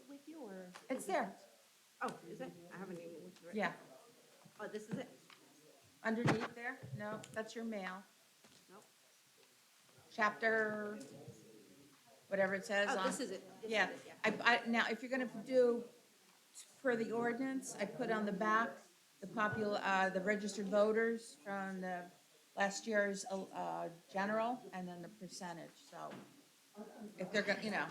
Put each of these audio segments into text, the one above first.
with you, or? It's is it- there, Oh, is it? I haven't even looked through it. yeah, Oh, this is it? underneath there, no, that's your mail, No? chapter, whatever it says on. Oh, this is it. This is Yeah, it, yeah. now, if you're gonna do, per the ordinance, I put on the back, the registered voters from the last year's, general, and then the percentage, so, if they're gonna,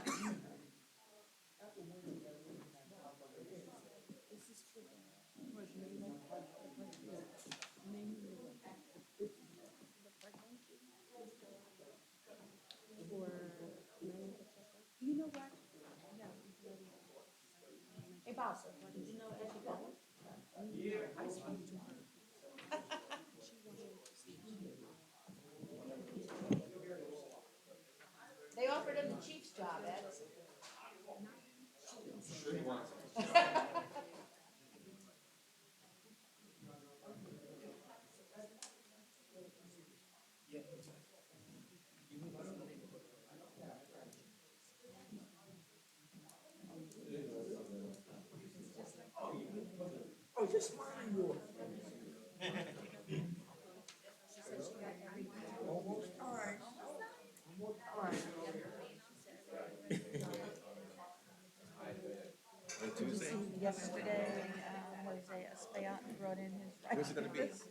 You know what? Hey, Bob, did you know that she got it? I spoke to her. She wanted to see if she. They offered him the chief's job, Ed. Oh, just mine, yours. She said she got everything. Almost time. All right. On Tuesday? Yesterday, Jose Espaillat brought in his Where's it gonna be? records.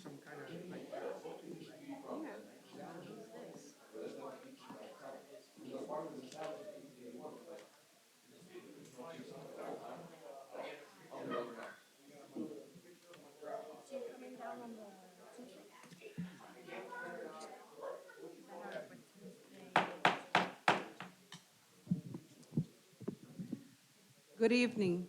Some kind of like. Yeah. Who's this? Is she coming down on the Tuesday? I have it for Tuesday. Good evening.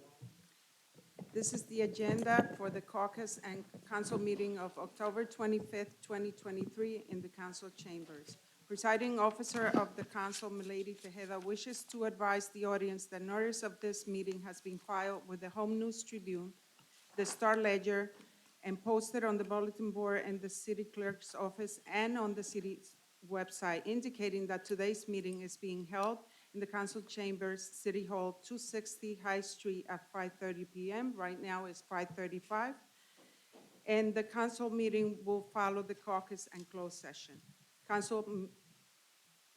This is the agenda for the caucus and council meeting of October 25th, 2023 in the council chambers. Presiding officer of the council, Milady Tejeda, wishes to advise the audience that notice of this meeting has been filed with the Home News Tribune, the Star Ledger, and posted on the bulletin board in the city clerk's office and on the city's website, indicating that today's meeting is being held in the council chambers, City Hall, 260 High Street at 5:30 p.m. Right now it's 5:35. And the council meeting will follow the caucus and closed session. Council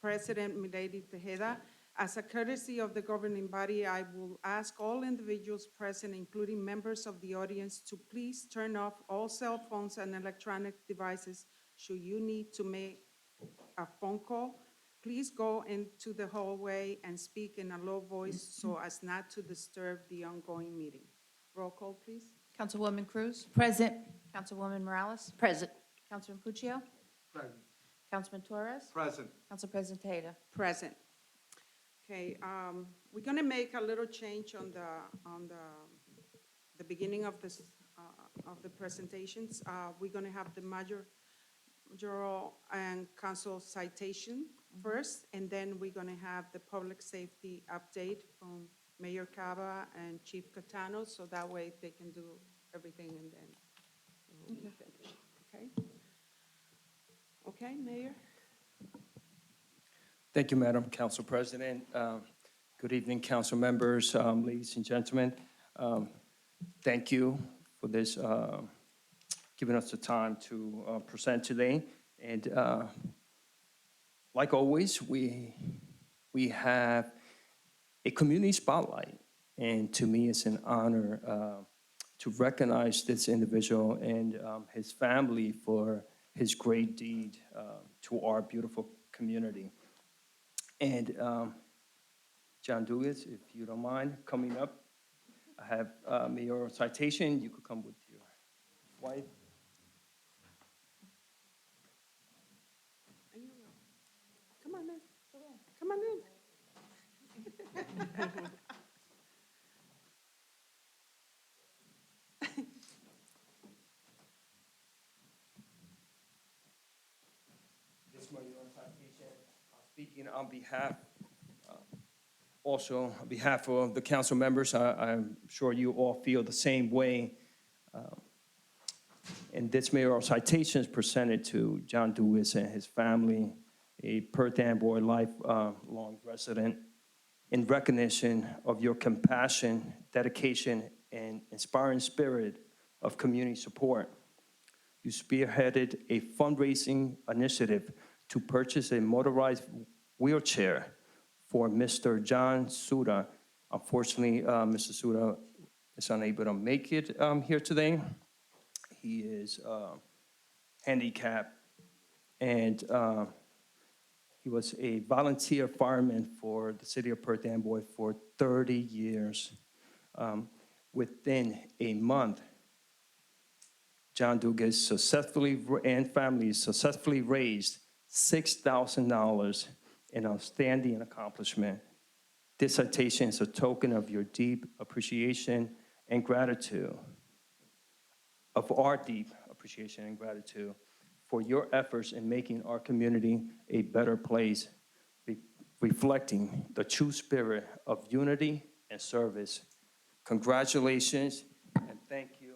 President Milady Tejeda, as a courtesy of the governing body, I will ask all individuals present, including members of the audience, to please turn off all cell phones and electronic devices. Should you need to make a phone call, please go into the hallway and speak in a low voice so as not to disturb the ongoing meeting. Roll call, please. Councilwoman Cruz? Present. Councilwoman Morales? Present. Councilman Puccio? Present. Councilman Torres? Present. Council President Tejeda? Present. Okay, we're gonna make a little change on the beginning of this, of the presentations. We're gonna have the majoral and council citation first, and then we're gonna have the public safety update from Mayor Cava and Chief Catano, so that way they can do everything and then we'll be finished, okay? Okay, Mayor? Thank you, Madam Council President. Good evening, council members, ladies and gentlemen. Thank you for this, giving us the time to present today. And like always, we have a community spotlight. And to me, it's an honor to recognize this individual and his family for his great deed to our beautiful community. And John Dugas, if you don't mind coming up, I have mayoral citation. You could come with your wife. Come on in. Come on in. This mayoral citation, speaking on behalf, also on behalf of the council members, I'm sure you all feel the same way. And this mayoral citation is presented to John Dugas and his family, a Perth Amboy lifelong resident, in recognition of your compassion, dedication, and inspiring spirit of community support. You spearheaded a fundraising initiative to purchase a motorized wheelchair for Mr. John Suda. Unfortunately, Mr. Suda is unable to make it here today. He is handicapped, and he was a volunteer fireman for the city of Perth Amboy for 30 years. Within a month, John Dugas successfully and family successfully raised $6,000, an outstanding accomplishment. This citation is a token of your deep appreciation and gratitude, of our deep appreciation and gratitude for your efforts in making our community a better place, reflecting the true spirit of unity and service. Congratulations and thank you.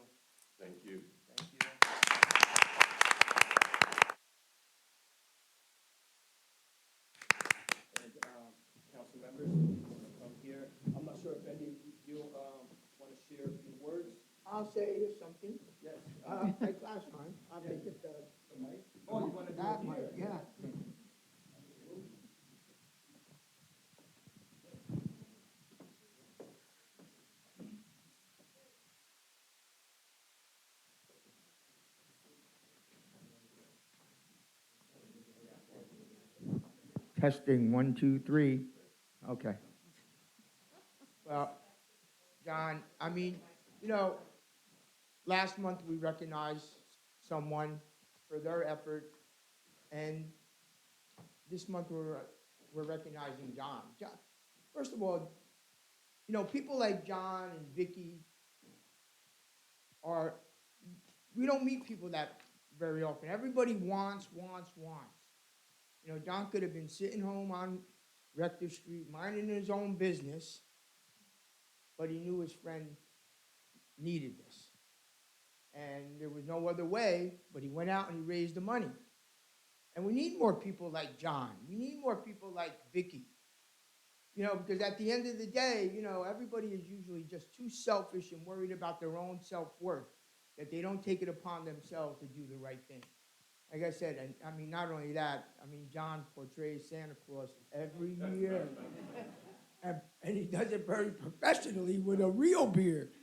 Thank you. Thank you. And council members, you want to come here? I'm not sure if any of you want to share a few words. I'll say something. Yes. Take last time. I'll take it. The mic? Oh, you want to do That it mic, here? yeah. Testing, 1, 2, 3. Okay. Well, John, I mean, last month we recognized someone for their effort, and this month we're recognizing John. First of all, people like John and Vicky we don't meet people that very often. Everybody wants. You know, John could have been sitting home on Rector Street, minding his own business, but he knew his friend needed this. And there was no other way, but he went out and he raised the money. And we need more people like John. We need more people like Vicky. You know, because at the end of the day, you know, everybody is usually just too selfish and worried about their own self-worth that they don't take it upon themselves to do the right thing. Like I said, and I mean, not only that, I mean, John portrays Santa Claus every year. And he does it very professionally with a real beard.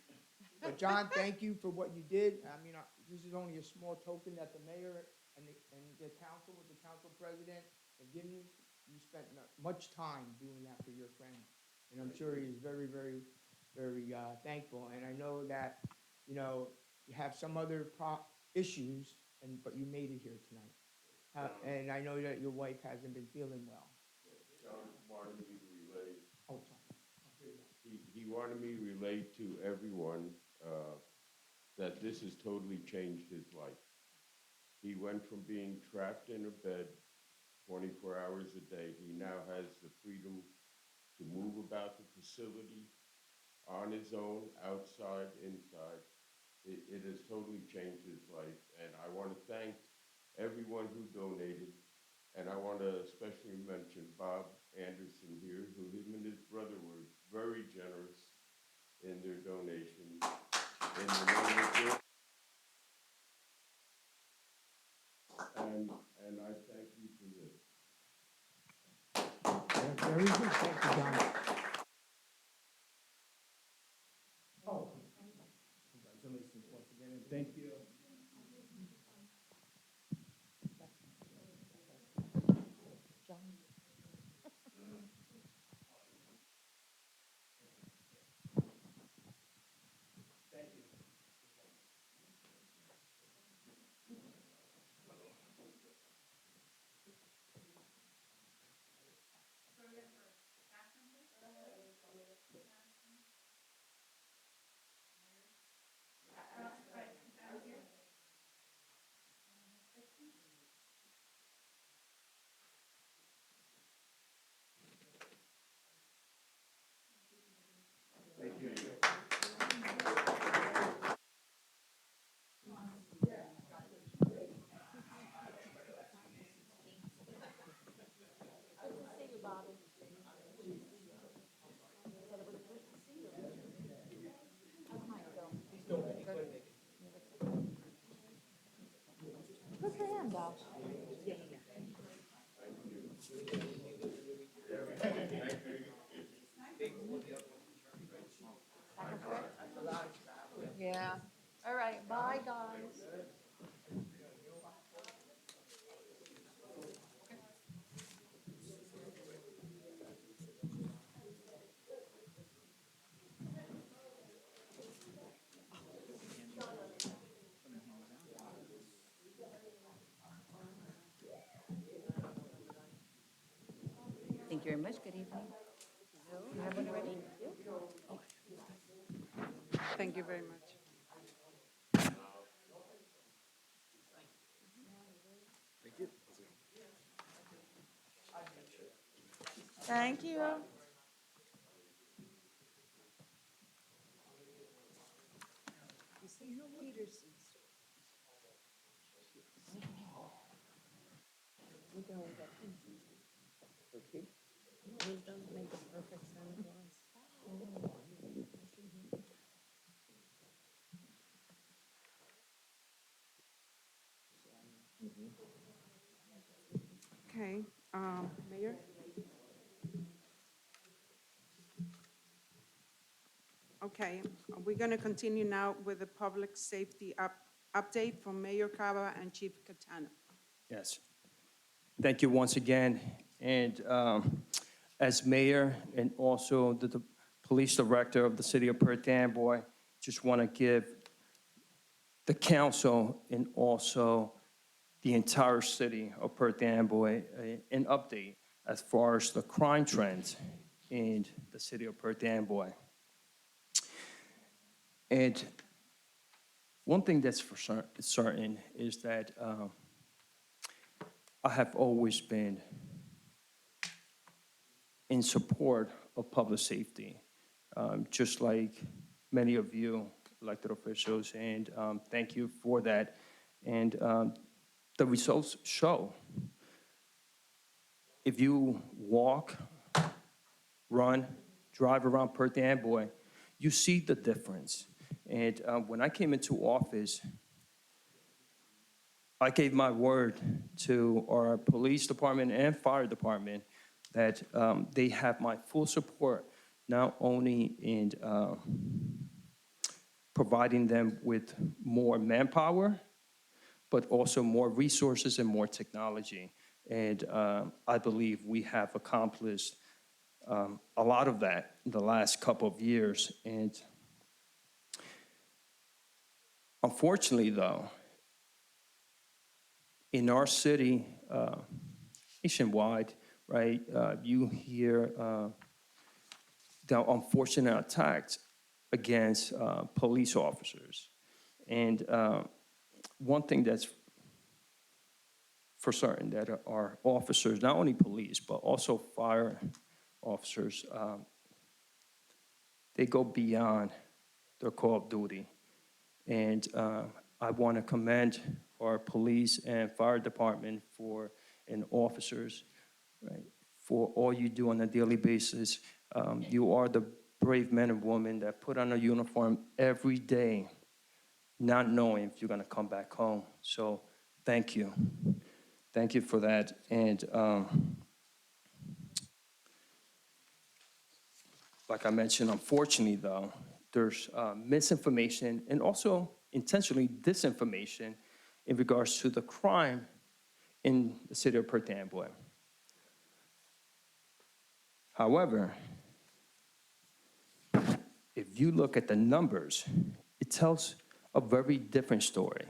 But John, thank you for what you did. I mean, this is only a small token that the mayor and the council, with the council president, have given you. You spent much time doing that for your friend. And I'm sure he's very, very, very thankful. And I know that, you know, you have some other issues, but you made it here tonight. And I know that your wife hasn't been feeling well. John wanted me to relay, Oh, sorry. he wanted me to relay to everyone that this has totally changed his life. He went from being trapped in a bed 24 hours a day. He now has the freedom to move about the facility on his own, outside, inside. It has totally changed his life. And I want to thank everyone who donated. And I want to especially mention Bob Anderson here, who him and his brother were very generous in their donation. In the name of God. And I thank you for this. Very good. Thank you, John. Oh, congratulations once again. And thank you. John? Put your hand out. Yeah. All right, bye, guys. Thank you very much. Good evening. You have one ready? Thank you very much. Thank you. Okay, Mayor? Okay, we're going to continue now with the public safety update from Mayor Cava and Chief Catano. Yes. Thank you once again. And as mayor and also the police director of the city of Perth Amboy, just want to give the council and also the entire city of Perth Amboy an update as far as the crime trends in the city of Perth Amboy. And one thing that's for certain is that I have always been in support of public safety, just like many of you elected officials, and thank you for that. And the results show. If you walk, run, drive around Perth Amboy, you see the difference. And when I came into office, I gave my word to our police department and fire department that they have my full support, not only in providing them with more manpower, but also more resources and more technology. And I believe we have accomplished a lot of that in the last couple of years. And unfortunately, though, in our city, nationwide, right, you hear the unfortunate attacks against police officers. And one thing that's for certain, that our officers, not only police, but also fire officers, they go beyond their call of duty. And I want to commend our police and fire department and officers, right, for all you do on a daily basis. You are the brave men and women that put on a uniform every day, not knowing if you're going to come back home. So thank you. Thank you for that. And like I mentioned, unfortunately, though, there's misinformation and also intentionally disinformation in regards to the crime in the city of Perth Amboy. However, if you look at the numbers, it tells a very different story.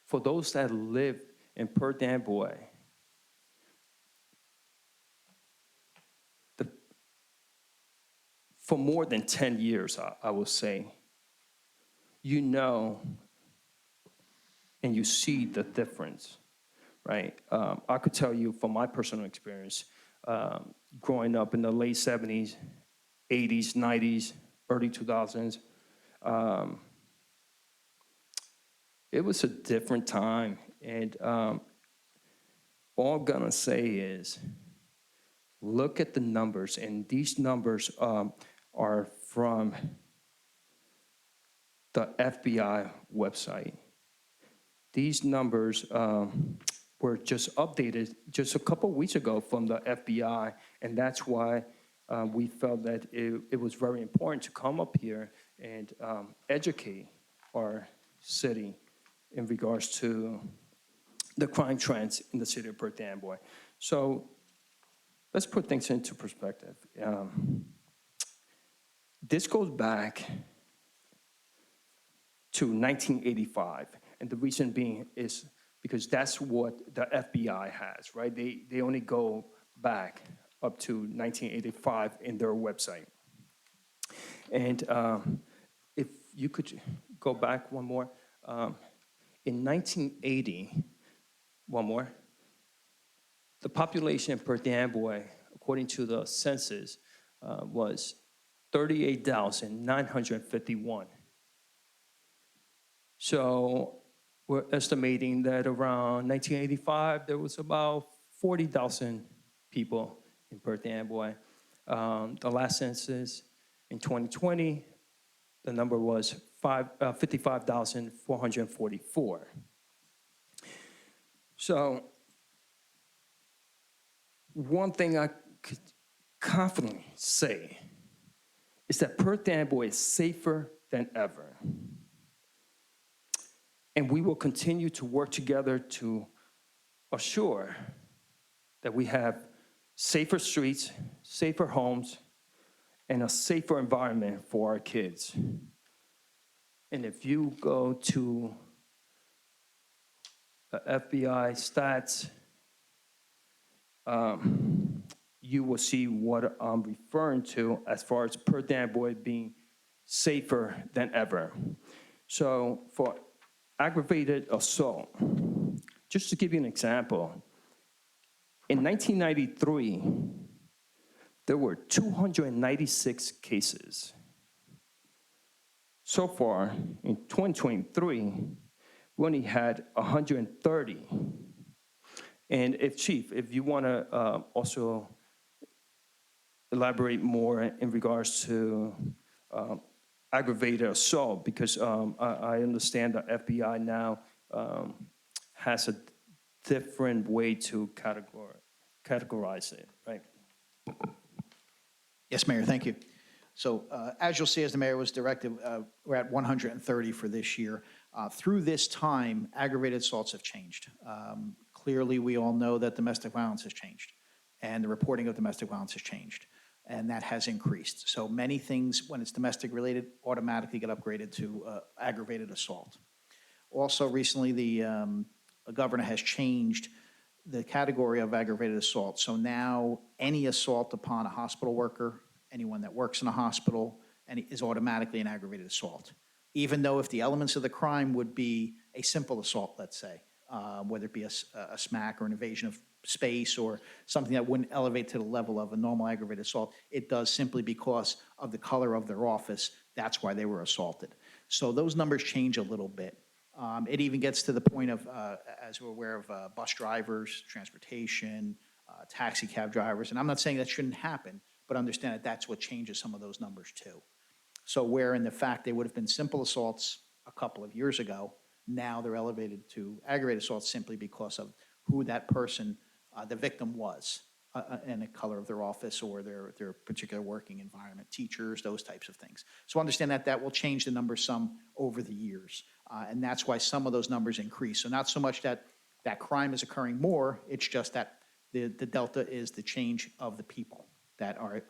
For those that live in Perth Amboy, for more than 10 years, I will say, you know and you see the difference, right? I could tell you from my personal experience, growing up in the late 70s, 80s, 90s, early 2000s, it was a different time. And all I'm gonna say is, look at the numbers, and these numbers are from the FBI website. These numbers were just updated just a couple weeks ago from the FBI, and that's why we felt that it was very important to come up here and educate our city in regards to the crime trends in the city of Perth Amboy. So let's put things into perspective. This goes back to 1985, and the reason being is because that's what the FBI has, right? They only go back up to 1985 in their website. And if you could go back one more, in 1980, one more, the population in Perth Amboy, according to the census, was 38,951. So we're estimating that around 1985, there was about 40,000 people in Perth Amboy. The last census in 2020, the number was 55,444. So one thing I could confidently say is that Perth Amboy is safer than ever. And we will continue to work together to assure that we have safer streets, safer homes, and a safer environment for our kids. And if you go to the FBI stats, you will see what I'm referring to as far as Perth Amboy being safer than ever. So for aggravated assault, just to give you an example, In 1993, there were 296 cases. So far, in 2023, we only had 130. And Chief, if you want to also elaborate more in regards to aggravated assault, because I understand that FBI now has a different way to categorize it, right? Yes, Mayor, thank you. So as you'll see, as the mayor was directed, we're at 130 for this year. Through this time, aggravated assaults have changed. Clearly, we all know that domestic violence has changed, and the reporting of domestic violence has changed, and that has increased. So many things, when it's domestic related, automatically get upgraded to aggravated assault. Also, recently, the governor has changed the category of aggravated assault. So now, any assault upon a hospital worker, anyone that works in a hospital, is automatically an aggravated assault. Even though if the elements of the crime would be a simple assault, let's say, whether it be a smack or an invasion of space or something that wouldn't elevate to the level of a normal aggravated assault, it does simply because of the color of their office. That's why they were assaulted. So those numbers change a little bit. It even gets to the point of, as we're aware of, bus drivers, transportation, taxi cab drivers. And I'm not saying that shouldn't happen, but understand that that's what changes some of those numbers too. So where in the fact they would have been simple assaults a couple of years ago, now they're elevated to aggravated assaults simply because of who that person, the victim was, and the color of their office or their particular working environment, teachers, those types of things. So understand that that will change the numbers some over the years. And that's why some of those numbers increase. So not so much that that crime is occurring more, it's just that the delta is the change of the people that are,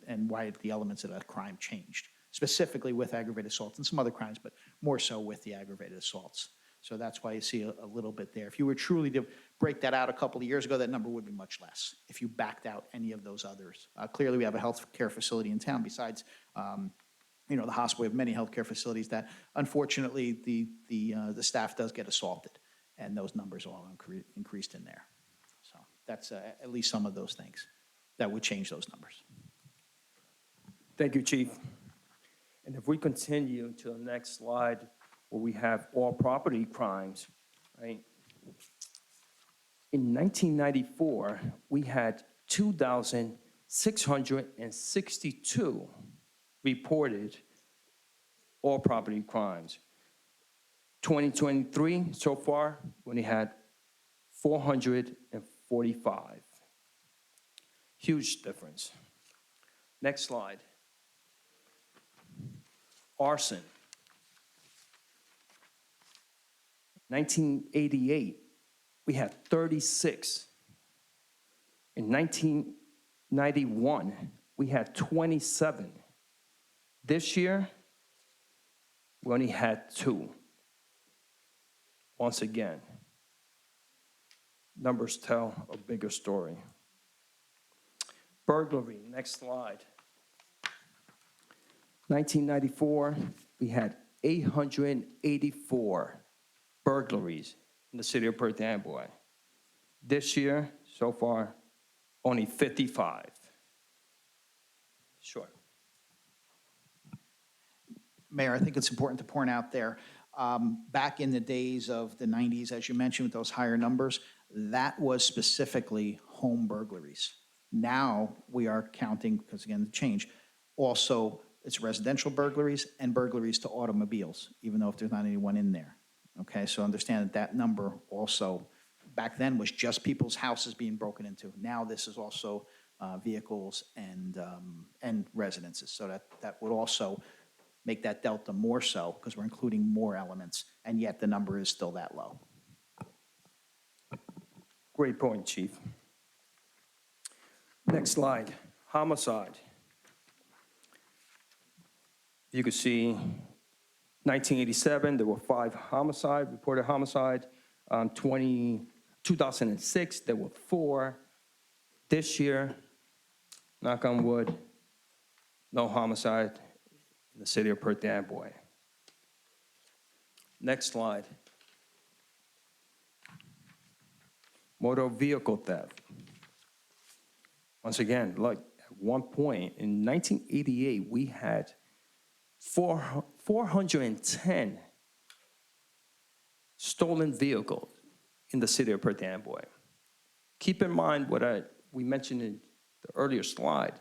and why the elements of that crime changed, specifically with aggravated assaults and some other crimes, but more so with the aggravated assaults. So that's why you see a little bit there. If you were truly to break that out a couple of years ago, that number would be much less if you backed out any of those others. Clearly, we have a health care facility in town besides, the hospital. We have many healthcare facilities that, unfortunately, the staff does get assaulted, and those numbers are all increased in there. So that's at least some of those things that would change those numbers. Thank you, Chief. And if we continue to the next slide, where we have all property crimes, right? In 1994, we had 2,662 reported all property crimes. 2023, so far, we only had 445. Huge difference. Next slide. Arson. 1988, we had 36. In 1991, we had 27. This year, we only had 2. Once again, numbers tell a bigger story. Burglary, next slide. 1994, we had 884 burglaries in the city of Perth Amboy. This year, so far, only 55. Sure. Mayor, I think it's important to point out there, back in the days of the 90s, as you mentioned, with those higher numbers, that was specifically home burglaries. Now we are counting, because again, the change, also it's residential burglaries and burglaries to automobiles, even though if there's not anyone in there. Okay, so understand that that number also, back then, was just people's houses being broken into. Now this is also vehicles and residences. So that would also make that delta more so, because we're including more elements, and yet the number is still that low. Great point, Chief. Next slide, homicide. You can see 1987, there were 5 reported homicide. 2006, there were 4. This year, knock on wood, no homicide in the city of Perth Amboy. Next slide. Motor vehicle theft. Once again, like at one point in 1988, we had 410 stolen vehicles in the city of Perth Amboy. Keep in mind what we mentioned in the earlier slide.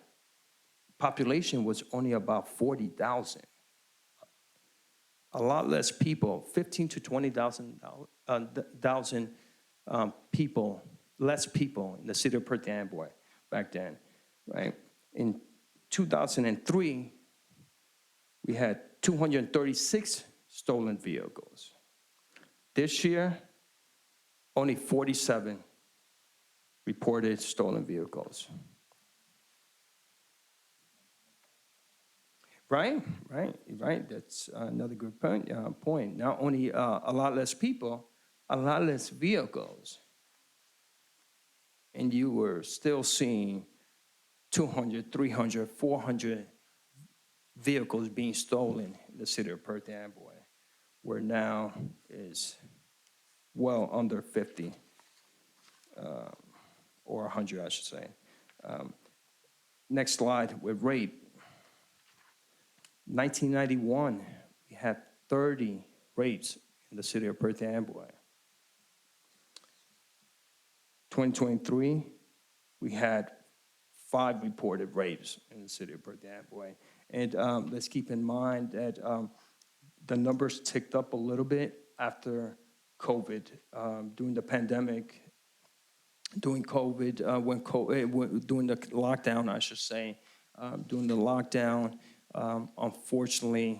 Population was only about 40,000. A lot less people, 15 to 20,000 people, less people in the city of Perth Amboy back then, right? In 2003, we had 236 stolen vehicles. This year, only 47 reported stolen vehicles. Right. That's another good point. Not only a lot less people, a lot less vehicles. And you were still seeing 200, 300, 400 vehicles being stolen in the city of Perth Amboy, where now is well under 50, or 100, I should say. Next slide with rape. 1991, we had 30 rapes in the city of Perth Amboy. 2023, we had 5 reported rapes in the city of Perth Amboy. And let's keep in mind that the numbers ticked up a little bit after COVID, during the pandemic, during COVID, during the lockdown, I should say, during the lockdown, unfortunately,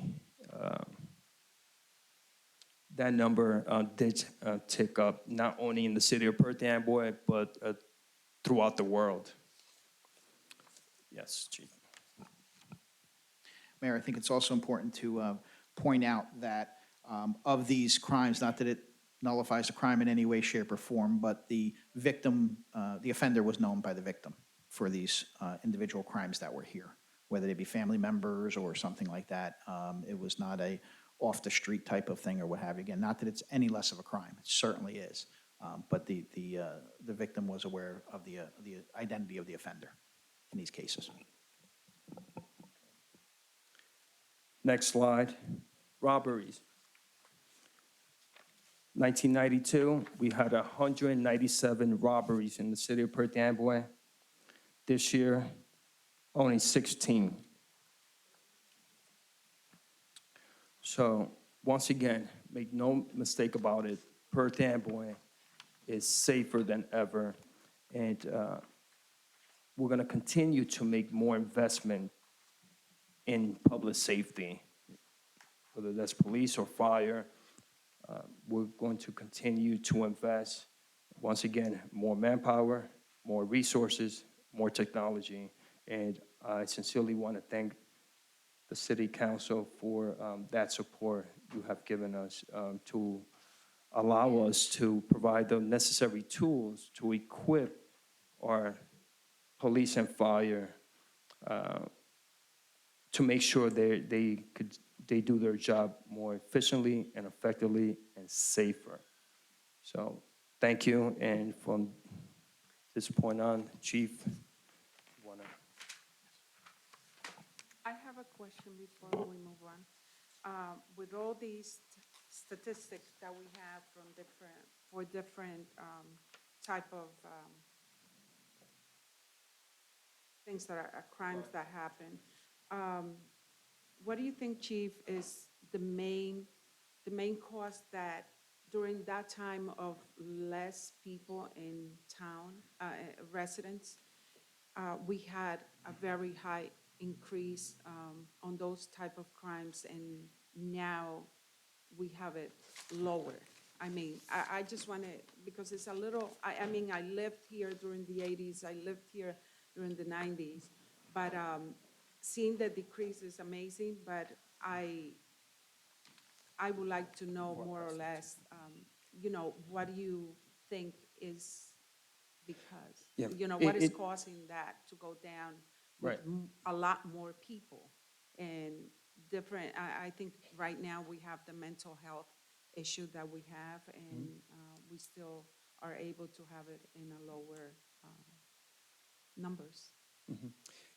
that number did tick up, not only in the city of Perth Amboy, but throughout the world. Yes, Chief. Mayor, I think it's also important to point out that of these crimes, not that it nullifies the crime in any way, shape, or form, but the victim, the offender was known by the victim for these individual crimes that were here, whether they be family members or something like that. It was not a off-the-street type of thing or what have you. Again, not that it's any less of a crime. It certainly is. But the victim was aware of the identity of the offender in these cases. Next slide, robberies. 1992, we had 197 robberies in the city of Perth Amboy. This year, only 16. So once again, make no mistake about it, Perth Amboy is safer than ever. And we're gonna continue to make more investment in public safety, whether that's police or fire. We're going to continue to invest, once again, more manpower, more resources, more technology. And I sincerely want to thank the City Council for that support you have given us to allow us to provide the necessary tools to equip our police and fire to make sure they do their job more efficiently and effectively and safer. So thank you, and from this point on, Chief, you wanna? I have a question before we move on. With all these statistics that we have from different type of things that are crimes that happen, what do you think, Chief, is the main cause that during that time of less people in town, residents, we had a very high increase on those type of crimes, and now we have it lower? I mean, I just want to, because it's a little, I mean, I lived here during the 80s, I lived here during the 90s, but seeing the decrease is amazing, but I would like to know more or less, what do you think is because? Yeah, What is it- causing that to go down with Right. a lot more people and different, I think right now we have the mental health issue that we have, and we still are able to have it in a lower numbers.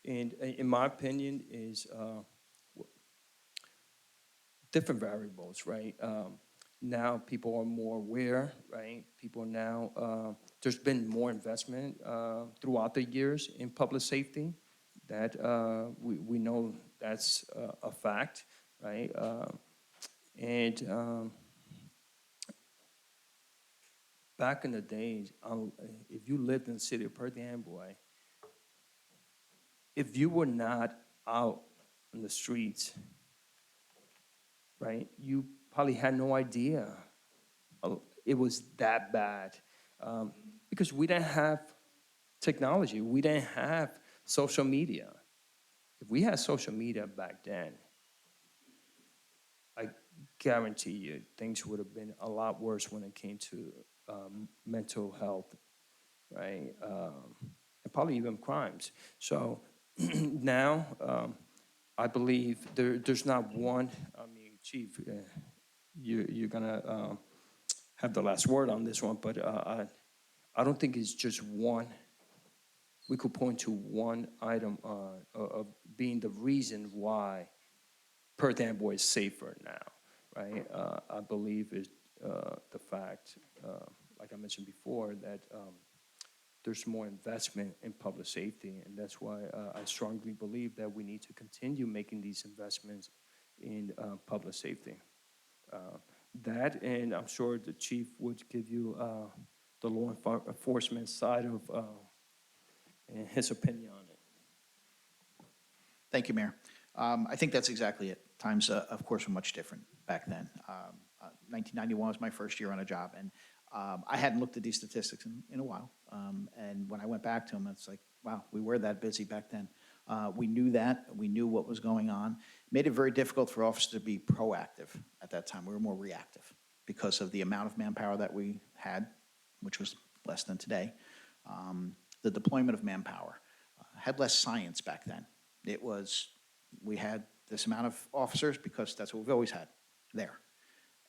And in my opinion is different variables, right? Now people are more aware, right? People now, there's been more investment throughout the years in public safety. That we know that's a fact, right? And back in the days, if you lived in the city of Perth Amboy, if you were not out on the streets, right, you probably had no idea it was that bad. Because we didn't have technology, we didn't have social media. If we had social media back then, I guarantee you things would have been a lot worse when it came to mental health, right? And probably even crimes. So now, I believe there's not one, I mean, Chief, you're gonna have the last word on this one, but I don't think it's just one. We could point to one item of being the reason why Perth Amboy is safer now, right? I believe is the fact, like I mentioned before, that there's more investment in public safety, and that's why I strongly believe that we need to continue making these investments in public safety. That, and I'm sure the chief would give you the law enforcement side of and his opinion on it. Thank you, Mayor. I think that's exactly it. Times, of course, were much different back then. 1991 was my first year on a job, and I hadn't looked at these statistics in a while. And when I went back to them, it's like, wow, we were that busy back then. We knew that. We knew what was going on. It made it very difficult for officers to be proactive at that time. We were more reactive because of the amount of manpower that we had, which was less than today. The deployment of manpower had less science back then. It was, we had this amount of officers because that's what we've always had there.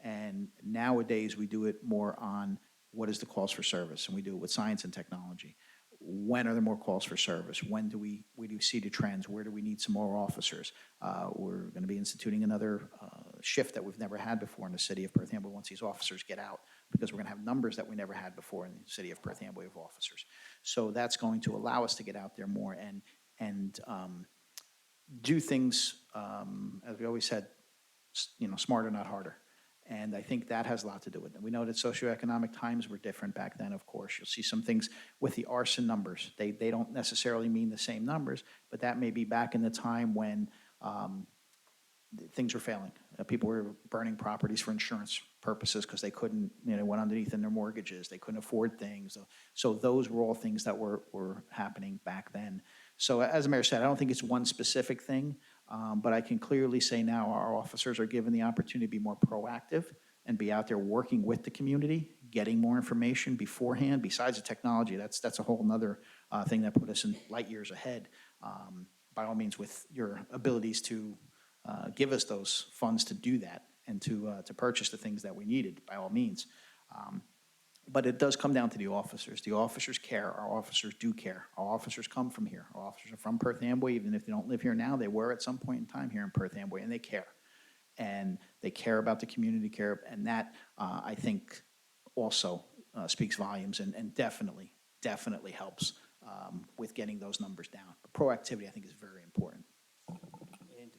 And nowadays, we do it more on what is the calls for service, and we do it with science and technology. When are there more calls for service? When do we do see the trends? Where do we need some more officers? We're going to be instituting another shift that we've never had before in the city of Perth Amboy once these officers get out, because we're going to have numbers that we never had before in the city of Perth Amboy of officers. So that's going to allow us to get out there more and do things, as we always said, smarter, not harder. And I think that has a lot to do with it. We know that socioeconomic times were different back then, of course. You'll see some things with the arson numbers. They don't necessarily mean the same numbers, but that may be back in the time when things were failing. People were burning properties for insurance purposes because they couldn't, went underneath in their mortgages. They couldn't afford things. So those were all things that were happening back then. So as the mayor said, I don't think it's one specific thing. But I can clearly say now our officers are given the opportunity to be more proactive and be out there working with the community, getting more information beforehand. Besides the technology, that's a whole nother thing that put us in light years ahead. By all means, with your abilities to give us those funds to do that and to purchase the things that we needed, by all means. But it does come down to the officers. The officers care. Our officers do care. Our officers come from here. Our officers are from Perth Amboy. Even if they don't live here now, they were at some point in time here in Perth Amboy, and they care. And they care about the community, and that, I think, also speaks volumes and definitely helps with getting those numbers down. But proactivity, I think, is very important. And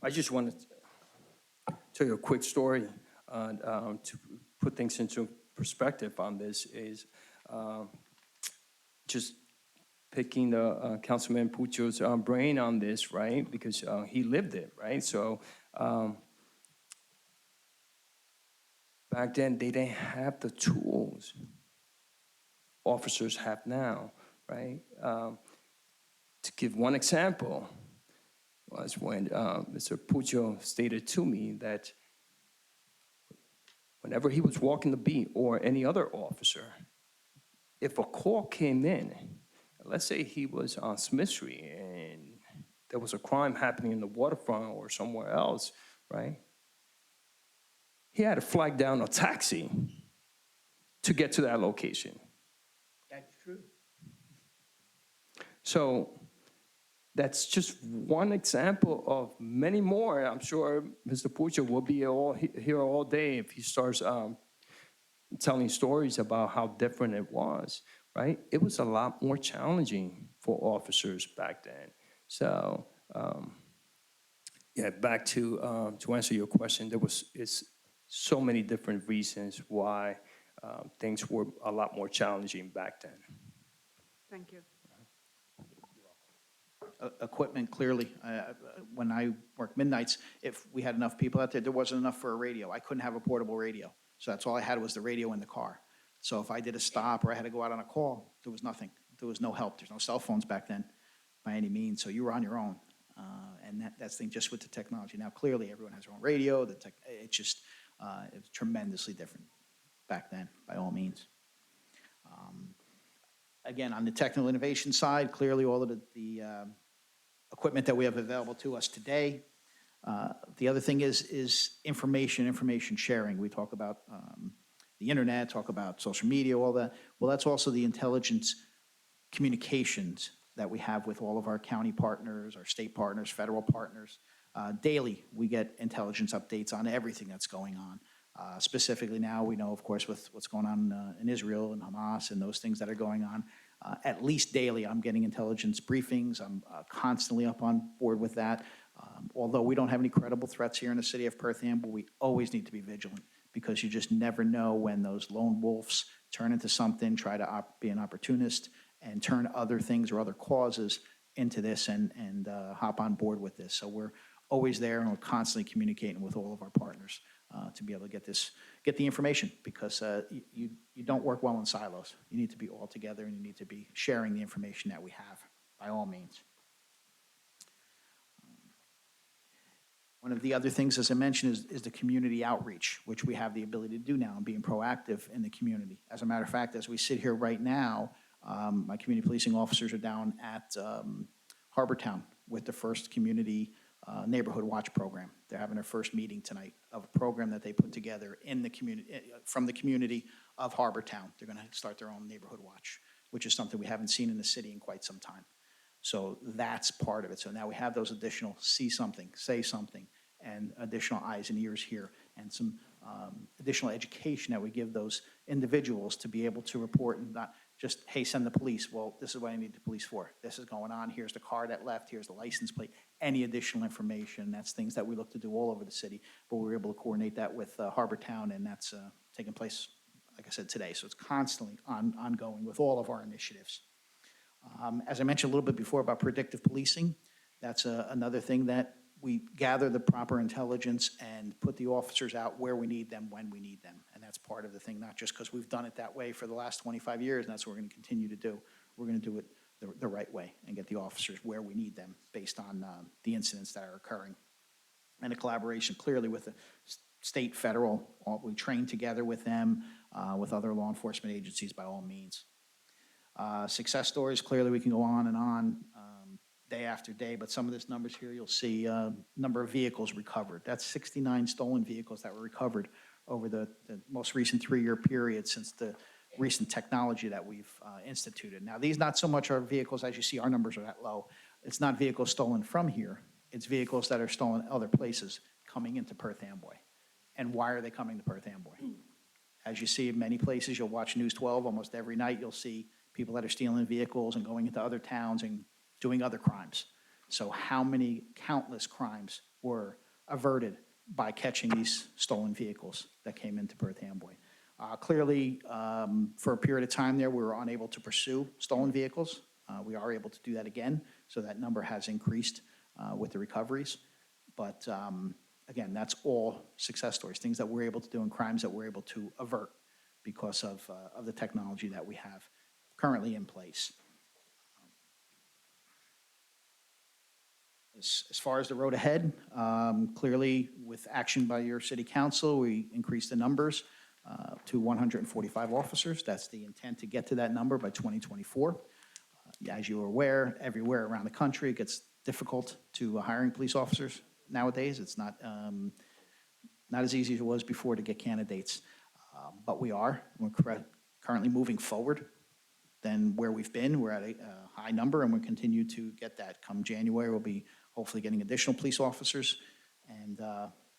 I just wanted to tell you a quick story to put things into perspective on this is just picking the Councilman Pucio's brain on this, right? Because he lived it, right? So back then, they didn't have the tools officers have now, right? To give one example was when Mr. Puccio stated to me that whenever he was walking the beat or any other officer, if a call came in, let's say he was on Smith Street and there was a crime happening in the waterfront or somewhere else, right? He had to flag down a taxi to get to that location. That's true. So that's just one example of many more. I'm sure Mr. Puccio will be here all day if he starts telling stories about how different it was, right? It was a lot more challenging for officers back then. So, yeah, back to answer your question, it's so many different reasons why things were a lot more challenging back then. Thank you. Equipment, clearly, when I worked midnights, if we had enough people out there, there wasn't enough for a radio. I couldn't have a portable radio. So that's all I had was the radio in the car. So if I did a stop or I had to go out on a call, there was nothing. There was no help. There's no cell phones back then by any means. So you were on your own. And that's the thing, just with the technology. Now, clearly, everyone has their own radio. It's just, it was tremendously different back then, by all means. Again, on the technical innovation side, clearly all of the equipment that we have available to us today. The other thing is information sharing. We talk about the internet, talk about social media, all that. Well, that's also the intelligence communications that we have with all of our county partners, our state partners, federal partners. Daily, we get intelligence updates on everything that's going on. Specifically now, we know, of course, with what's going on in Israel and Hamas and those things that are going on. At least daily, I'm getting intelligence briefings. I'm constantly up on board with that. Although we don't have any credible threats here in the city of Perth Amboy, we always need to be vigilant because you just never know when those lone wolves turn into something, try to be an opportunist, and turn other things or other causes into this and hop on board with this. So we're always there and we're constantly communicating with all of our partners to be able to get the information because you don't work well in silos. You need to be all together and you need to be sharing the information that we have by all means. One of the other things, as I mentioned, is the community outreach, which we have the ability to do now and being proactive in the community. As a matter of fact, as we sit here right now, my community policing officers are down at Harbortown with the first community neighborhood watch program. They're having their first meeting tonight of a program that they put together in the community, from the community of Harbortown. They're going to start their own neighborhood watch, which is something we haven't seen in the city in quite some time. So that's part of it. So now we have those additional see something, say something, and additional eyes and ears here, and some additional education that we give those individuals to be able to report and not just, hey, send the police. Well, this is what I need the police for. This is going on. Here's the car that left. Here's the license plate. Any additional information. That's things that we look to do all over the city, but we were able to coordinate that with Harbortown, and that's taking place, like I said, today. So it's constantly ongoing with all of our initiatives. As I mentioned a little bit before about predictive policing, that's another thing that we gather the proper intelligence and put the officers out where we need them, when we need them. And that's part of the thing, not just because we've done it that way for the last 25 years, and that's what we're going to continue to do. We're going to do it the right way and get the officers where we need them based on the incidents that are occurring. And a collaboration clearly with the state, federal, we train together with them, with other law enforcement agencies by all means. Success stories, clearly we can go on and on day after day, but some of this numbers here, you'll see number of vehicles recovered. That's 69 stolen vehicles that were recovered over the most recent 3-year period since the recent technology that we've instituted. Now, these not so much are vehicles, as you see, our numbers are that low. It's not vehicles stolen from here. It's vehicles that are stolen other places coming into Perth Amboy. And why are they coming to Perth Amboy? As you see in many places, you'll watch News 12 almost every night. You'll see people that are stealing vehicles and going into other towns and doing other crimes. So how many countless crimes were averted by catching these stolen vehicles that came into Perth Amboy? Clearly, for a period of time there, we were unable to pursue stolen vehicles. We are able to do that again, so that number has increased with the recoveries. But again, that's all success stories, things that we're able to do and crimes that we're able to avert because of the technology that we have currently in place. As far as the road ahead, clearly with action by your city council, we increased the numbers to 145 officers. That's the intent to get to that number by 2024. As you are aware, everywhere around the country, it gets difficult to hiring police officers nowadays. It's not as easy as it was before to get candidates, but we're currently moving forward than where we've been. We're at a high number, and we'll continue to get that. Come January, we'll be hopefully getting additional police officers and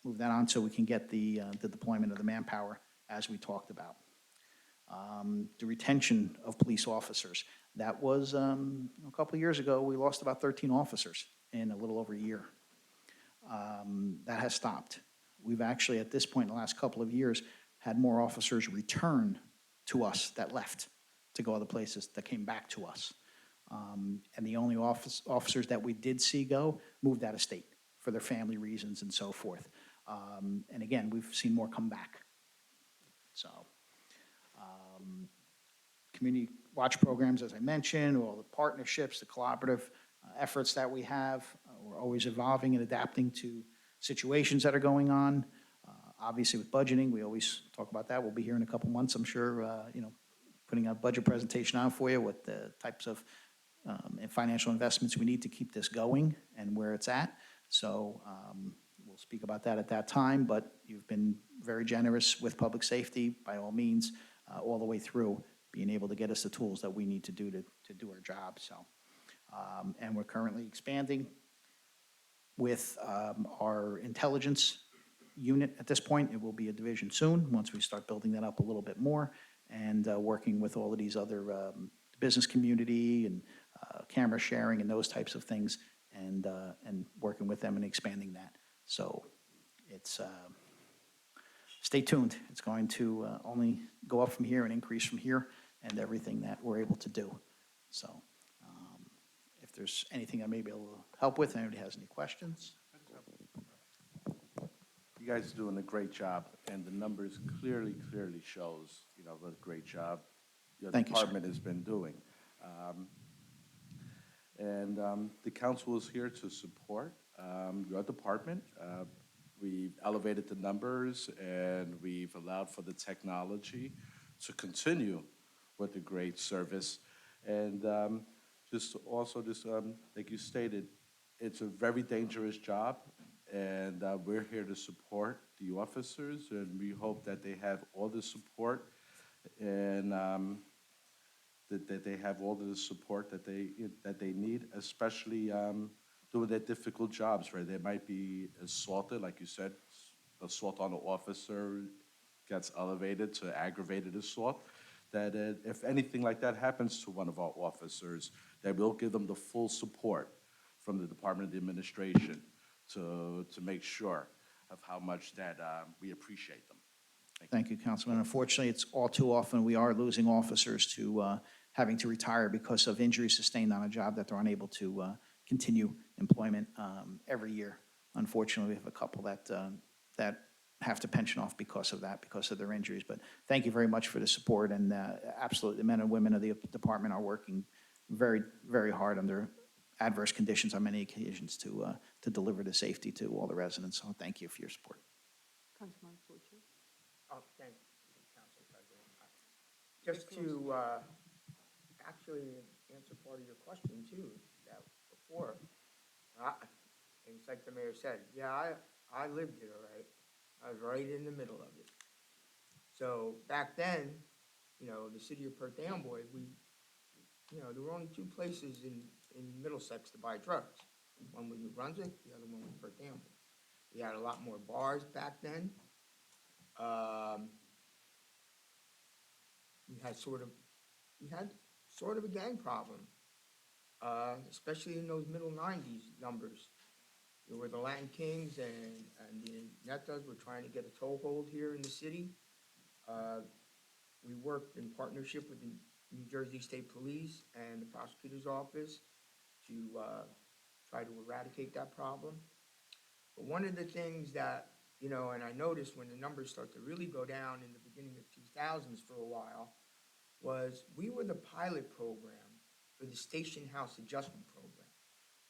move that on so we can get the deployment of the manpower as we talked about. The retention of police officers. That was, a couple of years ago, we lost about 13 officers in a little over a year. That has stopped. We've actually, at this point in the last couple of years, had more officers return to us that left to go other places that came back to us. And the only officers that we did see go moved out of state for their family reasons and so forth. And again, we've seen more come back. So, community watch programs, as I mentioned, all the partnerships, the collaborative efforts that we have. We're always evolving and adapting to situations that are going on. Obviously, with budgeting, we always talk about that. We'll be here in a couple months, I'm sure, putting a budget presentation on for you with the types of financial investments we need to keep this going and where it's at. So we'll speak about that at that time, but you've been very generous with public safety, by all means, all the way through, being able to get us the tools that we need to do to do our job. So, and we're currently expanding with our intelligence unit at this point. It will be a division soon, once we start building that up a little bit more, and working with all of these other business community and camera sharing and those types of things, and working with them and expanding that. So it's, stay tuned. It's going to only go up from here and increase from here, and everything that we're able to do. So if there's anything I may be able to help with, anybody has any questions? You guys are doing a great job, and the numbers clearly shows, what a great job your Thank you, sir. department has been doing. And the council is here to support your department. We've elevated the numbers, and we've allowed for the technology to continue with the great service. And just like you stated, it's a very dangerous job, and we're here to support the officers, and we hope that they have all the support, and that they have all the support that they need, especially doing their difficult jobs, where they might be assaulted, like you said, assault on an officer gets elevated to aggravated assault, that if anything like that happens to one of our officers, that we'll give them the full support from the Department of Administration to make sure of how much that we appreciate them. Thank you, Councilman. Unfortunately, it's all too often we are losing officers to having to retire because of injuries sustained on a job that they're unable to continue employment every year. Unfortunately, we have a couple that have to pension off because of that, because of their injuries. But thank you very much for the support, and absolutely, the men and women of the department are working very, very hard under adverse conditions on many occasions to deliver the safety to all the residents. So thank you for your support. Councilman Pucci. Oh, thank you, Council President. Just to actually answer part of your question too, that before, and it's like the mayor said, yeah, I lived it, all right. I was right in the middle of it. So back then, the city of Perth Amboy, there were only two places in Middlesex to buy drugs. One was New Brunswick, the other one was Perth Amboy. We had a lot more bars back then. We had sort of a gang problem, especially in those middle 90s numbers. There were the Latin Kings and the Netas were trying to get a toehold here in the city. We worked in partnership with the New Jersey State Police and the prosecutor's office to try to eradicate that problem. But one of the things that, and I noticed when the numbers start to really go down in the beginning of 2000s for a while, was we were the pilot program for the Station House Adjustment Program.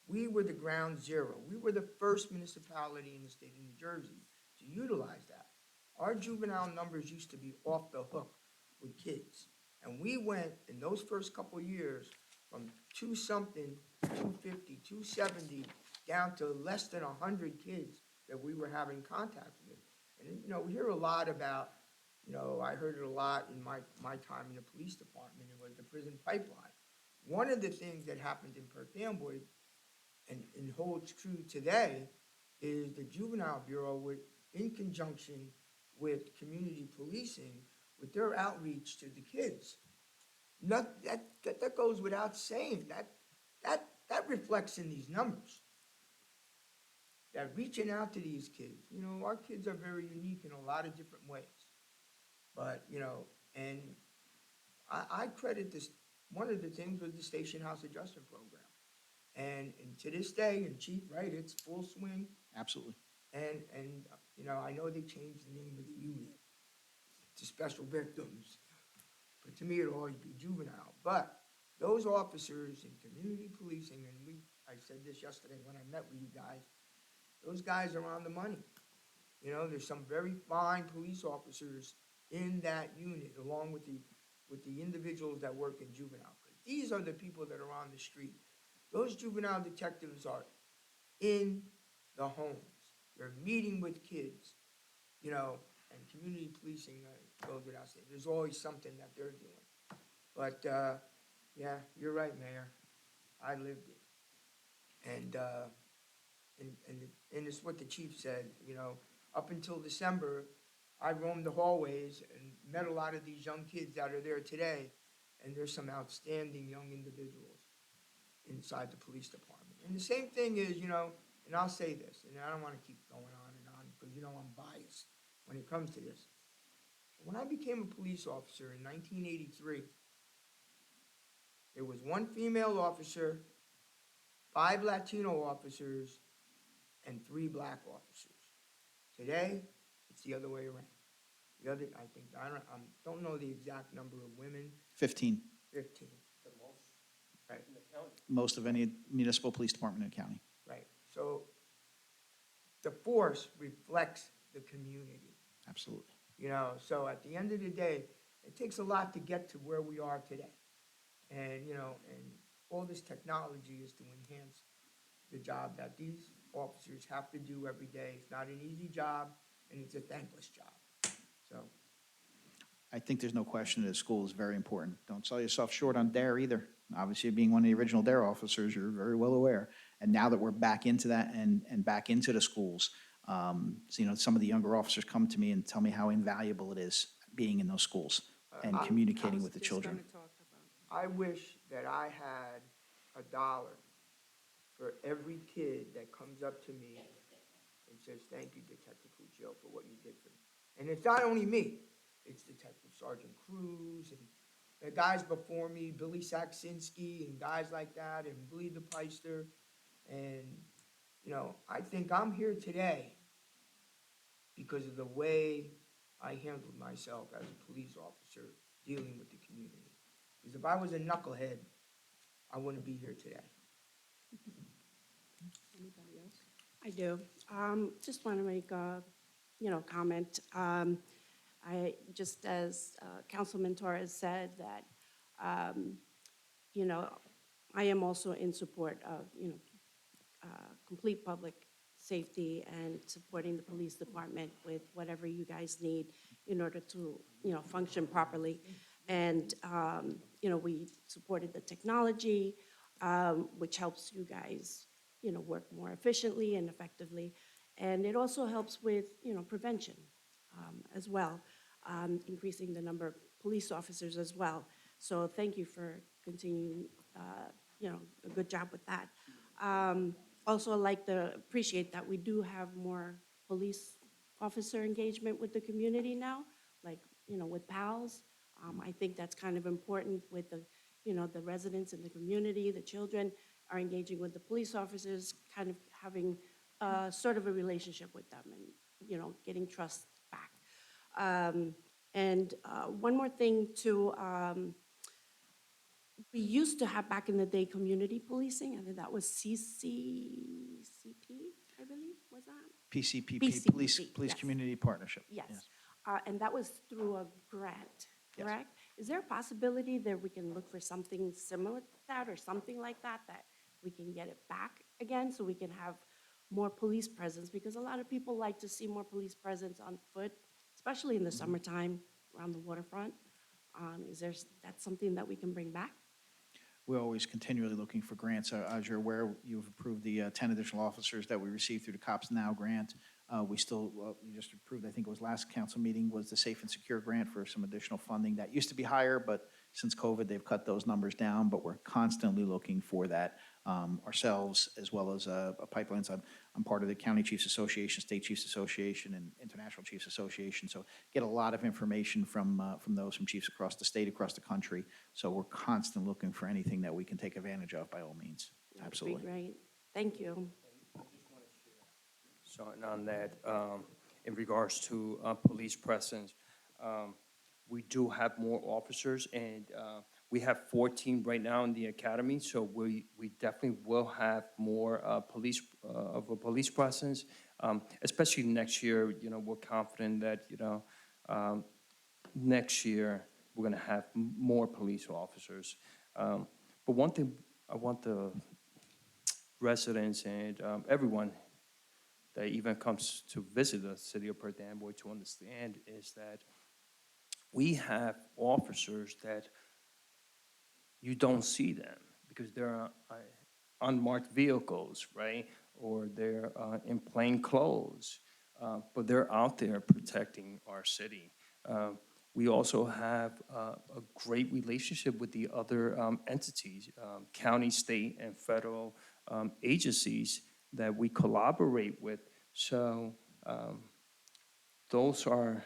We were the ground zero. We were the first municipality in the state of New Jersey to utilize that. Our juvenile numbers used to be off the hook with kids. And we went, in those first couple of years, from 2-something, 250, 270, down to less than 100 kids that we were having contact with. And, we hear a lot about, You know, I heard it a lot in my time in the police department. It was the prison pipeline. One of the things that happened in Perth Amboy and holds true today is the Juvenile Bureau would, in conjunction with community policing, with their outreach to the kids. Not, that goes without saying. That reflects in these numbers. That reaching out to these kids, you know, our kids are very unique in a lot of different ways. But, you know, and I credit this, one of the things was the Station House Adjustment Program. And to this day, and Chief, right, it's full swing. Absolutely. And, you know, I know they changed the name of the unit to Special Victims, but to me, it'll always be juvenile. But those officers in community policing, and I said this yesterday when I met with you guys, those guys are on the money. You know, there's some very fine police officers in that unit, along with the individuals that work in juvenile. These are the people that are on the street. Those juvenile detectives are in the homes. They're meeting with kids, you know, and community policing goes without saying. There's always something that they're doing. But, yeah, you're right, Mayor. I lived it. And it's what the chief said, you know, up until December, I roamed the hallways and met a lot of these young kids that are there today, and there's some outstanding young individuals inside the police department. And the same thing is, you know, and I'll say this, and I don't want to keep going on and on, because, you know, I'm biased when it comes to this. When I became a police officer in 1983, there was one female officer, 5 Latino officers, and 3 black officers. Today, it's the other way around. The other, I think, I don't know the exact number of women, 15, 15. Right, most of any municipal police department in the county. right. So the force reflects the community, Absolutely. you know? So at the end of the day, it takes a lot to get to where we are today. And, you know, and all this technology is to enhance the job that these officers have to do every day. It's not an easy job, and it's a thankless job. So, I think there's no question that school is very important. Don't sell yourself short on DARE either. Obviously, being one of the original DARE officers, you're very well aware. And now that we're back into that and back into the schools, so, you know, some of the younger officers come to me and tell me how invaluable it is being in those schools and I communicating with the children. I wish that I had $1 for every kid that comes up to me and says, "Thank you, Detective Puccio, for what you did for me." And it's not only me, it's Detective Sergeant Cruz and the guys before me, Billy Saxinski and guys like that, and Billy DePeister. And, you know, I think I'm here today because of the way I handled myself as a police officer dealing with the community. Because if I was a knucklehead, I wouldn't be here today. Anybody else? I do. Just want to make a, comment. I, just as Councilman Torres said, that, I am also in support of, complete public safety and supporting the police department with whatever you guys need in order to, function properly. And, we supported the technology, which helps you guys, work more efficiently and effectively. And it also helps with, prevention as well, increasing the number of police officers as well. So thank you for continuing, a good job with that. Also, I'd like to appreciate that we do have more police officer engagement with the community now, like, with PALs. I think that's kind of important with the, the residents in the community, the children are engaging with the police officers, kind of having sort of a relationship with them and, getting trust back. And one more thing too, we used to have back in the day community policing. I think that was CCCP, I believe, was that? PCPP, PCPP, Police yes. Community Partnership. Yes. And that was through a grant, Yes. correct? Is there a possibility that we can look for something similar to that or something like that, that we can get it back again so we can have more police presence? Because a lot of people like to see more police presence on foot, especially in the summertime, around the waterfront. That's something that we can bring back? We're always continually looking for grants. As you're aware, you've approved the 10 additional officers that we received through the Cops Now grant. We still, you just approved, I think it was last council meeting, was the Safe and Secure grant for some additional funding. That used to be higher, but since COVID, they've cut those numbers down, but we're constantly looking for that ourselves, as well as pipelines. I'm part of the County Chiefs Association, State Chiefs Association, and International Chiefs Association, so get a lot of information from those, from chiefs across the state, across the country. So we're constantly looking for anything that we can take advantage of, by all means. That would be Absolutely. great. Thank you. So, and on that, in regards to police presence, we do have more officers, and we have 14 right now in the academy, so we definitely will have more of a police presence, especially next year. You know, we're confident that, you know, next year, we're going to have more police officers. But one thing I want the residents and everyone that even comes to visit the city of Perth Amboy to understand is that we have officers that you don't see them because they're unmarked vehicles, right? Or they're in plain clothes, but they're out there protecting our city. We also have a great relationship with the other entities, county, state, and federal agencies that we collaborate with. So those are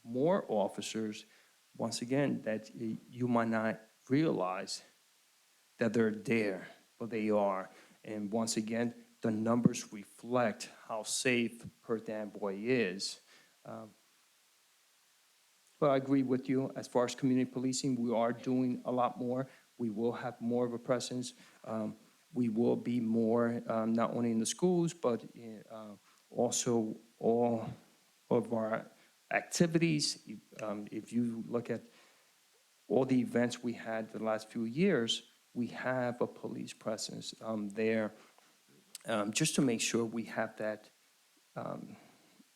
more officers, once again, that you might not realize that they're there, but they are. And once again, the numbers reflect how safe Perth Amboy is. But I agree with you, as far as community policing, we are doing a lot more. We will have more of a presence. We will be more, not only in the schools, but also all of our activities. If you look at all the events we had the last few years, we have a police presence there, just to make sure we have that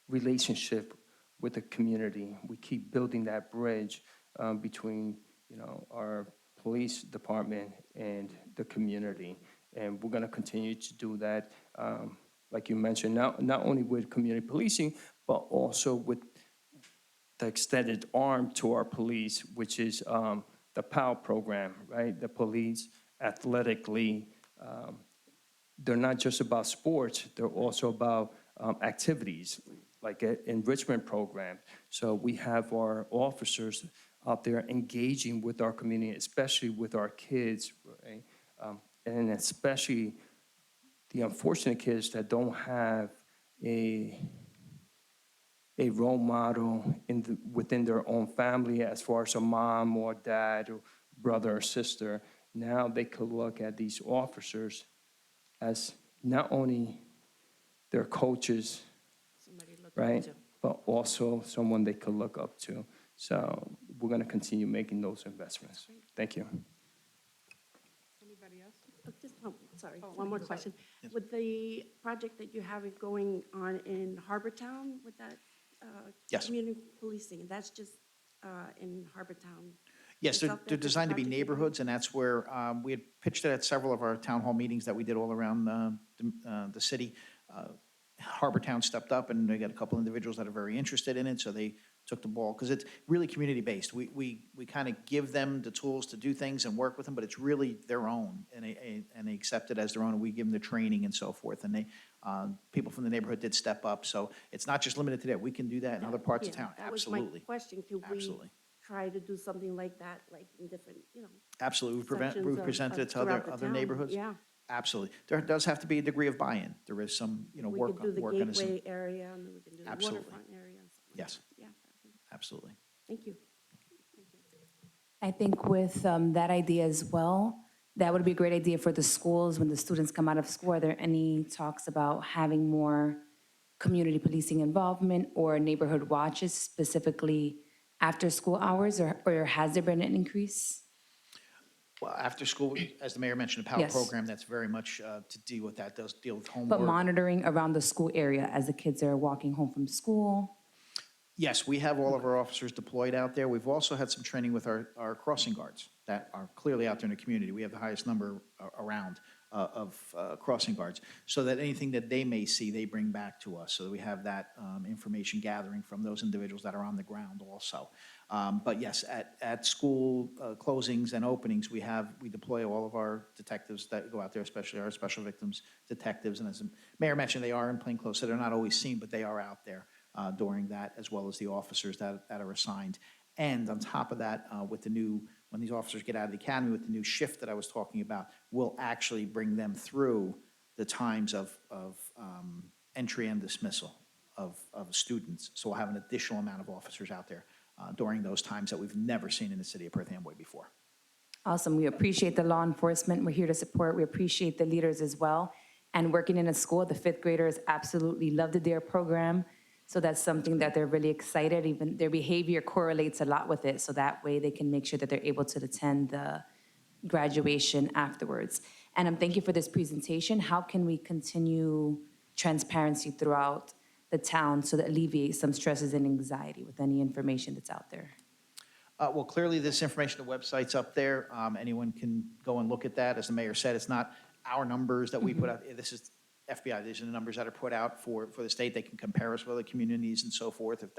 relationship with the community. We keep building that bridge between, you know, our police department and the community. And we're gonna continue to do that, like you mentioned, not only with community policing, but also with the extended arm to our police, which is the POW program, right? The police athletically, they're not just about sports, they're also about activities, like an enrichment program. So we have our officers out there engaging with our community, especially with our kids, right? And especially the unfortunate kids that don't have a role model within their own family, as far as a mom or dad or brother or sister. Now they could look at these officers as not only their coaches, Somebody look up right, to. but also someone they could look up to. So we're going to continue making those investments. Thank you. Anybody else? Sorry, one more question. With the project that you have going on in Harbortown, with that Yes. community policing, that's just in Harbortown? Yes, itself, they're that's a designed to be project you're doing? neighborhoods, and that's where we had pitched it at several of our town hall meetings that we did all around the city. Harbortown stepped up, and they got a couple individuals that are very interested in it, so they took the ball, because it's really community-based. We kind of give them the tools to do things and work with them, but it's really their own, and they accept it as their own, and we give them the training and so forth. And they, people from the neighborhood did step up, so it's not just limited to that. We can do that in other parts of Yeah, town, that was my absolutely. question. Could we Absolutely. try to do something like that, like in different, Absolutely, we sections we of- presented it to throughout the other town? neighborhoods. Yeah. Absolutely. There does have to be a degree of buy-in. There is some, We work could do the on it. gateway area, and then we can do the Absolutely. waterfront area. and something like Yes. that. Yeah, Absolutely. thank you. I think with that idea as well, that would be a great idea for the schools when the students come out of school. Are there any talks about having more community policing involvement or neighborhood watches specifically after school hours, or has there been an increase? Well, after school, as the mayor mentioned, the POW Yes. program, that's very much to deal with that, does deal with But homework. monitoring around the school area as the kids are walking home from school? Yes, we have all of our officers deployed out there. We've also had some training with our crossing guards that are clearly out there in the community. We have the highest number around of crossing guards, so that anything that they may see, they bring back to us, so that we have that information gathering from those individuals that are on the ground also. But yes, at school closings and openings, we deploy all of our detectives that go out there, especially our special victims detectives. And as the mayor mentioned, they are in plain clothes, so they're not always seen, but they are out there during that, as well as the officers that are assigned. And on top of that, when these officers get out of the academy, with the new shift that I was talking about, we'll actually bring them through the times of entry and dismissal of students. So we'll have an additional amount of officers out there during those times that we've never seen in the city of Perth Amboy before. Awesome. We appreciate the law enforcement. We're here to support. We appreciate the leaders as well. And working in a school, the fifth graders absolutely loved the DARE program. So that's something that they're really excited. Even their behavior correlates a lot with it. So that way they can make sure that they're able to attend the graduation afterwards. And thank you for this presentation. How can we continue transparency throughout the town so that alleviate some stresses and anxiety with any information that's out there? Well, clearly, this information, the website's up there. Anyone can go and look at that. As the mayor said, it's not our numbers that we put out. This is FBI. These are the numbers that are put out for the state. They can compare us with other communities and so forth if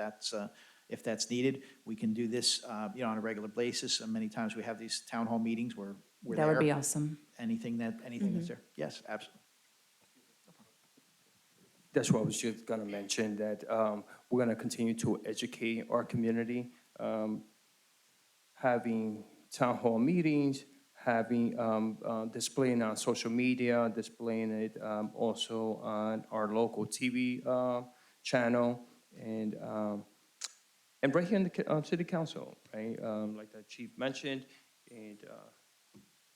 that's needed. We can do this, on a regular basis. And many times we have these town hall meetings where we're there. That would be awesome. Anything that's there. Yes, absolutely. That's what I was just going to mention, that we're going to continue to educate our community, having town hall meetings, having displaying on social media, displaying it also on our local TV channel, and right here in the city council, right? Like the chief mentioned, and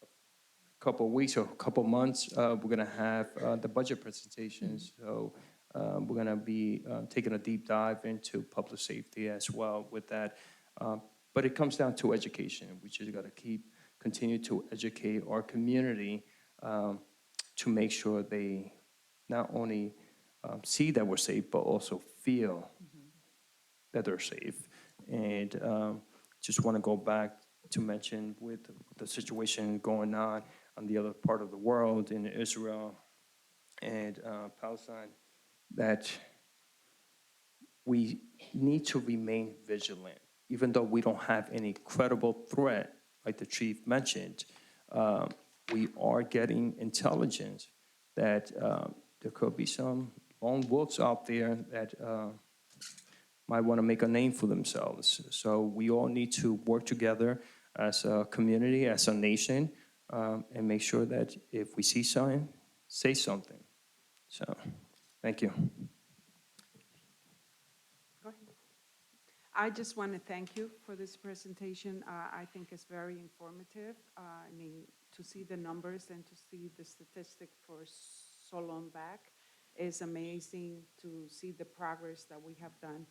a couple of weeks or a couple of months, we're going to have the budget presentations. So we're going to be taking a deep dive into public safety as well with that. But it comes down to education. We just got to continue to educate our community to make sure they not only see that we're safe, but also feel that they're safe. And just want to go back to mention with the situation going on the other part of the world, in Israel and Palestine, that we need to remain vigilant. Even though we don't have any credible threat, like the chief mentioned, we are getting intelligence that there could be some lone wolves out there that might want to make a name for themselves. So we all need to work together as a community, as a nation, and make sure that if we see something, say something. So, thank you. Go ahead. I just want to thank you for this presentation. I think it's very informative. I mean, to see the numbers and to see the statistic for so long back is amazing, to see the progress that we have done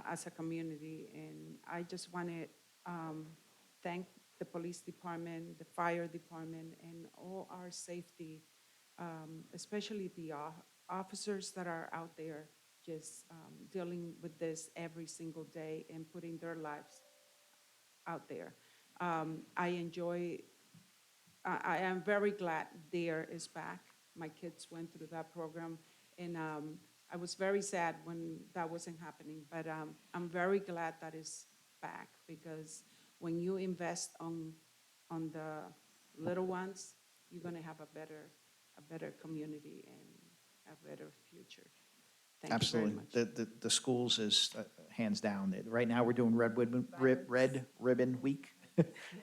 as a community. And I just want to thank the police department, the fire department, and all our safety, especially the officers that are out there just dealing with this every single day and putting their lives out there. I am very glad DARE is back. My kids went through that program, and I was very sad when that wasn't happening, but I'm very glad that it's back, because when you invest on the little ones, you're gonna have a better community and a better future. Thank Absolutely. you very much. The schools is hands down. Right now, we're doing Red Ribbon Week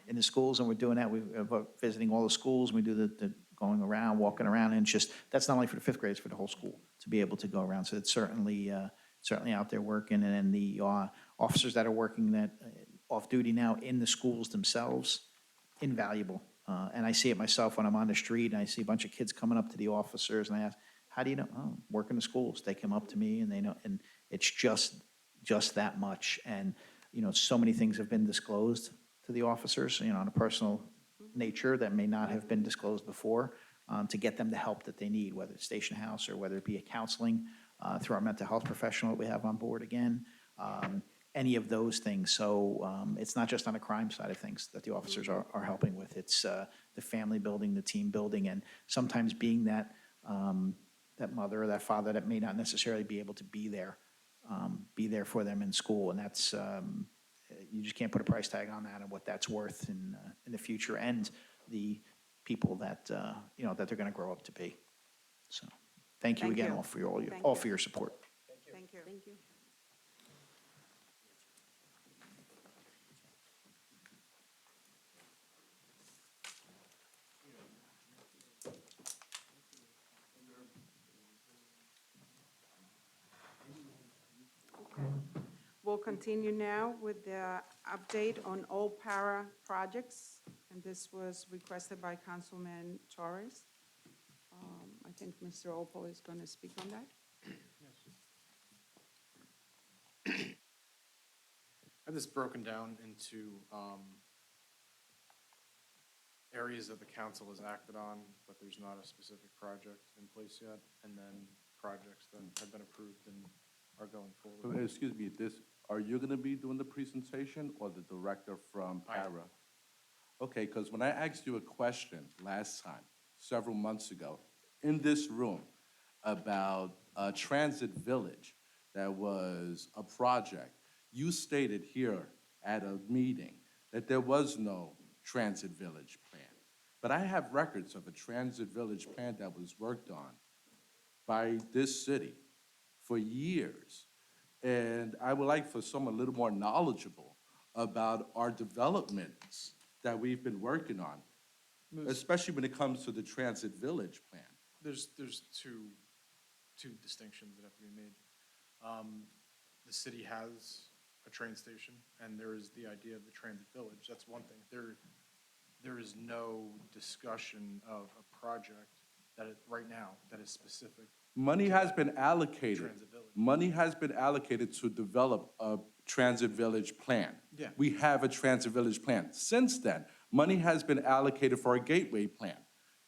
in the schools, and we're doing that. We're visiting all the schools. We do the going around, walking around, and that's not only for the fifth grades, for the whole school to be able to go around. So it's certainly out there working, and then the officers that are working that off duty now in the schools themselves, invaluable. And I see it myself when I'm on the street, and I see a bunch of kids coming up to the officers, and I ask, how do you know? Oh, work in the schools. They come up to me and they know, and it's just that much. And, so many things have been disclosed to the officers, on a personal nature that may not have been disclosed before, to get them the help that they need, whether it's station house or whether it be a counseling through our mental health professional that we have on board again. any of those things. So it's not just on the crime side of things that the officers are helping with. It's the family building, the team building, and sometimes being that, that mother or that father that may not necessarily be able to be there for them in school. And that's, you just can't put a price tag on that and what that's worth in the future and the people that, you know, that they're going to grow up to be. So thank you Thank again you. all for Thank all you. for your support. Thank you. Thank you. We'll continue now with the update on all para projects, and this was requested by Councilman Torres. I think Mr. Opal is going to speak on that. I have this broken down into areas that the council has acted on, but there's not a specific project in place yet, and then projects that have been approved and are going forward. Excuse me, are you gonna be doing the presentation or the director from I am. Para? Okay, because when I asked you a question last time, several months ago, in this room, about a transit village that was a project, you stated here at a meeting that there was no transit village plan. But I have records of a transit village plan that was worked on by this city for years. And I would like for someone a little more knowledgeable about our developments that we've been working on, especially when it comes to the transit village plan. There's two distinctions that have to be made. The city has a train station, and there is the idea of the transit village. That's one thing. There is no discussion of a project right now that is specific. Money has been allocated. Transit village. Money has been allocated to develop a transit village plan. Yeah. We have a transit village plan. Since then, money has been allocated for a gateway plan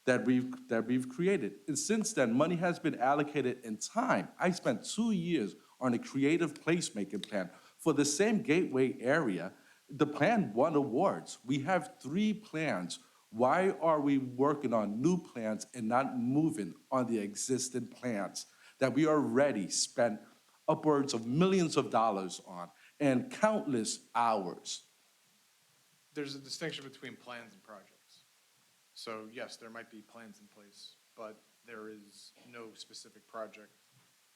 that we've created. And since then, money has been allocated in time. I spent 2 years on a creative placemaking plan for the same gateway area. The plan won awards. We have 3 plans. Why are we working on new plans and not moving on the existing plans that we already spent upwards of millions of dollars on and countless hours? There's a distinction between plans and projects. So yes, there might be plans in place, but there is no specific project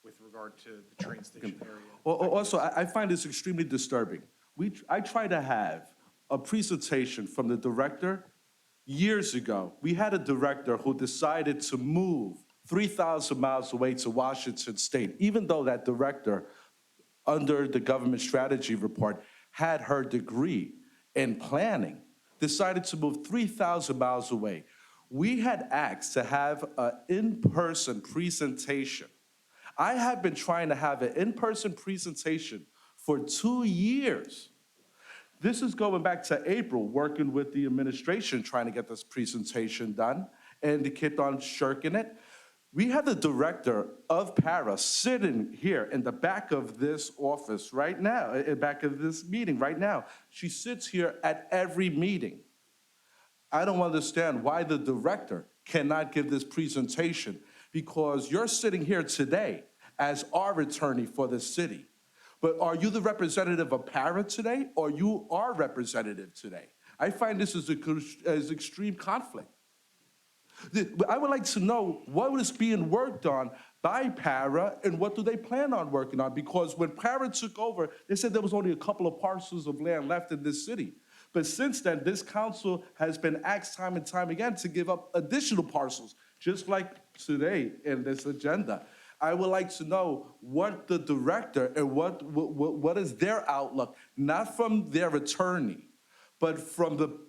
with regard to the train station area. Also, I find this extremely disturbing. I tried to have a presentation from the director years ago. We had a director who decided to move 3,000 miles away to Washington State, even though that director, under the government strategy report, had her degree in planning, decided to move 3,000 miles away. We had asked to have an in-person presentation. I have been trying to have an in-person presentation for 2 years. This is going back to April, working with the administration, trying to get this presentation done, and they kept on shirking it. We had the director of Para sitting here in the back of this office right now, in the back of this meeting right now. She sits here at every meeting. I don't understand why the director cannot give this presentation, because you're sitting here today as our attorney for the city. But are you the representative of Para today, or you are representative today? I find this as extreme conflict. I would like to know what is being worked on by Para and what do they plan on working on? Because when Para took over, they said there was only a couple of parcels of land left in this city. But since then, this council has been asked time and time again to give up additional parcels, just like today in this agenda. I would like to know what the director and what is their outlook, not from their attorney, but from the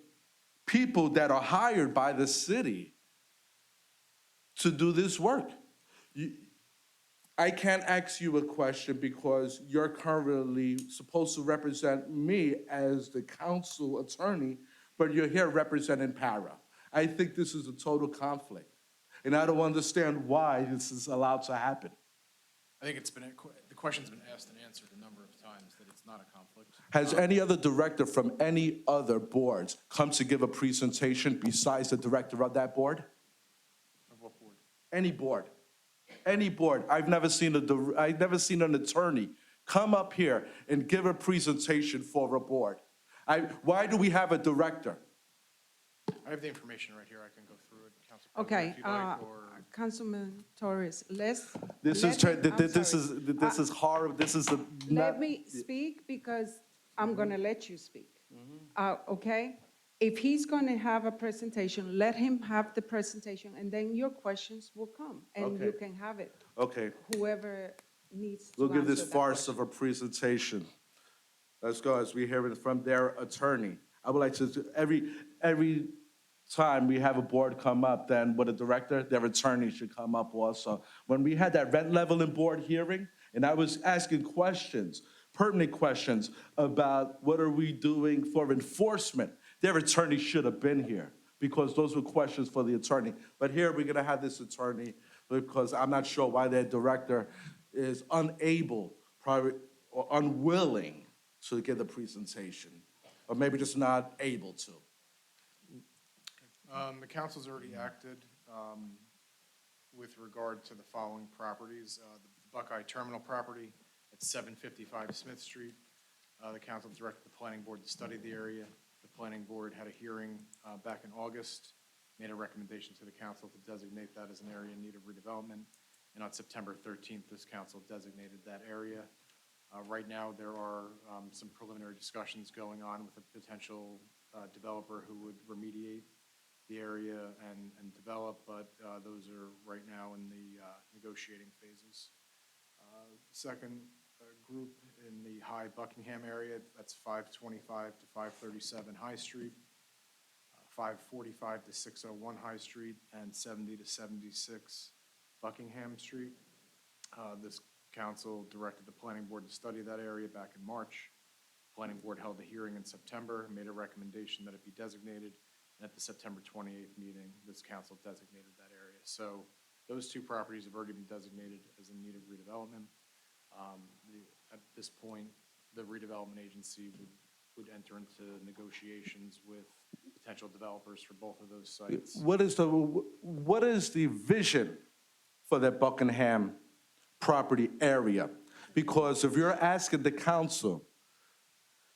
people that are hired by the city to do this work. I can't ask you a question because you're currently supposed to represent me as the council attorney, but you're here representing Para. I think this is a total conflict, and I don't understand why this is allowed to happen. I think the question's been asked and answered a number of times that it's not a conflict. Has any other director from any other boards come to give a presentation besides the director of that board? Of what board? Any board, any board. I've never seen an attorney come up here and give a presentation for a board. Why do we have a director? I have the information right here. I can go through it, Council President, Okay, if you'd like, or. Councilman Torres, let's. This let is, him- I'm this sorry. is horrible, this is a. Let me speak because I'm going to let you speak. Okay? If he's going to have a presentation, let him have the presentation, and then your questions will come, and you Okay. can have it, Okay, whoever needs to we'll give this answer that farce question. of a presentation. Let's go, as we hear it from their attorney. I would like to, every time we have a board come up, then with a director, their attorney should come up also. When we had that rent leveling board hearing, and I was asking questions, pertinent questions about what are we doing for enforcement, their attorney should have been here, because those were questions for the attorney. But here, we're gonna have this attorney, because I'm not sure why their director is unable, probably, or unwilling to give the presentation, or maybe just not able to. The council's already acted with regard to the following properties. The Buckeye Terminal property at 755 Smith Street. The council directed the planning board to study the area. The planning board had a hearing back in August, made a recommendation to the council to designate that as an area in need of redevelopment. And on September 13th, this council designated that area. Right now, there are some preliminary discussions going on with a potential developer who would remediate the area and develop, but those are right now in the negotiating phases. Second group in the High Buckingham area, that's 525 to 537 High Street, 545 to 601 High Street, and 70 to 76 Buckingham Street. This council directed the planning board to study that area back in March. Planning board held a hearing in September, made a recommendation that it be designated. And at the September 28th meeting, this council designated that area. So those two properties have already been designated as in need of redevelopment. At this point, the redevelopment agency would enter into negotiations with potential developers for both of those sites. What is the vision for that Buckingham property area? Because if you're asking the council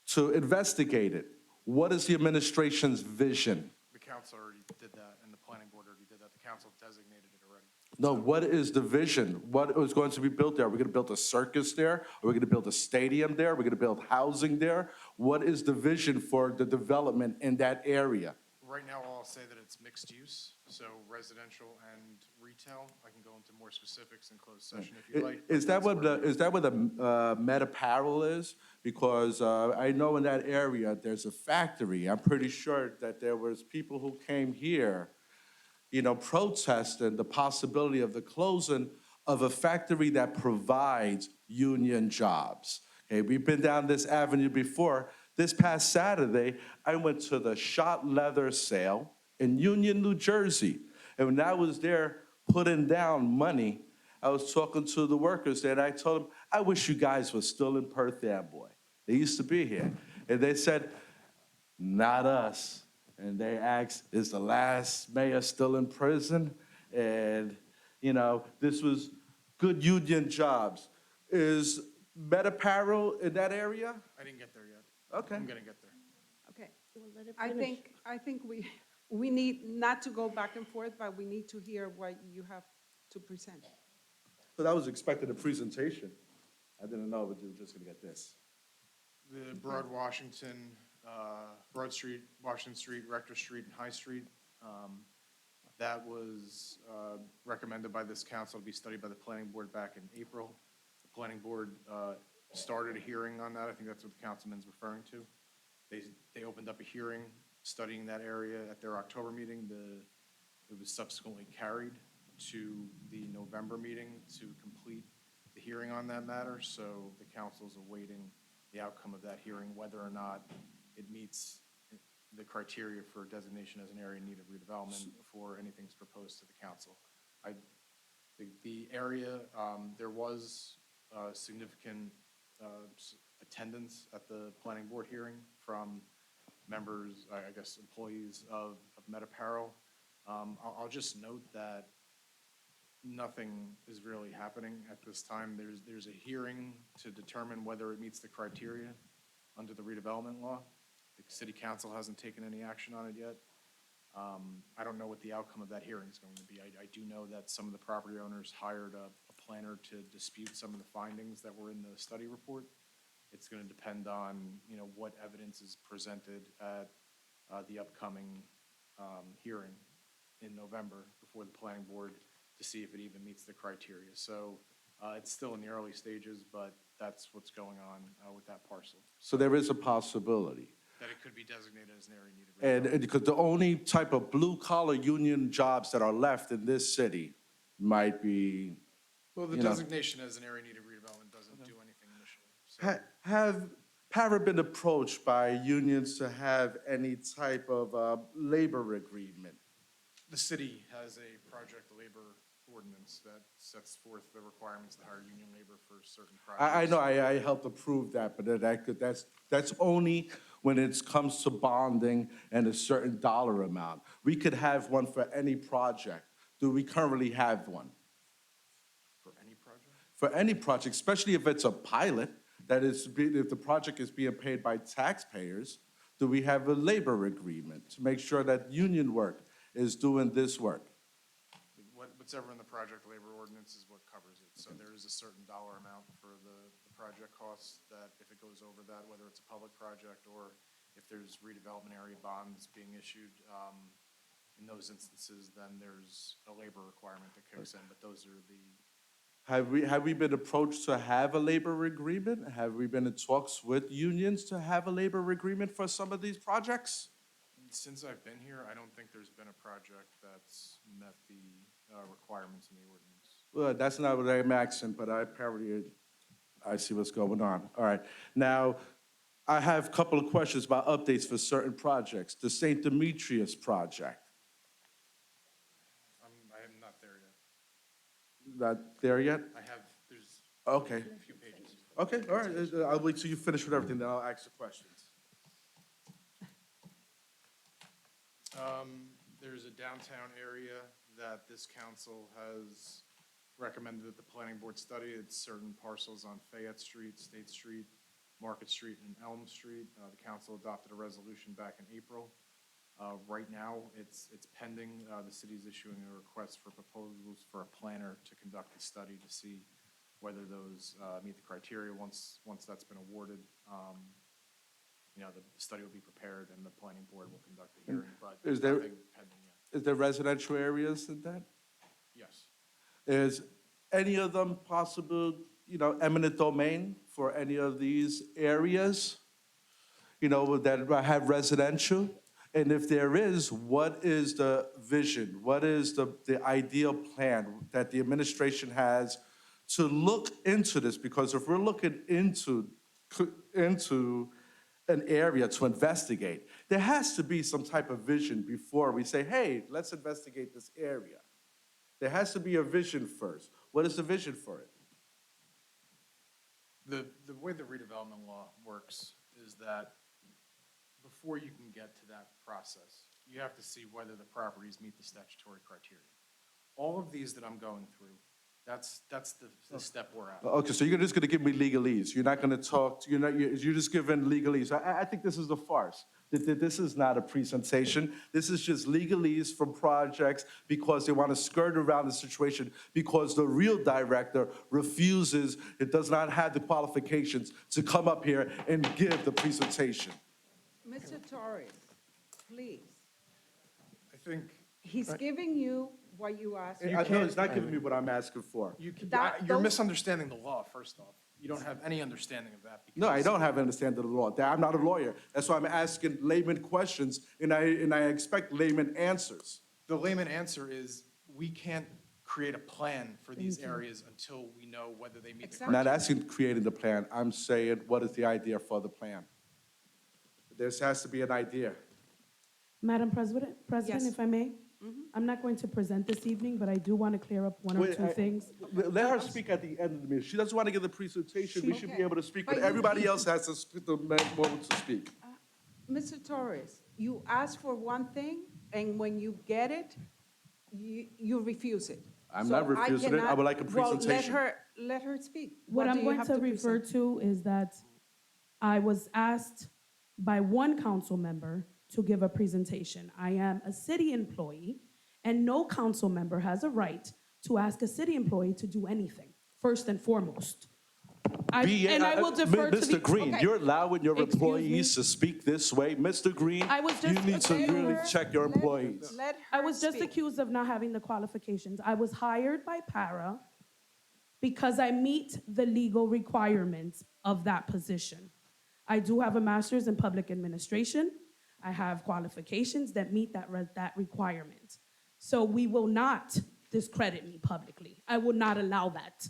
to investigate it, what is the administration's vision? The council already did that, and the planning board already did that. The council designated it already. No, what is the vision? What is going to be built there? Are we going to build a circus there? Are we going to build a stadium there? Are we going to build housing there? What is the vision for the development in that area? Right now, I'll say that it's mixed use, so residential and retail. I can go into more specifics in closed session if you like. Is that what the Met Apparel is? Because I know in that area, there's a factory. I'm pretty sure that there was people who came here, protesting the possibility of the closing of a factory that provides union jobs. Okay, we've been down this avenue before. This past Saturday, I went to the shot leather sale in Union, New Jersey. And when I was there putting down money, I was talking to the workers there, and I told them, I wish you guys were still in Perth, Amboy. They used to be here. And they said, not us. And they asked, is the last mayor still in prison? And, this was good union jobs. Is Met Apparel in that area? I didn't get there yet. Okay. I'm gonna get there. Okay. Well, let it I finish. think we need not to go back and forth, but we need to hear what you have to present. But I was expecting a presentation. I didn't know we were just gonna get this. The Broad Street, Washington Street, Rector Street, and High Street. That was recommended by this council to be studied by the planning board back in April. The planning board started a hearing on that. I think that's what the councilman's referring to. They opened up a hearing studying that area at their October meeting. It was subsequently carried to the November meeting to complete the hearing on that matter. So the council's awaiting the outcome of that hearing, whether or not it meets the criteria for designation as an area in need of redevelopment before anything's proposed to the council. The area, there was significant attendance at the planning board hearing from members, I guess, employees of Met Apparel. I'll just note that nothing is really happening at this time. There's a hearing to determine whether it meets the criteria under the redevelopment law. The city council hasn't taken any action on it yet. I don't know what the outcome of that hearing is going to be. I do know that some of the property owners hired a planner to dispute some of the findings that were in the study report. It's going to depend on, what evidence is presented at the upcoming hearing in November before the planning board to see if it even meets the criteria. So it's still in the early stages, but that's what's going on with that parcel. So there is a possibility. That it could be designated as an area in need of redevelopment. And because the only type of blue-collar union jobs that are left in this city might be, Well, the you know. designation as an area in need of redevelopment doesn't do anything initially. So have Para been approached by unions to have any type of labor agreement? the city has a project labor ordinance that sets forth the requirements to hire union labor for certain projects. I know, I helped approve that, but that's only when it comes to bonding and a certain dollar amount. We could have one for any project. Do we currently have one? For any project? For any project, especially if it's a pilot, if the project is being paid by taxpayers, do we have a labor agreement to make sure that union work is doing this work? Whatever in the project labor ordinance is what covers it. So there is a certain dollar amount for the project costs that if it goes over that, whether it's a public project or if there's redevelopment area bonds being issued, in those instances, then there's a labor requirement that kicks in, but those are the. Have we been approached to have a labor agreement? Have we been in talks with unions to have a labor agreement for some of these projects? Since I've been here, I don't think there's been a project that's met the requirements in the ordinance. Well, that's not what I'm asking, but I see what's going on. All right. Now, I have a couple of questions about updates for certain projects. The St. Demetrius project, I am not there yet. not there yet? There's Okay. a few pages. Okay, all right. I'll wait till you finish with everything, then I'll ask the questions. There's a downtown area that this council has recommended that the planning board study. It's certain parcels on Fayette Street, State Street, Market Street, and Elm Street. The council adopted a resolution back in April. Right now, it's pending. The city's issuing a request for proposals for a planner to conduct a study to see whether those meet the criteria. Once that's been awarded, the study will be prepared and the planning board will conduct the hearing, but Is there's there- nothing pending yet. Is there residential areas in that? Yes. Is any of them possible, eminent domain for any of these areas? That have residential? And if there is, what is the vision? What is the ideal plan that the administration has to look into this? Because if we're looking into an area to investigate, there has to be some type of vision before we say, hey, let's investigate this area. There has to be a vision first. What is the vision for it? The way the redevelopment law works is that before you can get to that process, you have to see whether the properties meet the statutory criteria. All of these that I'm going through, that's the step we're at. Okay, so you're just gonna give me legalese. You're not gonna talk, you're just giving legalese. I think this is a farce. This is not a presentation. This is just legalese from projects because they want to skirt around the situation because the real director refuses, it does not have the qualifications to come up here and give the presentation. Mr. Torres, please. I think He's giving you what you asked. I know he's not giving me what I'm asking for. you're those- misunderstanding the law, first off. You don't have any understanding of that. No, I because- don't have an understanding of the law. I'm not a lawyer. That's why I'm asking layman questions, and I expect layman answers. The layman answer is, we can't create a plan for these areas until we know whether they meet the I'm not criteria. asking creating the plan. I'm saying, what is the idea for the plan? There has to be an idea. Madam President, Yes. if I may? I'm not going to present this evening, but I do want to clear up one or Wait, two things. Let her speak at the end of the meeting. She doesn't want to give the presentation. We should be Okay. able to speak, But but you- everybody else has to speak, the moment to speak. Mr. Torres, you ask for one thing, and when you get it, you refuse it. I'm So not refusing it. I cannot- would like a Well, presentation. let her speak. What do I'm you going have to refer present? to is that I was asked by one council member to give a presentation. I am a city employee, and no council member has a right to ask a city employee to do anything, first and foremost. And I will defer to the. Mr. Green, Okay. you're allowing your Excuse me. employees to speak this way. Mr. Green, I was you just- need to let really her- check your employees. Let I her was just speak. accused of not having the qualifications. I was hired by Para because I meet the legal requirements of that position. I do have a master's in public administration. I have qualifications that meet that requirement. So we will not discredit me publicly. I will not allow that.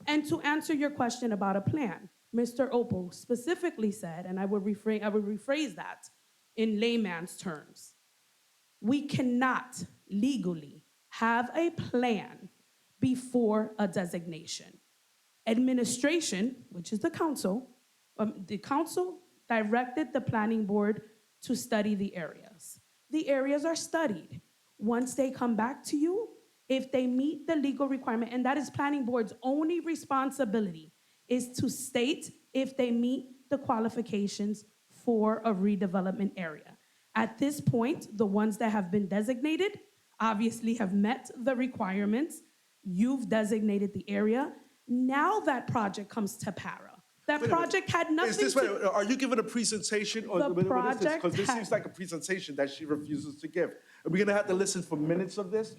And to answer your question about a plan, Mr. Opal specifically said, and I would rephrase that in layman's terms, we cannot legally have a plan before a designation. Administration, which is the council directed the planning board to study the areas. The areas are studied. Once they come back to you, if they meet the legal requirement, and that is planning board's only responsibility, is to state if they meet the qualifications for a redevelopment area. At this point, the ones that have been designated obviously have met the requirements. You've designated the area. Now that project comes to Para. That project had Is nothing this, to. are you giving a presentation or The what is this? project Because this had- seems like a presentation that she refuses to give. Are we gonna have to listen for minutes of this?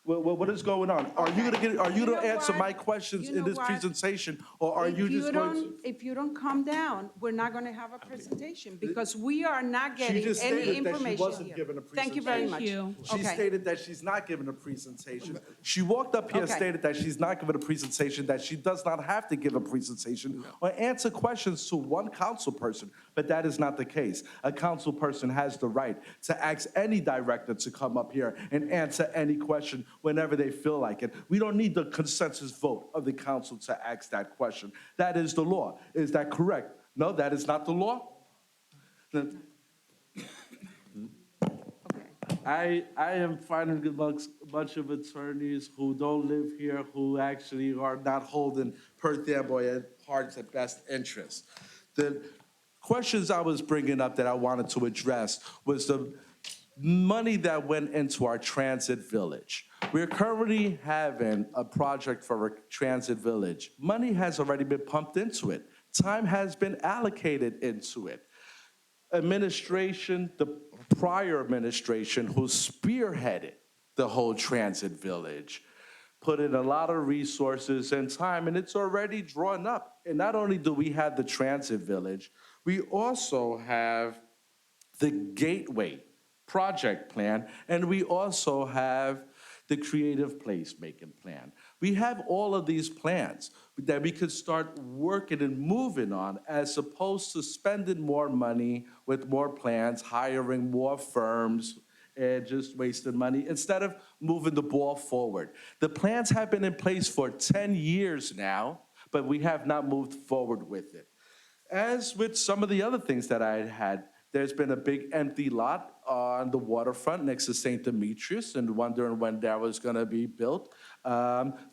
What is going on? Are you Okay. gonna You know answer what? my questions You in know this what? presentation? Or are you just going to? If you don't calm down, we're not going to have a presentation because we are not She getting just any stated that she information wasn't here. given a Thank you very much. presentation. Thank you. She Okay. stated that she's not giving a presentation. She walked up here and Okay. stated that she's not giving a presentation, that she does not have to give a presentation or answer questions to one council person, but that is not the case. A council person has the right to ask any director to come up here and answer any question whenever they feel like it. We don't need the consensus vote of the council to ask that question. That is the law. Is that correct? No, that is not the law? Then I am finding amongst a bunch of attorneys who don't live here, who actually are not holding Perth Amboy at heart's at best interest. The questions I was bringing up that I wanted to address was the money that went into our transit village. We're currently having a project for a transit village. Money has already been pumped into it. Time has been allocated into it. Administration, the prior administration who spearheaded the whole transit village, put in a lot of resources and time, and it's already drawn up. And not only do we have the transit village, we also have the gateway project plan, and we also have the creative placemaking plan. We have all of these plans that we could start working and moving on as opposed to spending more money with more plans, hiring more firms, and just wasting money instead of moving the ball forward. The plans have been in place for 10 years now, but we have not moved forward with it. As with some of the other things that I had, there's been a big empty lot on the waterfront next to St. Demetrius and wondering when that was gonna be built.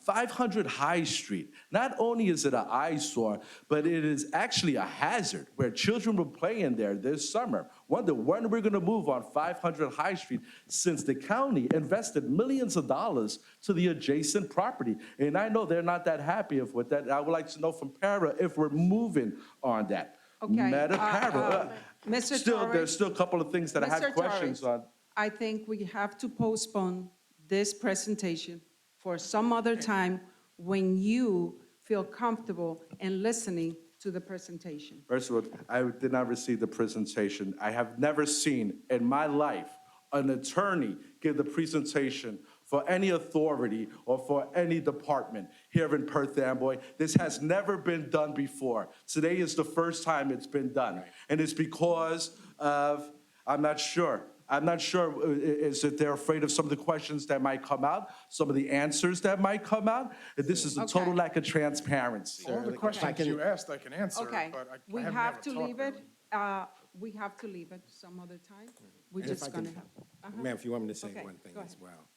500 High Street, not only is it an eyesore, but it is actually a hazard where children were playing there this summer. Wonder when we're gonna move on 500 High Street since the county invested millions of dollars to the adjacent property. And I know they're not that happy with that. I would like to know from Para if we're moving on that. Okay, Meta Para. Mr. Still, Torres. there's still a couple of things that I Mr. have questions Torres, on. I think we have to postpone this presentation for some other time when you feel comfortable in listening to the presentation. First of all, I did not receive the presentation. I have never seen in my life an attorney give the presentation for any authority or for any department here in Perth Amboy. This has never been done before. Today is the first time it's been done. And it's because of, I'm not sure, I'm not sure, is that they're afraid of some of the questions that might come out, some of the answers that might come out? This is a total Okay. lack of transparency. All the questions you asked, I can answer, Okay, but I we haven't been have able to to talk leave it, really. we have to leave it some other time. We're And if just I can- gonna have. Ma'am, if you want me to say Okay, one thing go as ahead. well.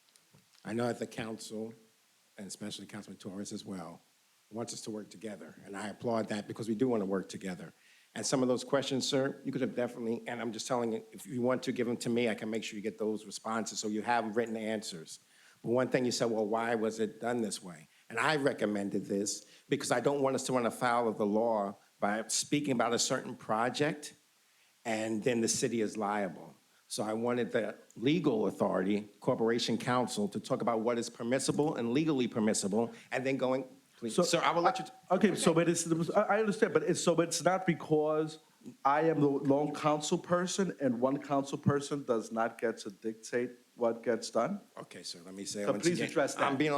I know that the council, and especially Councilman Torres as well, wants us to work together, and I applaud that because we do want to work together. And some of those questions, sir, you could have definitely, and I'm just telling you, if you want to give them to me, I can make sure you get those responses, so you have written answers. But one thing you said, well, why was it done this way? And I recommended this because I don't want us to run afoul of the law by speaking about a certain project, and then the city is liable. So I wanted the legal authority, Corporation Counsel, to talk about what is permissible and legally permissible, and then going, please, sir, I will let you. Okay, so but it's, I understand, but it's not because I am the lone council person and one council person does not get to dictate what gets done? Okay, sir, let me say it So once please again. address that. I'm being,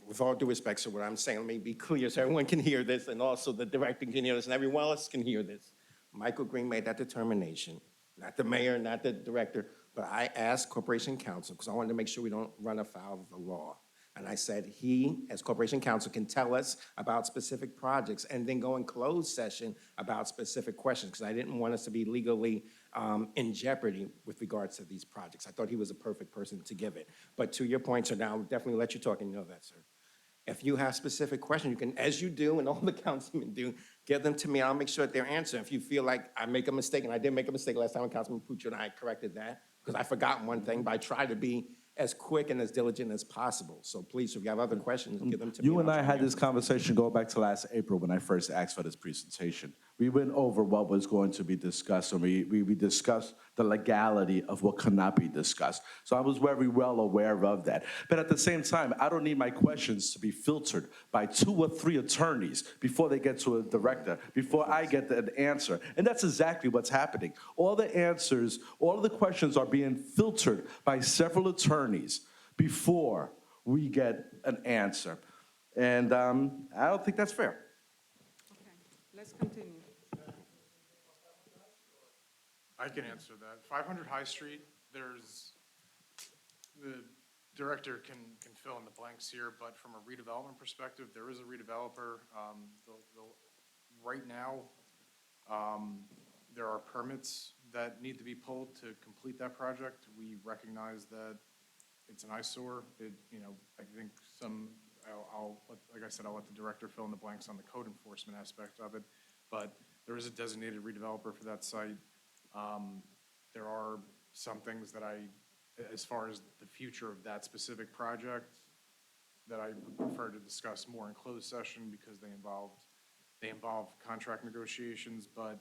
with all due respect, sir, what I'm saying, let me be clear so everyone can hear this, and also the director can hear this, and everyone else can hear this. Michael Green made that determination, not the mayor, not the director, but I asked Corporation Counsel, because I wanted to make sure we don't run afoul of the law. And I said, he, as Corporation Counsel, can tell us about specific projects and then go in closed session about specific questions, because I didn't want us to be legally in jeopardy with regards to these projects. I thought he was a perfect person to give it. But to your point, sir, now I'll definitely let you talk, and you know that, sir. If you have specific questions, you can, as you do and all the councilmen do, give them to me. I'll make sure that they're answered. If you feel like I make a mistake, and I did make a mistake last time when Councilman Puccio and I corrected that, because I forgot one thing, but I tried to be as quick and as diligent as possible. So please, if you have other questions, give them to me. You and I'll I try had to this answer. conversation going back to last April when I first asked for this presentation. We went over what was going to be discussed, and we discussed the legality of what could not be discussed. So I was very well aware of that. But at the same time, I don't need my questions to be filtered by 2 or 3 attorneys before they get to a director, before I get an answer. And that's exactly what's happening. All the answers, all of the questions are being filtered by several attorneys before we get an answer. And I don't think that's fair. Okay, let's continue. I can answer that. 500 High Street, the director can fill in the blanks here, but from a redevelopment perspective, there is a redeveloper. Right now, there are permits that need to be pulled to complete that project. We recognize that it's an eyesore. I think like I said, I'll let the director fill in the blanks on the code enforcement aspect of it, but there is a designated redeveloper for that site. There are some things that as far as the future of that specific project, that I would prefer to discuss more in closed session because they involve contract negotiations, but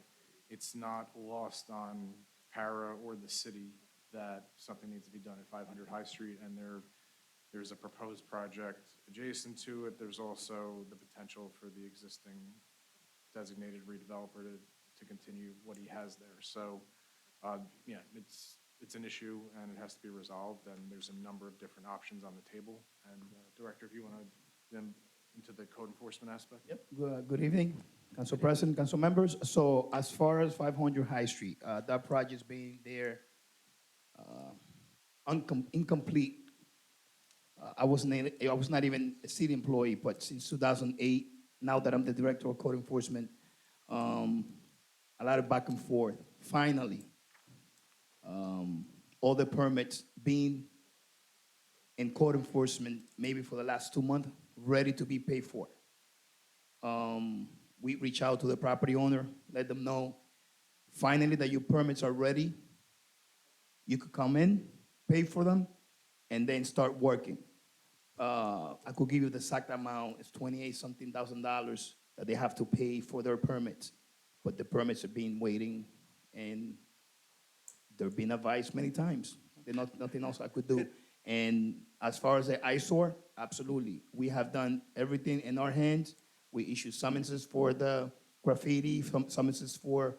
it's not lost on Para or the city that something needs to be done at 500 High Street, and there's a proposed project adjacent to it. There's also the potential for the existing designated redeveloper to continue what he has there. So, yeah, it's an issue and it has to be resolved, and there's a number of different options on the table. And Director, if you want to then into the code enforcement aspect? Yep, good evening, Council President, Council members. So as far as 500 High Street, that project's being there incomplete. I was not even a city employee, but since 2008, now that I'm the Director of Code Enforcement, a lot of back and forth. Finally, all the permits being in code enforcement, maybe for the last 2 months, ready to be paid for. We reach out to the property owner, let them know, finally that your permits are ready. You could come in, pay for them, and then start working. I could give you the exact amount. It's $28-something thousand that they have to pay for their permits. But the permits have been waiting, and they've been advised many times. There's nothing else I could do. And as far as the eyesore, absolutely. We have done everything in our hands. We issued summonses for the graffiti, summonses for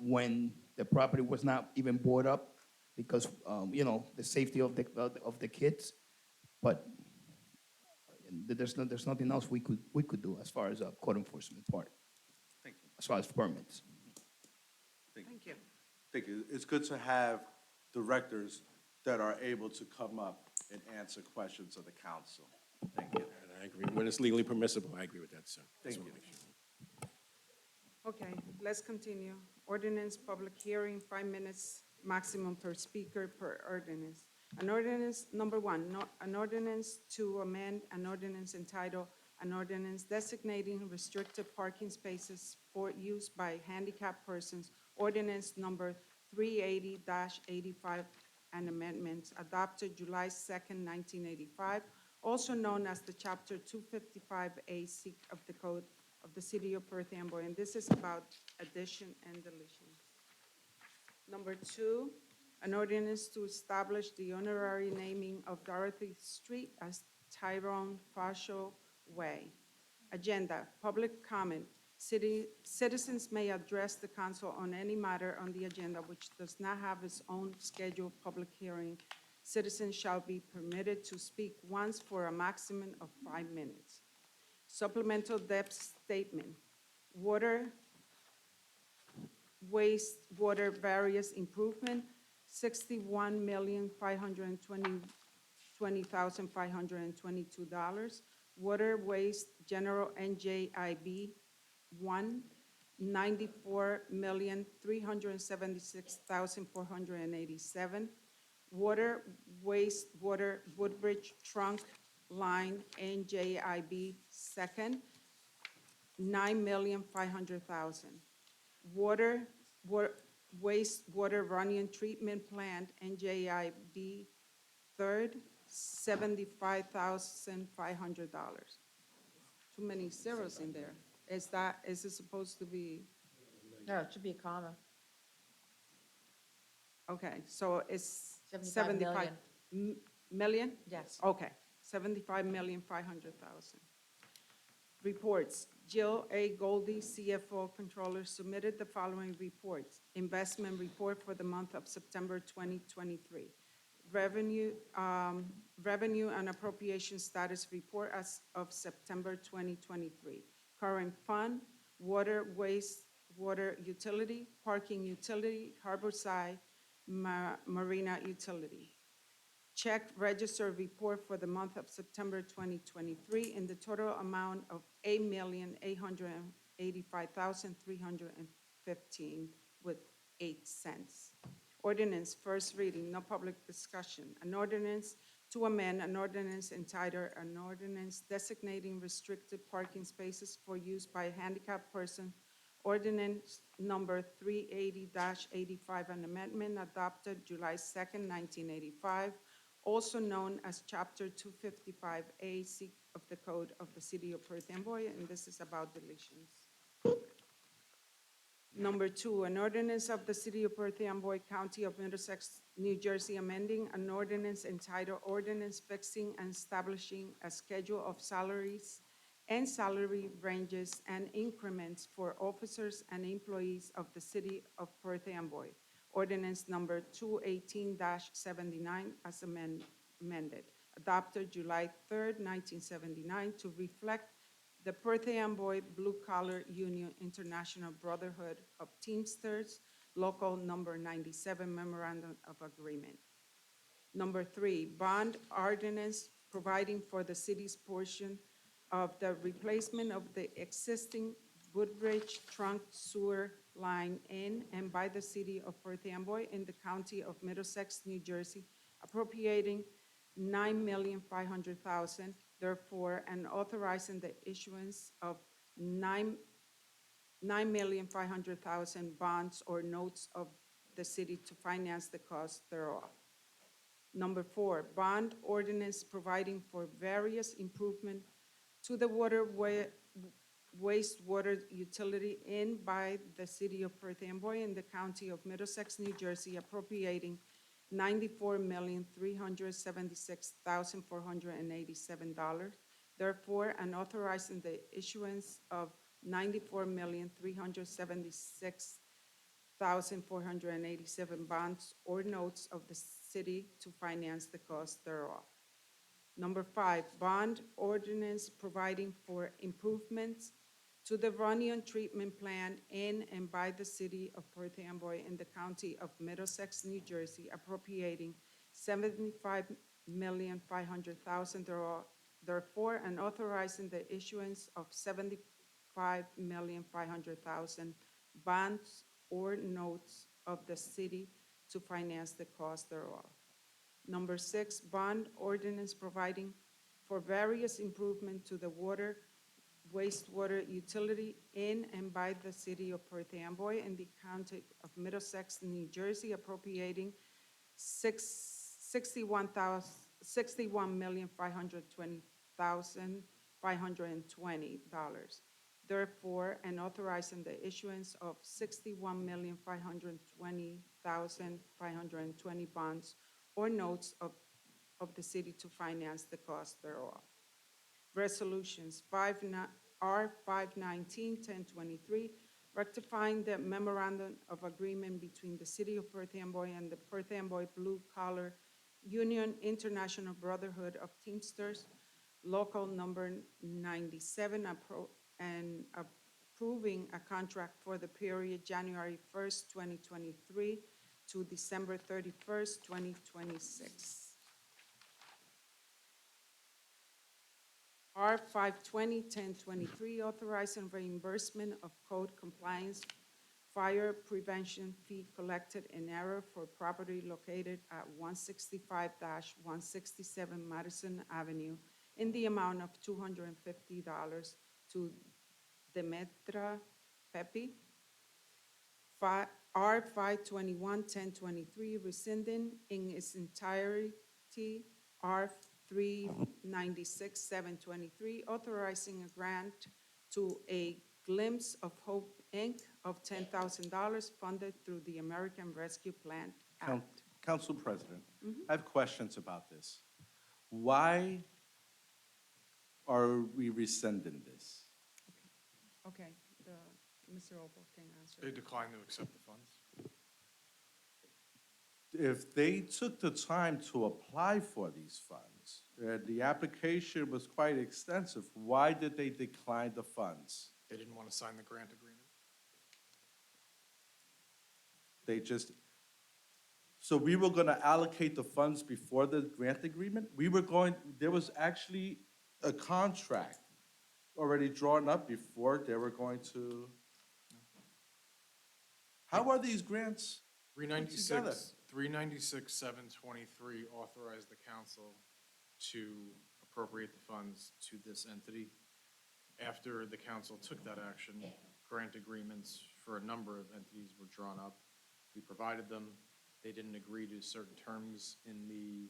when the property was not even boarded up because, the safety of the kids. But there's nothing else we could do as far as a code enforcement part. Thank you. As far as permits. Thank you. Thank you. It's good to have directors that are able to come up and answer questions of the council. Thank you. And I agree, when it's legally permissible, I agree with that, sir. Thank Just wanna you. make sure. Okay, let's continue. Ordinance, public hearing, 5 minutes maximum per speaker per ordinance. An ordinance, number one, an ordinance to amend an ordinance entitled, an ordinance designating restricted parking spaces for use by handicapped persons, ordinance number 380-85, and amendments adopted July 2nd, 1985, also known as the Chapter 255A of the Code of the City of Perth Amboy, and this is about addition and deletion. Number two, an ordinance to establish the honorary naming of Dorothy Street as Tyrone Fascio Way. Agenda, public comment. Citizens may address the council on any matter on the agenda which does not have its own scheduled public hearing. Citizens shall be permitted to speak once for a maximum of 5 minutes. Supplemental debt statement. Water, wastewater various improvement, $61,520,522. Water waste general NJIB, $94,376,487. Water wastewater Woodbridge trunk line NJIB second, $9,500,000. Wastewater Running Treatment Plant, NJIB third, $75,500. Too many zeros in there. Is it supposed to be, No, it should be a comma. okay, so it's 75 million? Yes. Okay, 75,500,000. Reports. Jill A. Goldie, CFO Controller, submitted the following reports. Investment report for the month of September 2023. Revenue and appropriation status report as of September 2023. Current fund, water, wastewater utility, parking utility, harborside, marina utility. Check register report for the month of September 2023 in the total amount of $8,885,315 with 8 cents. Ordinance, first reading, no public discussion. An ordinance to amend an ordinance entitled, an ordinance designating restricted parking spaces for use by a handicapped person. Ordinance number 380-85, an amendment adopted July 2nd, 1985, also known as Chapter 255A of the Code of the City of Perth Amboy, and this is about deletions. Number two, an ordinance of the City of Perth Amboy, County of Middlesex, New Jersey, amending an ordinance entitled Ordinance Fixing and Establishing a Schedule of Salaries and Salary Ranges and Increments for Officers and Employees of the City of Perth Amboy. Ordinance number 218-79 as amended, adopted July 3rd, 1979, to reflect the Perth Amboy Blue Collar Union International Brotherhood of Teamsters, Local Number 97 Memorandum of Agreement. Number three, bond ordinance providing for the city's portion of the replacement of the existing Woodbridge trunk sewer line in and by the city of Perth Amboy in the county of Middlesex, New Jersey, appropriating $9,500,000, therefore, and authorizing the issuance of $9,500,000 bonds or notes of the city to finance the cost thereof. Number four, bond ordinance providing for various improvement to the wastewater utility in by the city of Perth Amboy in the county of Middlesex, New Jersey, appropriating $94,376,487. Therefore, and authorizing the issuance of $94,376,487 bonds or notes of the city to finance the cost thereof. Number five, bond ordinance providing for improvements to the Runyon Treatment Plant in and by the city of Perth Amboy in the county of Middlesex, New Jersey, appropriating $75,500,000 therefore, and authorizing the issuance of $75,500,000 bonds or notes of the city to finance the cost thereof. Number 6, bond ordinance providing for various improvement to the water, wastewater utility in and by the city of Perth Amboy in the county of Middlesex, New Jersey, appropriating $61,520,520. Therefore, and authorizing the issuance of $61,520,520 bonds or notes of the city to finance the cost thereof. Resolutions, R 519-1023, rectifying the memorandum of agreement between the City of Perth Amboy and the Perth Amboy Blue Collar Union International Brotherhood of Teamsters, Local Number 97, and approving a contract for the period January 1st, 2023 to December 31st, 2026. R 520-1023, authorizing reimbursement of code compliance fire prevention fee collected in error for property located at 165-167 Madison Avenue in the amount of $250 to Demetra Pepe. R 521-1023, rescinding in its entirety R 396-723, authorizing a grant to A Glimpse of Hope, Inc. of $10,000 funded through the American Rescue Plan Act. Council President, I have questions about this. Why are we rescinding this? Okay, Mr. Opel can answer. They declined to accept the funds. If they took the time to apply for these funds, the application was quite extensive, why did they decline the funds? They didn't want to sign the grant agreement. They just, so we were gonna allocate the funds before the grant agreement? There was actually a contract already drawn up before they were going to. How are these grants put together? 396-723 authorized the council to appropriate the funds to this entity. After the council took that action, grant agreements for a number of entities were drawn up. We provided them. They didn't agree to certain terms in the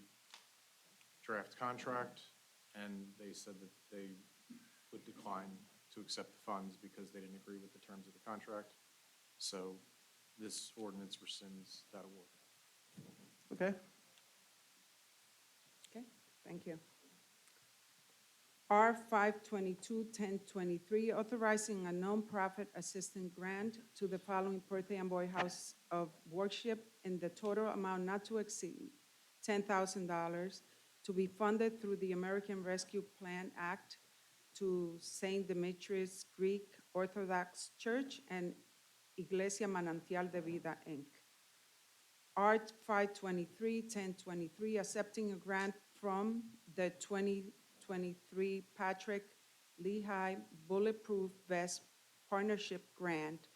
draft contract, and they said that they would decline to accept the funds because they didn't agree with the terms of the contract. So this ordinance rescinds that award. Okay. Okay, thank you. R 522-1023, authorizing a nonprofit assistance grant to the following Perth Amboy House of Worship in the total amount not to exceed $10,000 to be funded through the American Rescue Plan Act to St. Demetrius Greek Orthodox Church and Iglesia Manantial de Vida, Inc. R 523-1023, accepting a grant from the 2023 Patrick Lehigh Bulletproof Vest Partnership Grant,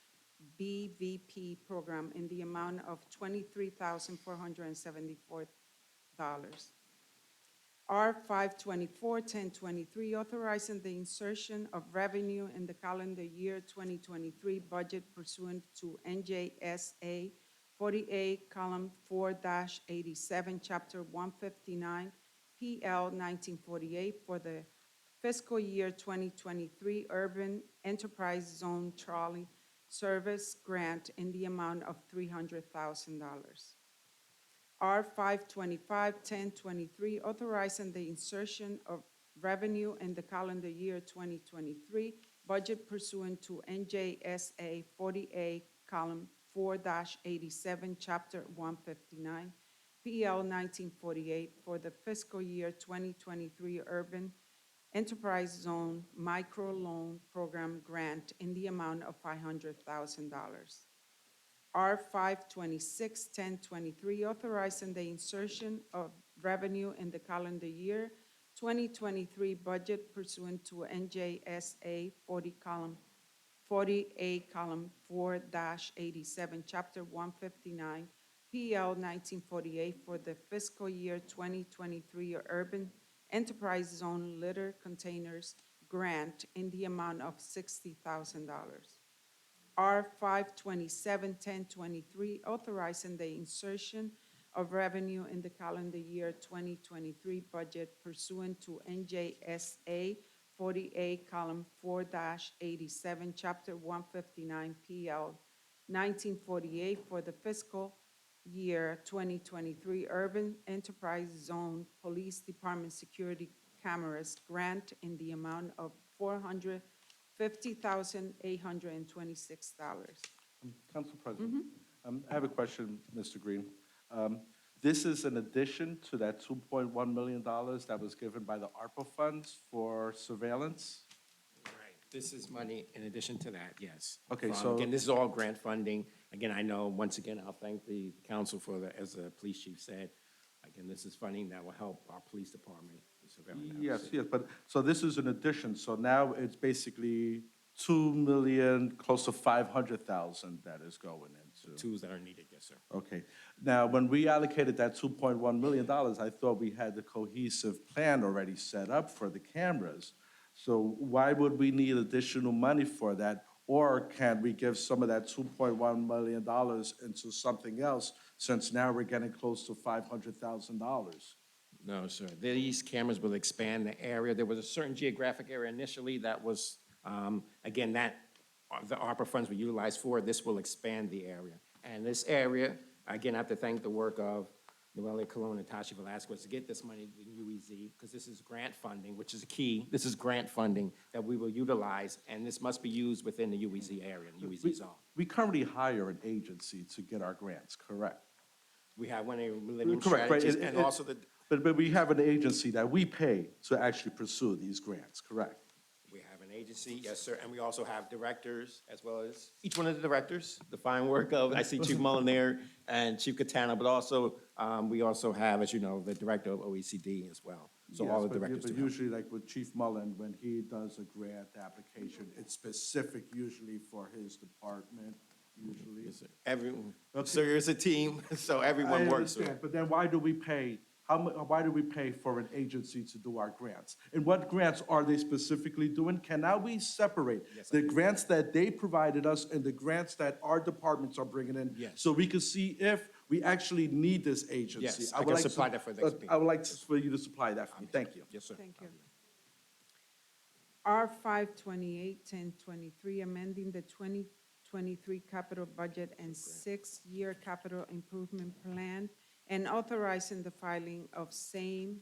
BVP program in the amount of $23,474. R 524-1023, authorizing the insertion of revenue in the calendar year 2023 budget pursuant to NJSA 48, column 4-87, chapter 159, PL 1948 for the fiscal year 2023 Urban Enterprise Zone Trolley Service Grant in the amount of $300,000. R 525-1023, authorizing the insertion of revenue in the calendar year 2023 budget pursuant to NJSA 48, column 4-87, chapter 159, PL 1948 for the fiscal year 2023 Urban Enterprise Zone Micro Loan Program Grant in the amount of $500,000. R 526-1023, authorizing the insertion of revenue in the calendar year 2023 budget pursuant to NJSA 40A, column 4-87, chapter 159, PL 1948 for the fiscal year 2023 Urban Enterprise Zone Litter Containers Grant in the amount of $60,000. R 527-1023, authorizing the insertion of revenue in the calendar year 2023 budget pursuant to NJSA 48, column 4-87, chapter 159, PL 1948 for the fiscal year 2023 Urban Enterprise Zone Police Department Security Cameras Grant in the amount of $450,826. Council President, I have a question, Mr. Green. This is in addition to that $2.1 million that was given by the ARPA funds for surveillance? Right. This is money in addition to that, yes. Okay, From- so- Again, this is all grant funding. Again, I know, once again, I'll thank the council for the, as the police chief said, again, this is funding that will help our police department with surveillance. Yes, yes, but, so this is an addition, so now it's basically 2 million, close to 500,000 that is going into. Tools that are needed, yes, sir. Okay. Now, when we allocated that $2.1 million, I thought we had the cohesive plan already set up for the cameras. So why would we need additional money for that? Or can we give some of that $2.1 million into something else, since now we're getting close to $500,000? No, sir. These cameras will expand the area. There was a certain geographic area initially that was, again, that the ARPA funds were utilized for. This will expand the area. And this area, again, I have to thank the work of Noelia Colon and Tashi Velasquez to get this money in UEZ, because this is grant funding, which is key. This is grant funding that we will utilize, and this must be used within the UEZ area, the UEZ zone. We currently hire an agency to get our grants, correct? We have one in Millennium Correct, right. Strategies, and also the, But we have an agency that we pay to actually pursue these grants, correct? we have an agency, yes, sir, and we also have directors, as well as each one of the directors, the fine work of, I see Chief Mullen there and Chief Katana, but also, we also have, as you know, the director of OECD as well. So all the Yes, but directors. But do help. usually, like with Chief Mullen, when he does a grant application, it's specific usually for his department, usually. Yes, sir. Everyone, Okay. so it's a team, so I everyone works. understand, but then why do we pay, why do we pay for an agency to do our grants? And what grants are they specifically doing? Can now we separate Yes, I the grants that they provided us and the grants that our departments are bringing in? Yes. So we can see if we actually need this agency. Yes, I would can like supply that for the next meeting. I would like for you to supply that for me. Thank you. Yes, sir. Thank you. R 528-1023, amending the 2023 capital budget and six-year capital improvement plan and authorizing the filing of same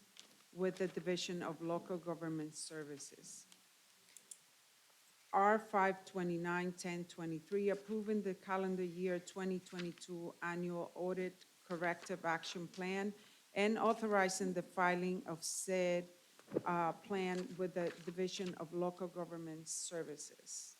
with the Division of Local Government Services. R 529-1023, approving the calendar year 2022 annual audit corrective action plan and authorizing the filing of said plan with the Division of Local Government Services.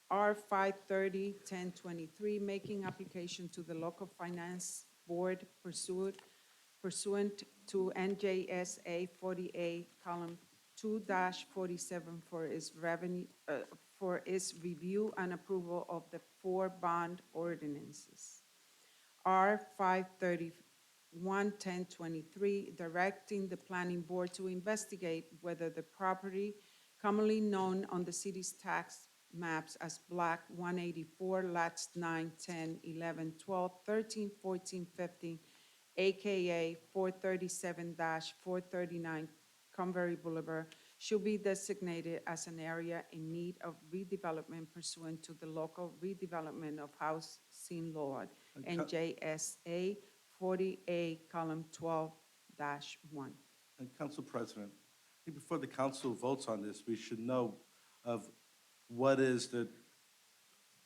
R 530-1023, making application to the Local Finance Board pursuant to NJSA 48, column 2-47 for its revenue, for its review and approval of the 4 bond ordinances. R 531-1023, directing the planning board to investigate whether the property commonly known on the city's tax maps as Block 184, lots 9, 10, 11, 12, 13, 14, 15, AKA 437-439 Convery Boulevard, should be designated as an area in need of redevelopment pursuant to the local redevelopment of housing law, NJSA 40A, column 12-1. And Council President, I think before the council votes on this, we should know of what is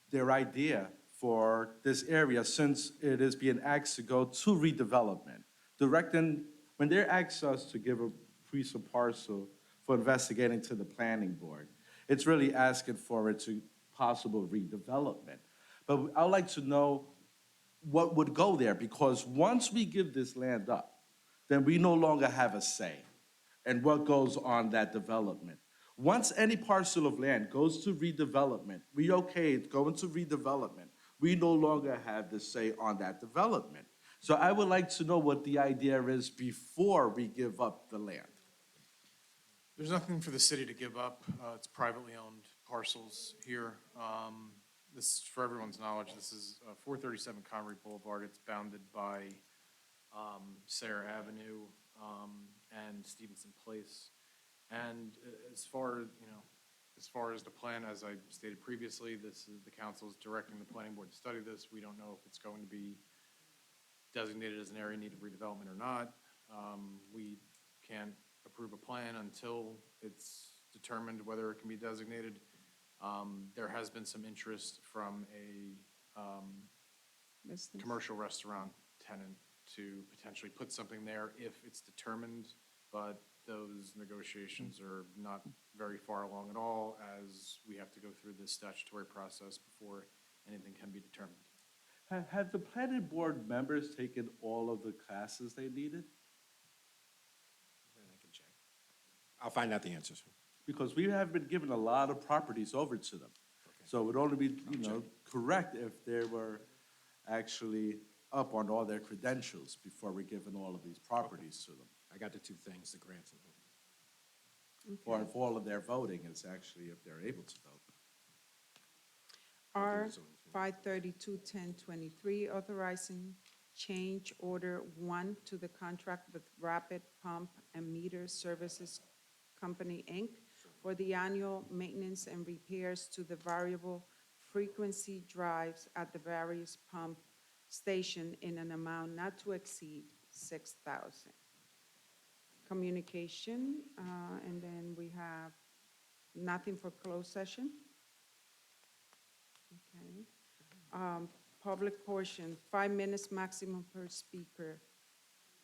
their idea for this area since it is being asked to go to redevelopment. Directing, when they're asked us to give a piece of parcel for investigating to the planning board, it's really asking for it to possible redevelopment. But I'd like to know what would go there, because once we give this land up, then we no longer have a say in what goes on that development. Once any parcel of land goes to redevelopment, we okay, it's going to redevelopment, we no longer have the say on that development. So I would like to know what the idea is before we give up the land. There's nothing for the city to give up. It's privately owned parcels here. This, for everyone's knowledge, this is 437 Connery Boulevard. It's bounded by Sayre Avenue and Stevenson Place. And as far as the plan, as I stated previously, this is, the council is directing the planning board to study this. We don't know if it's going to be designated as an area in need of redevelopment or not. We can't approve a plan until it's determined whether it can be designated. There has been some interest from a Business. commercial restaurant tenant to potentially put something there if it's determined, but those negotiations are not very far along at all, as we have to go through this statutory process before anything can be determined. Have the planning board members taken all of the classes they needed? I can check. I'll find out the answers. Because we have been given a lot of properties over to them. So it would only be, correct if they were actually up on all their credentials before we're giving all of these properties to them. I got the two things, the grants and. Or if all of their voting is actually if they're able to vote. R 532-1023, authorizing change order 1 to the contract with Rapid Pump and Meter Services Company, Inc. for the annual maintenance and repairs to the variable frequency drives at the various pump station in an amount not to exceed $6,000. Communication, and then we have nothing for closed session. Okay. Public portion, 5 minutes maximum per speaker.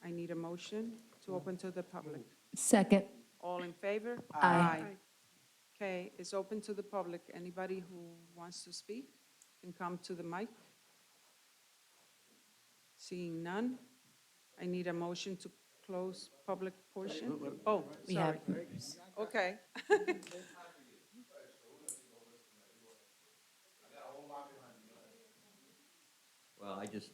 I need a motion to open to the public. Second. All in favor? Aye. Okay, it's open to the public. Anybody who wants to speak can come to the mic. Seeing none, I need a motion to close public portion. Oh, We sorry. have, Okay. Well, I just,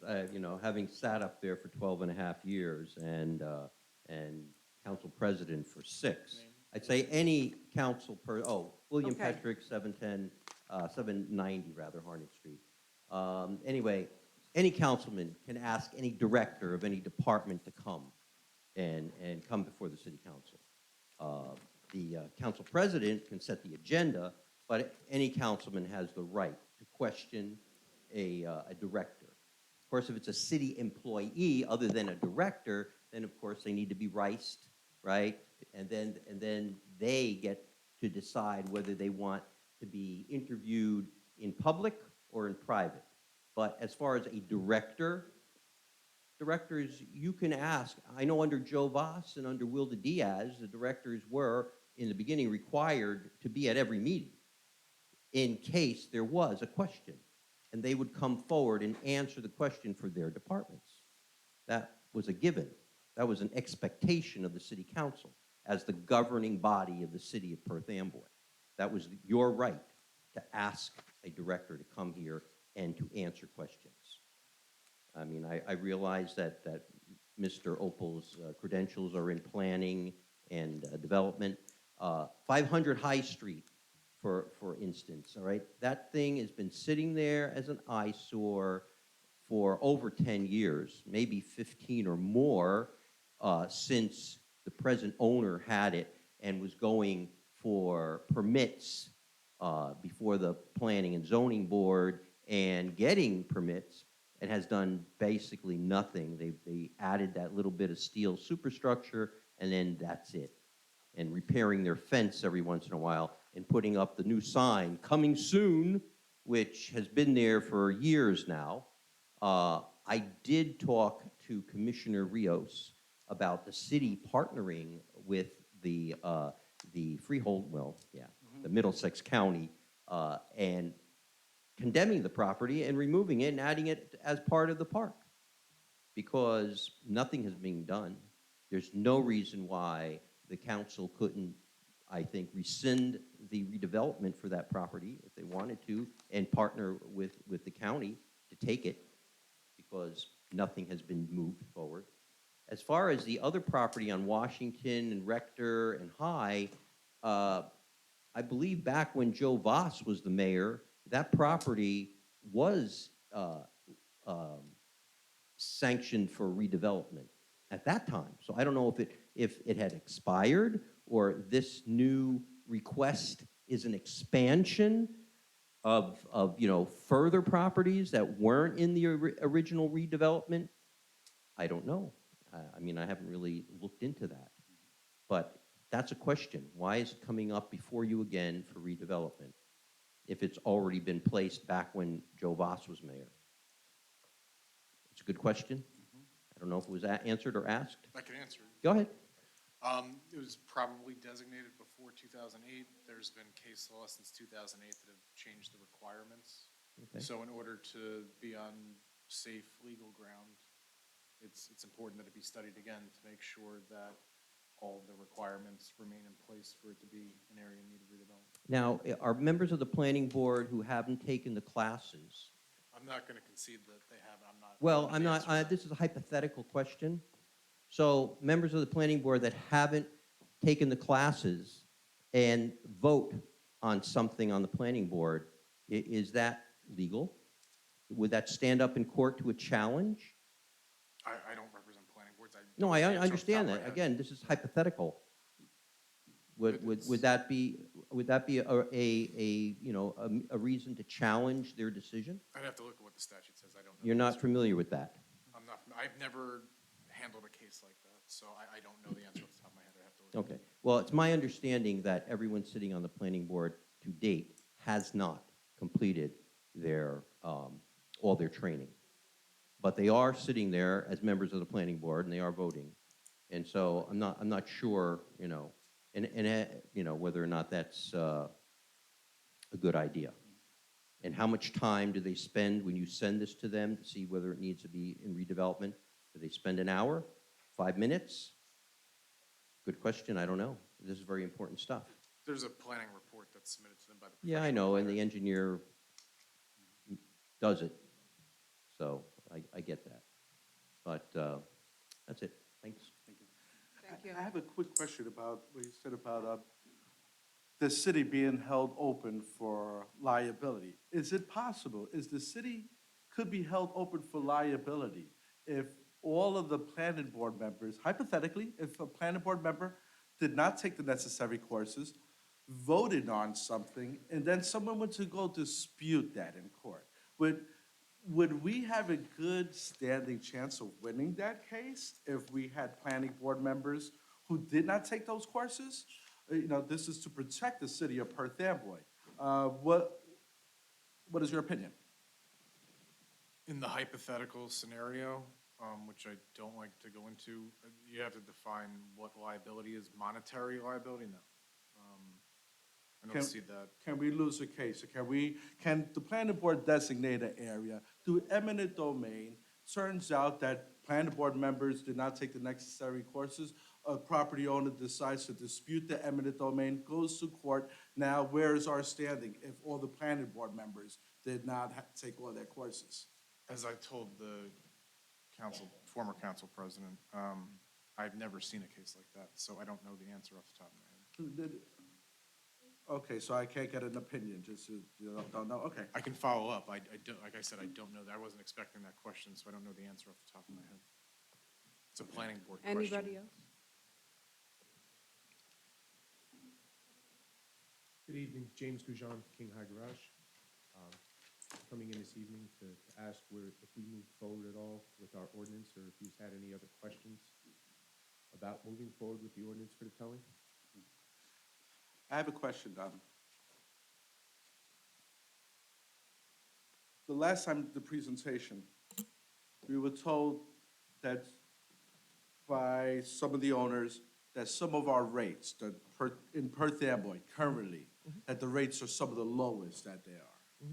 having sat up there for 12 and a half years and council president for 6, I'd say any council William Okay. Petrick, 790 Harnett Street. Anyway, any councilman can ask any director of any department to come and come before the city council. The council president can set the agenda, but any councilman has the right to question a director. Of course, if it's a city employee other than a director, then of course they need to be riced, right? And then they get to decide whether they want to be interviewed in public or in private. But as far as a directors, you can ask. I know under Joe Voss and under Wilda Diaz, the directors were, in the beginning, required to be at every meeting in case there was a question. And they would come forward and answer the question for their departments. That was a given. That was an expectation of the city council as the governing body of the city of Perth Amboy. That was your right to ask a director to come here and to answer questions. I mean, I realize that Mr. Opal's credentials are in planning and development. 500 High Street, for instance, all right? That thing has been sitting there as an eyesore for over 10 years, maybe 15 or more, since the present owner had it and was going for permits before the Planning and Zoning Board and getting permits, and has done basically nothing. They added that little bit of steel superstructure, and then that's it. And repairing their fence every once in a while and putting up the new sign, coming soon, which has been there for years now. I did talk to Commissioner Rios about the city partnering with the freehold, well, yeah, the Middlesex County, and condemning the property and removing it and adding it as part of the park. Because nothing has been done. There's no reason why the council couldn't, I think, rescind the redevelopment for that property if they wanted to and partner with the county to take it, because nothing has been moved forward. As far as the other property on Washington and Rector and High, I believe back when Joe Voss was the mayor, that property was sanctioned for redevelopment at that time. So I don't know if it had expired or this new request is an expansion of further properties that weren't in the original redevelopment. I don't know. I mean, I haven't really looked into that. But that's a question. Why is it coming up before you again for redevelopment if it's already been placed back when Joe Voss was mayor? It's a good question. I don't know if it was answered or asked. I can answer. Go ahead. It was probably designated before 2008. There's been case law since 2008 that have changed the requirements. Okay. So in order to be on safe legal ground, it's important that it be studied again to make sure that all the requirements remain in place for it to be an area in need of redevelopment. Now, are members of the planning board who haven't taken the classes? I'm not going to concede that they have, I'm not. Well, I'm not, this is a hypothetical question. So members of the planning board that haven't taken the classes and vote on something on the planning board, is that legal? Would that stand up in court to a challenge? I don't represent planning boards. No, I don't know the answer off the understand top of that. my head. Again, this is hypothetical. Would that be a reason to challenge their decision? I'd have to look at what the statute says. I don't know. You're not familiar with that? I'm not, I've never handled a case like that, so I don't know the answer off the top of my head. I have to look. Okay. Well, it's my understanding that everyone sitting on the planning board to date has not completed their, all their training. But they are sitting there as members of the planning board, and they are voting. And so I'm not sure, whether or not that's a good idea. And how much time do they spend when you send this to them to see whether it needs to be in redevelopment? Do they spend an hour, 5 minutes? Good question, I don't know. This is very important stuff. There's a planning report that's submitted to them by the. Yeah, I know, and the engineer does it. So I get that. But that's it. Thanks. Thank you. I have a quick question about what you said about the city being held open for liability. Is it possible, is the city could be held open for liability if all of the planning board members, hypothetically, if a planning board member did not take the necessary courses, voted on something, and then someone went to go dispute that in court? Would we have a good standing chance of winning that case if we had planning board members who did not take those courses? This is to protect the city of Perth Amboy. What is your opinion? In the hypothetical scenario, which I don't like to go into, you have to define what liability is. Monetary liability? No. I don't see that. Can we lose a case? Can the planning board designate an area, do eminent domain? Turns out that planning board members did not take the necessary courses. A property owner decides to dispute the eminent domain, goes to court. Now, where is our standing if all the planning board members did not take all their courses? As I told the former council president, I've never seen a case like that, so I don't know the answer off the top of my head. Okay, so I can't get an opinion, don't know, okay. I can follow up. I don't, like I said, I don't know. I wasn't expecting that question, so I don't know the answer off the top of my head. It's a planning board question. Anybody else? Good evening, James Goujon, King High Garage. Coming in this evening to ask if we moved forward at all with our ordinance, or if he's had any other questions about moving forward with the ordinance for the towing. I have a question, the last time the presentation, we were told that by some of the owners that some of our rates, in Perth Amboy currently, that the rates are some of the lowest that they are.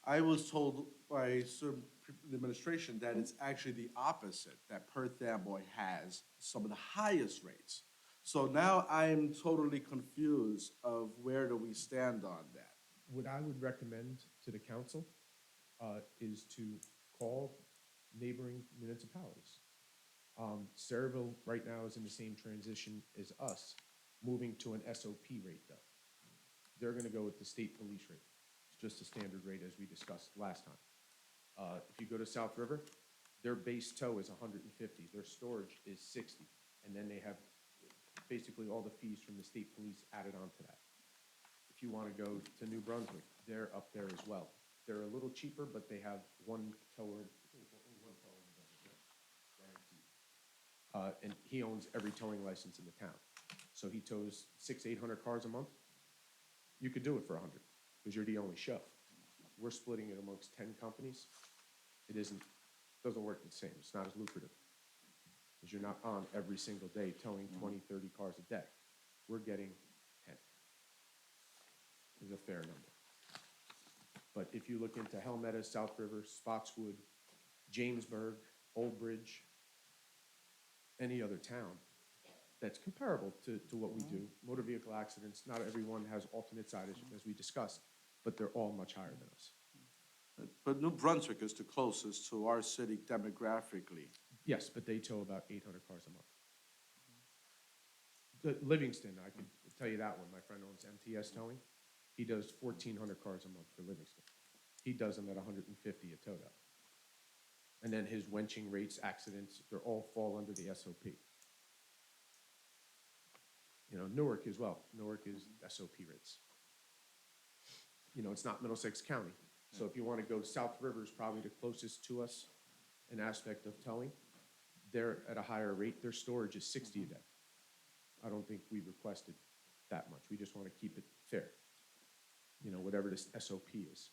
I was told by some people in the administration that it's actually the opposite, that Perth Amboy has some of the highest rates. So now I'm totally confused of where do we stand on that? What I would recommend to the council is to call neighboring municipalities. Saraville right now is in the same transition as us, moving to an SOP rate though. They're gonna go with the state police rate. It's just a standard rate as we discussed last time. If you go to South River, their base tow is 150, their storage is 60, and then they have basically all the fees from the state police added onto that. If you wanna go to New Brunswick, they're up there as well. They're a little cheaper, but they have one tower, and he owns every towing license in the town. So he tows 800 cars a month. You could do it for 100, because you're the only show. We're splitting it amongst 10 companies. It doesn't work the same. It's not as lucrative, because you're not on every single day towing 20, 30 cars a day. We're getting 10. Is a fair number. But if you look into Helmetta, South River, Spotswood, Jamesburg, Old Bridge, any other town that's comparable to what we do, motor vehicle accidents, not everyone has alternate side as we discussed, but they're all much higher than us. But New Brunswick is the closest to our city demographically. Yes, but they tow about 800 cars a month. The Livingston, I can tell you that one, my friend owns MTS Towing. He does 1,400 cars a month for Livingston. He does them at 150 a tow up. And then his wenching rates, accidents, they're all fall under the SOP. You know, Newark as well. Newark is SOP rates. You know, it's not Middlesex County. So if you want to go, South River is probably the closest to us in aspect of towing. They're at a higher rate. Their storage is 60 a day. I don't think we requested that much. We just want to keep it fair. You know, whatever this SOP is.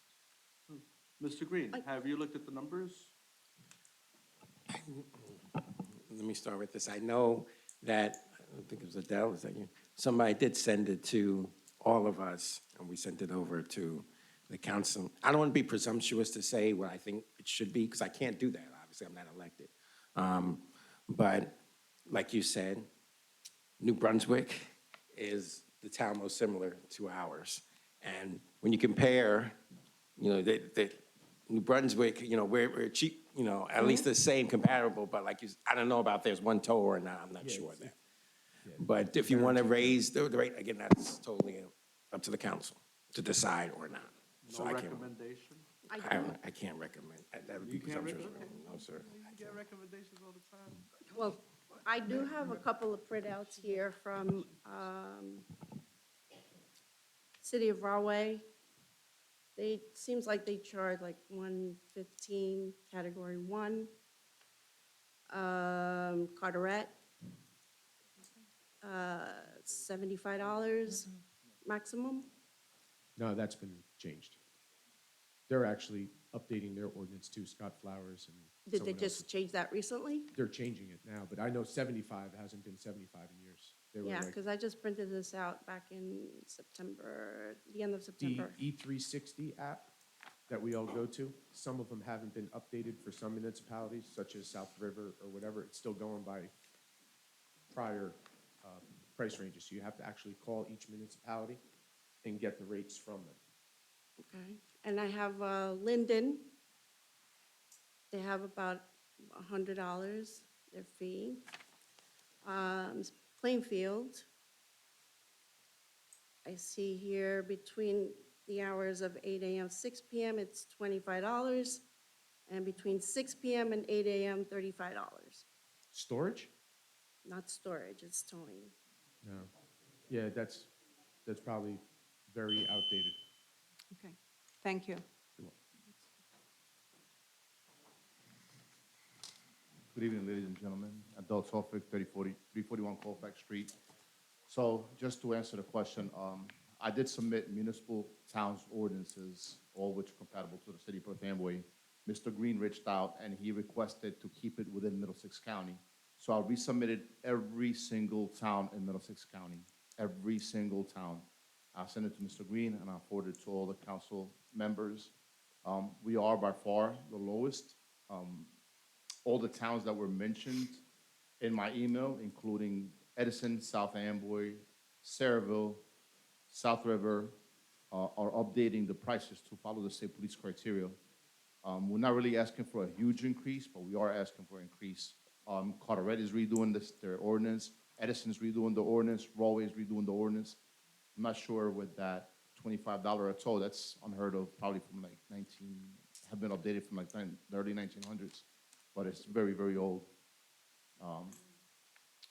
Mr. Green, have you looked at the numbers? Let me start with this. I know that, I don't think it was Adele, was that you? Somebody did send it to all of us, and we sent it over to the council. I don't want to be presumptuous to say what I think it should be, because I can't do that. Obviously, I'm not elected. But like you said, New Brunswick is the town most similar to ours. And when you compare, you know, the New Brunswick, you know, we're cheap, you know, at least the same comparable, but like you, I don't know about there's one tow or not, I'm not sure of that. But if you want to raise the rate, again, that's totally up to the council to decide or not. So No I can't, recommendation? I can't recommend, that would be You can't presumptuous. recommend? No, sir. You get recommendations all the time. Well, I do have a couple of printouts here from City of Rahway. Seems like they charge like 115, category 1. Carteret, $75 maximum. No, that's been changed. They're actually updating their ordinance too, Scott Flowers and Did they someone else. just change that recently? They're changing it now, but I know 75 hasn't been 75 in years. They were Yeah, like, because I just printed this out back in September, the end of the September. E360 app that we all go to, some of them haven't been updated for some municipalities, such as South River or whatever. It's still going by prior price ranges. So you have to actually call each municipality and get the rates from them. Okay, and I have Linden. They have about $100, their fee. Plainfield, I see here between the hours of 8 a.m., 6 p.m., it's $25, and between 6 p.m. and 8 a.m., $35. Storage? Not storage, it's towing. No. Yeah, that's probably very outdated. Okay, thank you. Good evening, ladies and gentlemen. Adult Suffolk, 341 Colfax Street. So just to answer the question, I did submit municipal towns ordinances, all which are compatible to the city of Perth Amboy. Mr. Green reached out and he requested to keep it within Middlesex County. So I resubmitted every single town in Middlesex County, every single town. I sent it to Mr. Green and I forwarded it to all the council members. We are by far the lowest. All the towns that were mentioned in my email, including Edison, South Amboy, Saraville, South River, are updating the prices to follow the state police criteria. We're not really asking for a huge increase, but we are asking for an increase. Carteret is redoing their ordinance. Edison's redoing the ordinance. Rawway is redoing the ordinance. I'm not sure with that $25 a toll, that's unheard of, probably from like have been updated from like the early 1900s, but it's very, very old.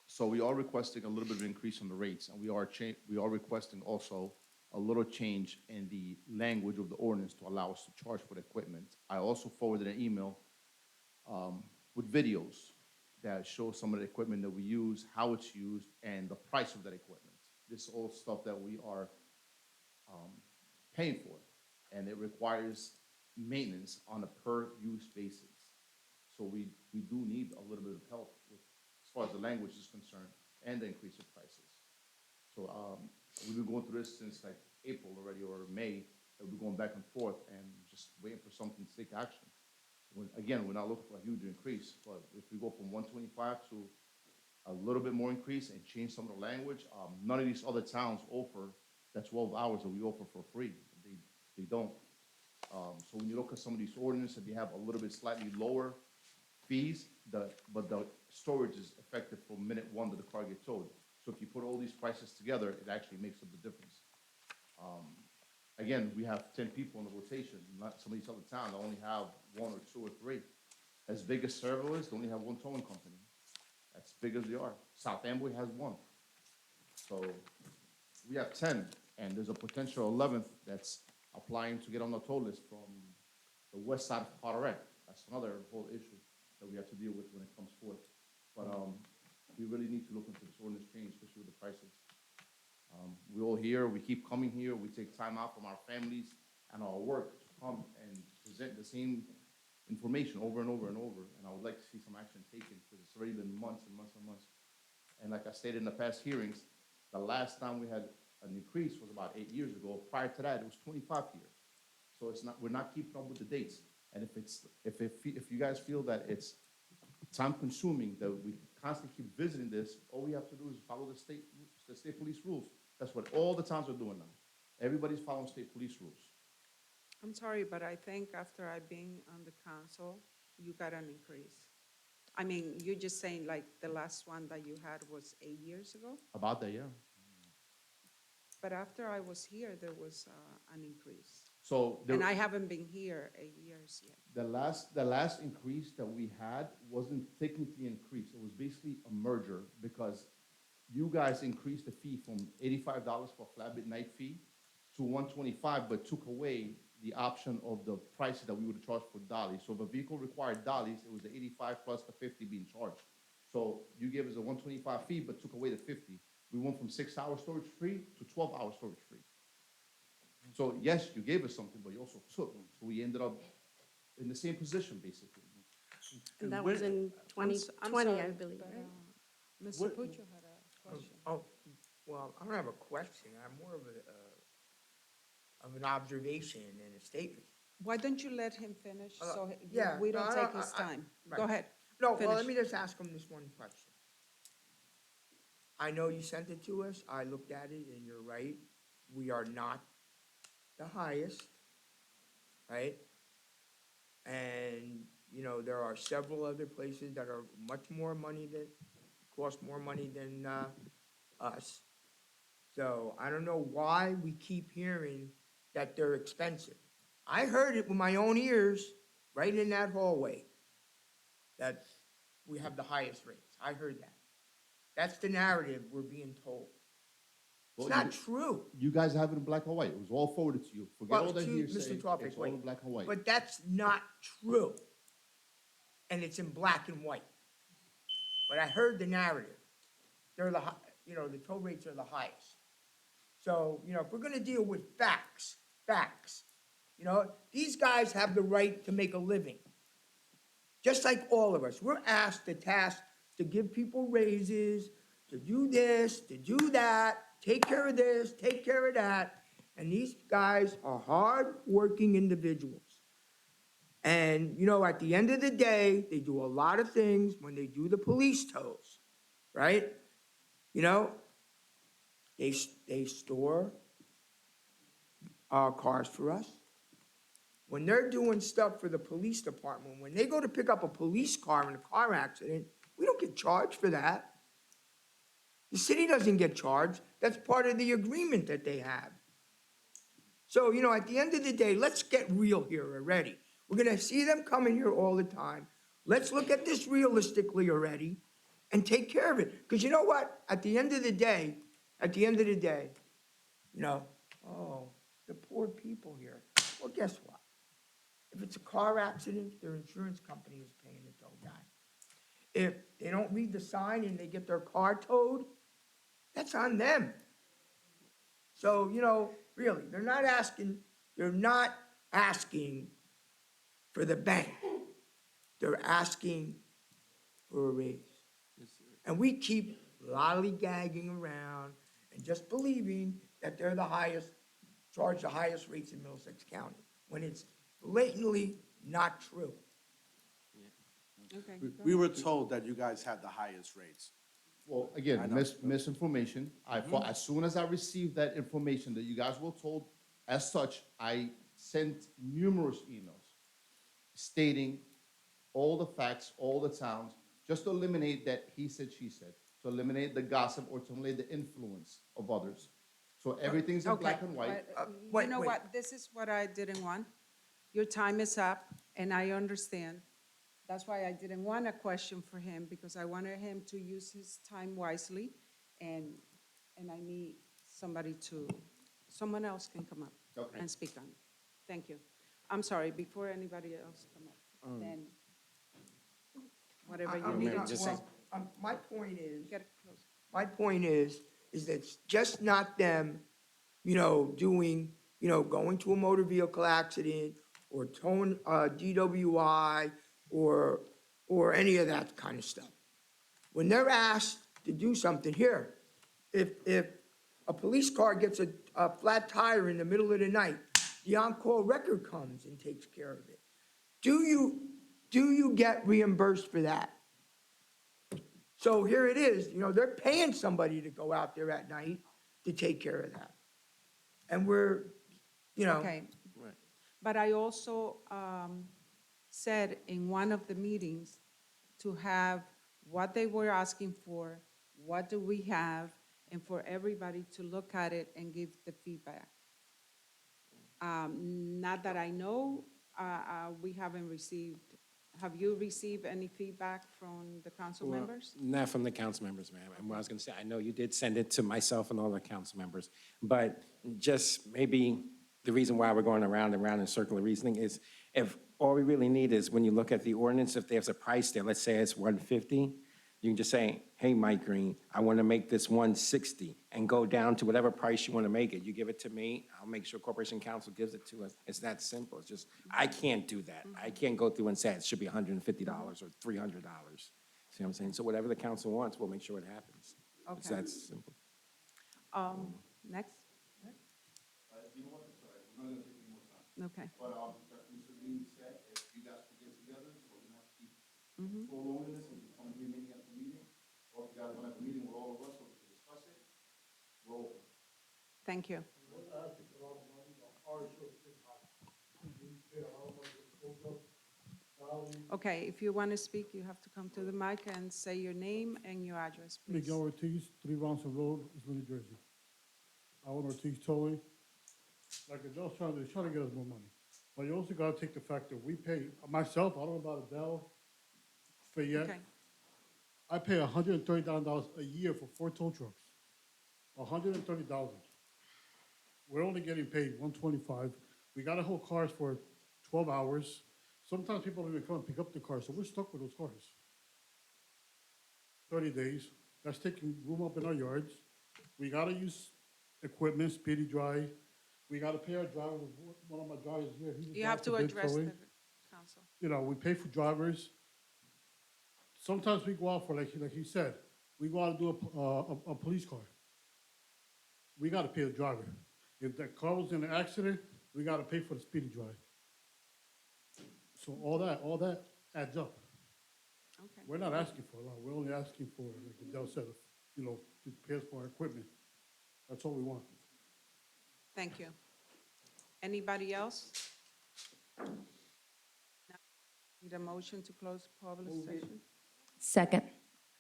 So we are requesting a little bit of increase in the rates, and we are requesting also a little change in the language of the ordinance to allow us to charge for the equipment. I also forwarded an email with videos that show some of the equipment that we use, how it's used, and the price of that equipment. This is all stuff that we are paying for, and it requires maintenance on a per-use basis. So we do need a little bit of help with, as far as the language is concerned, and the increase of prices. So we've been going through this since like April already, or May, that we're going back and forth and just waiting for something to take action. Again, we're not looking for a huge increase, but if we go from 125 to a little bit more increase and change some of the language, none of these other towns offer that 12 hours that we offer for free. They don't. So when you look at some of these ordinances, they have a little bit slightly lower fees, but the storage is effective from minute one that the car gets towed. So if you put all these prices together, it actually makes up the difference. Again, we have 10 people in the rotation. Not some of these other towns only have 1 or 2 or 3. As big as Servo is, they only have 1 towing company. As big as they are. South Amboy has 1. So we have 10, and there's a potential 11th that's applying to get on the toll list from the west side of Carteret. That's another whole issue that we have to deal with when it comes forth. But we really need to look into this ordinance change, especially with the prices. We're all here, we keep coming here, we take time out from our families and our work to come and present the same information over and over and over. And I would like to see some action taken, because it's already been months and months and months. And like I stated in the past hearings, the last time we had an increase was about 8 years ago. Prior to that, it was 25 years. So we're not keeping up with the dates. And if you guys feel that it's time consuming, that we constantly keep visiting this, all we have to do is follow the state police rules. That's what all the towns are doing now. Everybody's following state police rules. I'm sorry, but I think after I've been on the council, you got an increase. I mean, you're just saying like the last one that you had was 8 years ago? About that, yeah. But after I was here, there was an increase. So And I haven't been here 8 years yet. the last increase that we had wasn't technically increased. It was basically a merger, because you guys increased the fee from $85 for a flatbed night fee to $125, but took away the option of the prices that we would charge for dollies. So if a vehicle required dollies, it was the 85 plus the 50 being charged. So you gave us a 125 fee, but took away the 50. We went from 6-hour storage free to 12-hour storage free. So yes, you gave us something, but you also took. So we ended up in the same position, basically. And that was in I'm 2020, I sorry, believe, but, right? Mr. Puccio had a question. Oh, well, I don't have a question. I'm more of an observation and a statement. Why don't you let him finish so yeah, we don't no, take his time? right. Go ahead. No, well, Finish. let me just ask him this one question. I know you sent it to us. I looked at it, and you're right. We are not the highest, right? And, you know, there are several other places that are much more money that cost more money than us. So I don't know why we keep hearing that they're expensive. I heard it with my own ears, right in that hallway, that we have the highest rates. I heard that. That's the narrative we're being told. It's not true. You guys have it in black and white. It was all forwarded to you. Forget all that hearsay. Mr. Topic, It's all in black and white. But that's not true. And it's in black and white. But I heard the narrative. They're the toll rates are the highest. So, if we're gonna deal with facts, these guys have the right to make a living. Just like all of us, we're asked the task to give people raises, to do this, to do that, take care of this, take care of that. And these guys are hard-working individuals. And, at the end of the day, they do a lot of things when they do the police tows, right? They store cars for us. When they're doing stuff for the police department, when they go to pick up a police car in a car accident, we don't get charged for that. The city doesn't get charged. That's part of the agreement that they have. So, at the end of the day, let's get real here already. We're gonna see them coming here all the time. Let's look at this realistically already and take care of it. Because you know what? At the end of the day, the poor people here. Well, guess what? If it's a car accident, their insurance company is paying the tow guy. If they don't read the sign and they get their car towed, that's on them. So, really, they're not asking for the bank. They're asking for a raise. And we keep lollygagging around and just believing that they're charge the highest rates in Middlesex County, when it's blatantly not true. Okay. We were told that you guys had the highest rates. Well, I again, know. misinformation. As soon as I received that information that you guys were told, as such, I sent numerous emails stating all the facts, all the towns, just to eliminate that he said, she said, to eliminate the gossip or to eliminate the influence of others. So everything's in black and white. But, you know what, this is what I didn't want. Your time is up, and I understand. That's why I didn't want a question for him, because I wanted him to use his time wisely, and I need someone else can come up Okay. and speak on it. Thank you. I'm sorry, before anybody else come up, then whatever you need to say. My point is, Get it close. that it's just not them, doing, going to a motor vehicle accident or towing DWI or any of that kind of stuff. When they're asked to do something here, if a police car gets a flat tire in the middle of the night, the on-call record comes and takes care of it. Do you get reimbursed for that? So here it is, they're paying somebody to go out there at night to take care of that. And we're, Okay. But I also said in one of the meetings to have what they were asking for, what do we have, and for everybody to look at it and give the feedback. Not that I know, we haven't received, have you received any feedback from the council Well, members? Not from the council members, ma'am. And what I was going to say, I know you did send it to myself and all the council members, but just maybe the reason why we're going around and around in circular reasoning is if all we really need is when you look at the ordinance, if there's a price there, let's say it's 150, you can just say, hey, Mike Green, I want to make this 160 and go down to whatever price you want to make it. You give it to me, I'll make sure Corporation Council gives it to us. It's that simple. It's just, I can't do that. I can't go through and say it should be $150 or $300. See what I'm saying? So whatever the council wants, we'll make sure it happens. It's Okay. that simple. Next? You know what, sorry, we're not gonna take any more time. Okay. But, like Mr. Green said, if you guys could get together, so we're gonna have to keep prolonging this and come here meeting after meeting, or if you guys want to have a meeting with all of us so we can discuss it, we're open. Thank you. Okay, if you want to speak, you have to come to the mic and say your name and your address, please. Miguel Ortiz, 3 Ronson Road, East New Jersey. I own Ortiz Towing. Like Adele's trying to get us more money. But you also gotta take the fact that we pay, myself, I don't know about Adele, Fayette. Okay. I pay $130,000 a year for 4 tow trucks. $130,000. We're only getting paid $125. We gotta hold cars for 12 hours. Sometimes people don't even come and pick up the cars, so we're stuck with those cars. 30 days, that's taking room up in our yards. We gotta use equipment, speedy dry. We gotta pay our driver, one of my drivers here, he was You God have to forbid address towing. the council. You know, we pay for drivers. Sometimes we go out for, like he said, we go out and do a police car. We gotta pay the driver. If that car was in an accident, we gotta pay for the speedy drive. So all that adds up. Okay. We're not asking for a lot, we're only asking for, like Adele said, you know, to pay us for our equipment. That's all we want. Thank you. Anybody else? Need a motion to close public session? Second.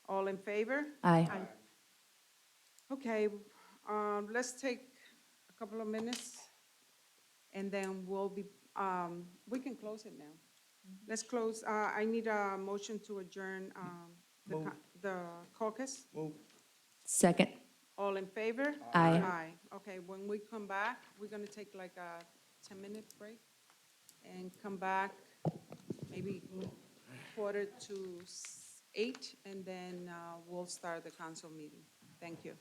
All in favor? Aye. Okay, let's take a couple of minutes, and then we can close it now. Let's close, I need a motion to adjourn the caucus. Second. All in favor? Aye. Aye. Okay, when we come back, we're gonna take like a 10-minute break and come back maybe 7:45, and then we'll start the council meeting. Thank you.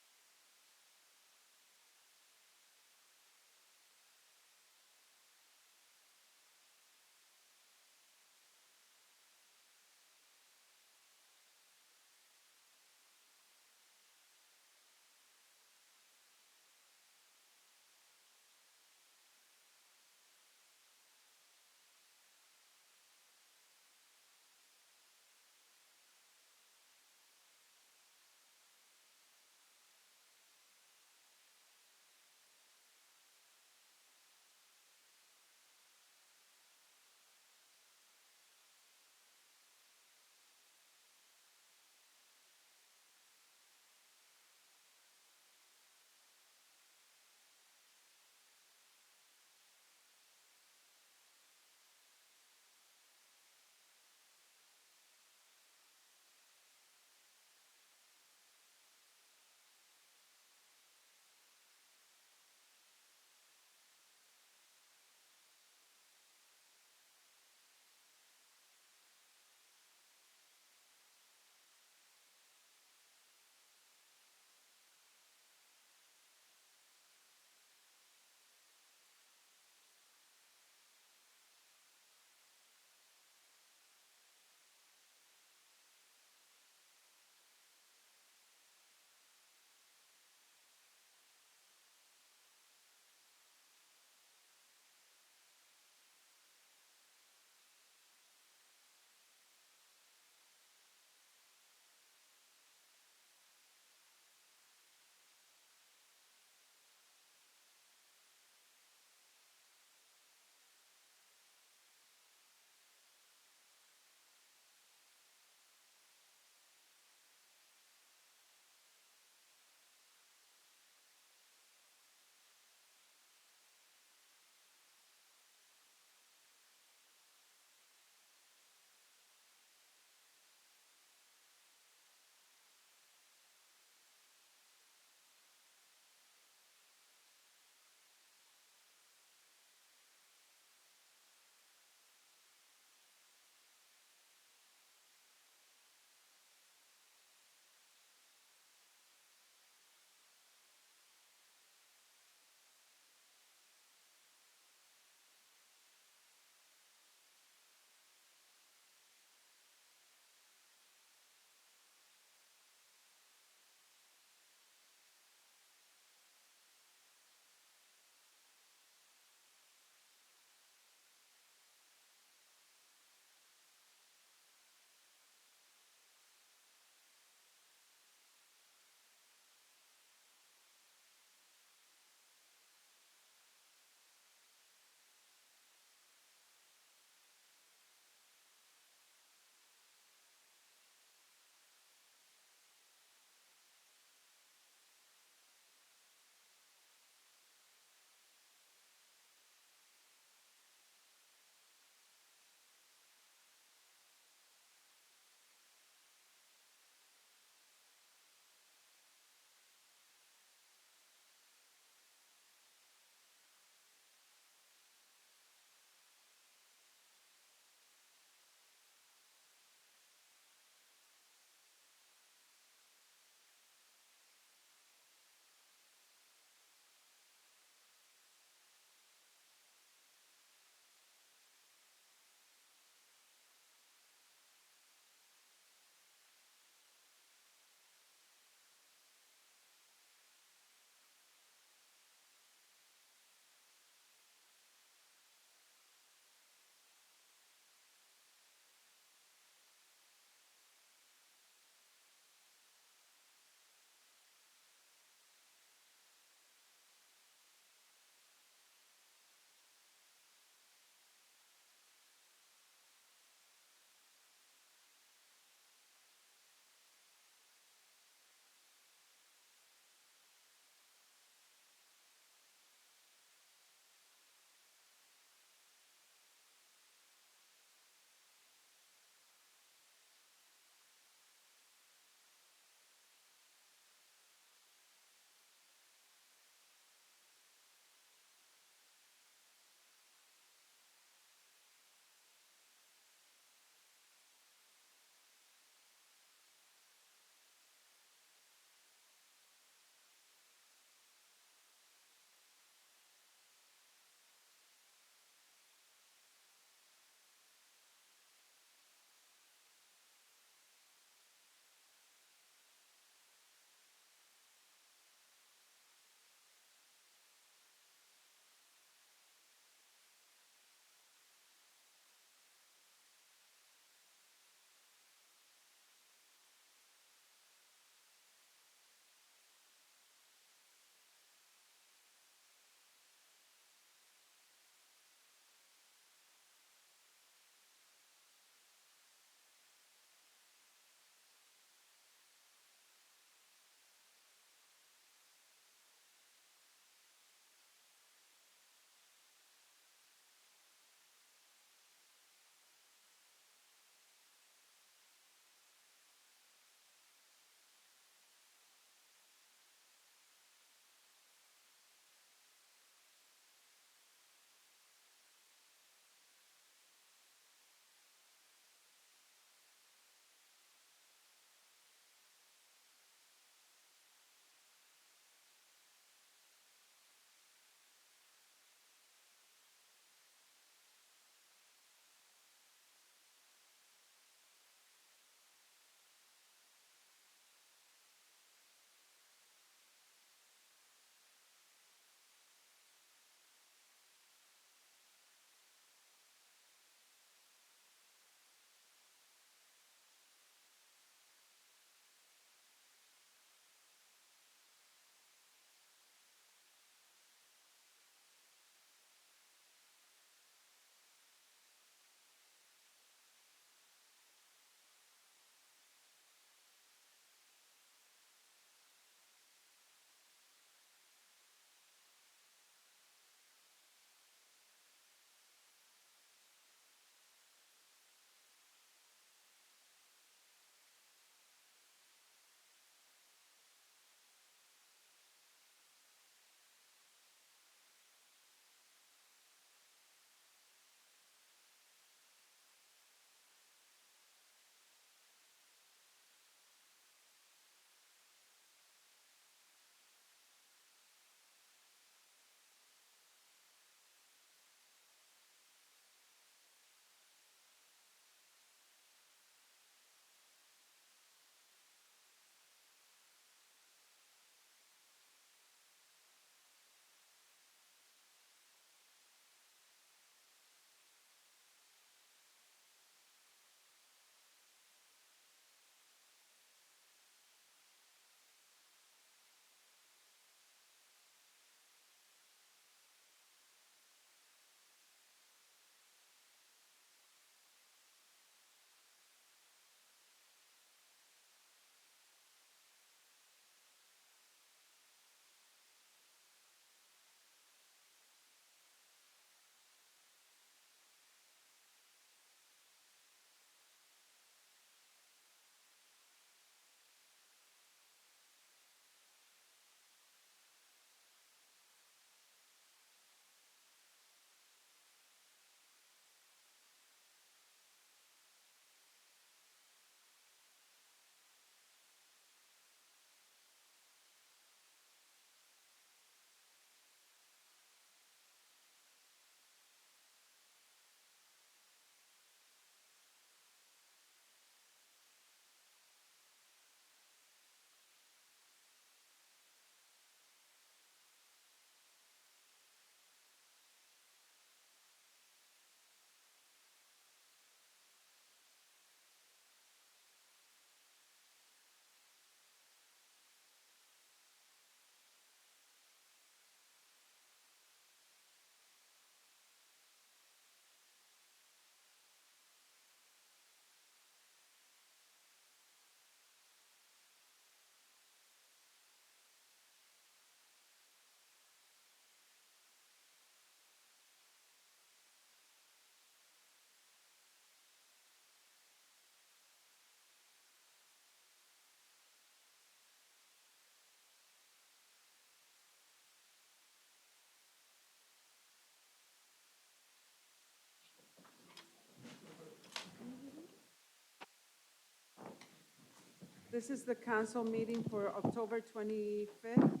This is the council meeting for October 25th,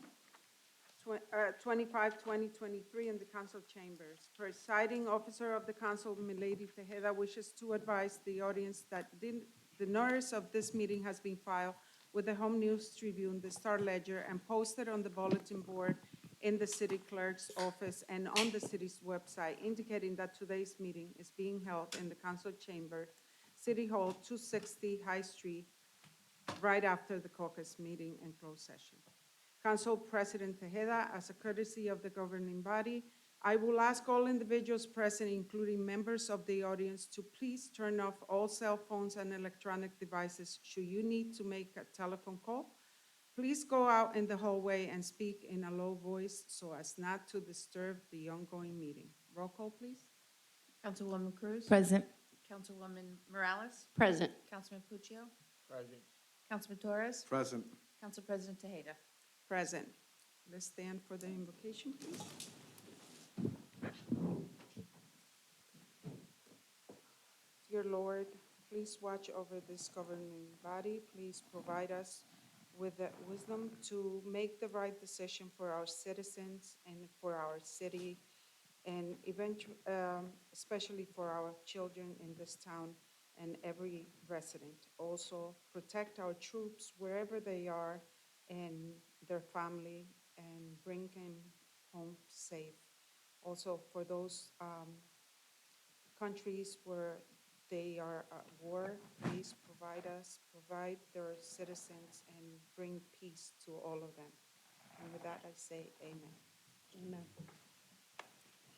2023 in the council chambers. Presiding officer of the council, Milady Tejeda, wishes to advise the audience that the notice of this meeting has been filed with the Home News Tribune, the Star Ledger, and posted on the bulletin board in the city clerk's office and on the city's website, indicating that today's meeting is being held in the council chamber, City Hall, 260 High Street, right after the caucus meeting and closed session. Council President Tejeda, as a courtesy of the governing body, I will ask all individuals present, including members of the audience, to please turn off all cell phones and electronic devices should you need to make a telephone call. Please go out in the hallway and speak in a low voice so as not to disturb the ongoing meeting. Roll call, please. Councilwoman Cruz? Present. Councilwoman Morales? Present. Councilman Puccio? Present. Councilman Torres? Present. Council President Tejeda? Present. Let's stand for the invocation, please. Dear Lord, please watch over this governing body. Please provide us with the wisdom to make the right decision for our citizens and for our city, and especially for our children in this town and every resident. Also, protect our troops wherever they are and their family, and bring them home safe. Also, for those countries where they are at war, please provide their citizens and bring peace to all of them. And with that, I say amen. Amen.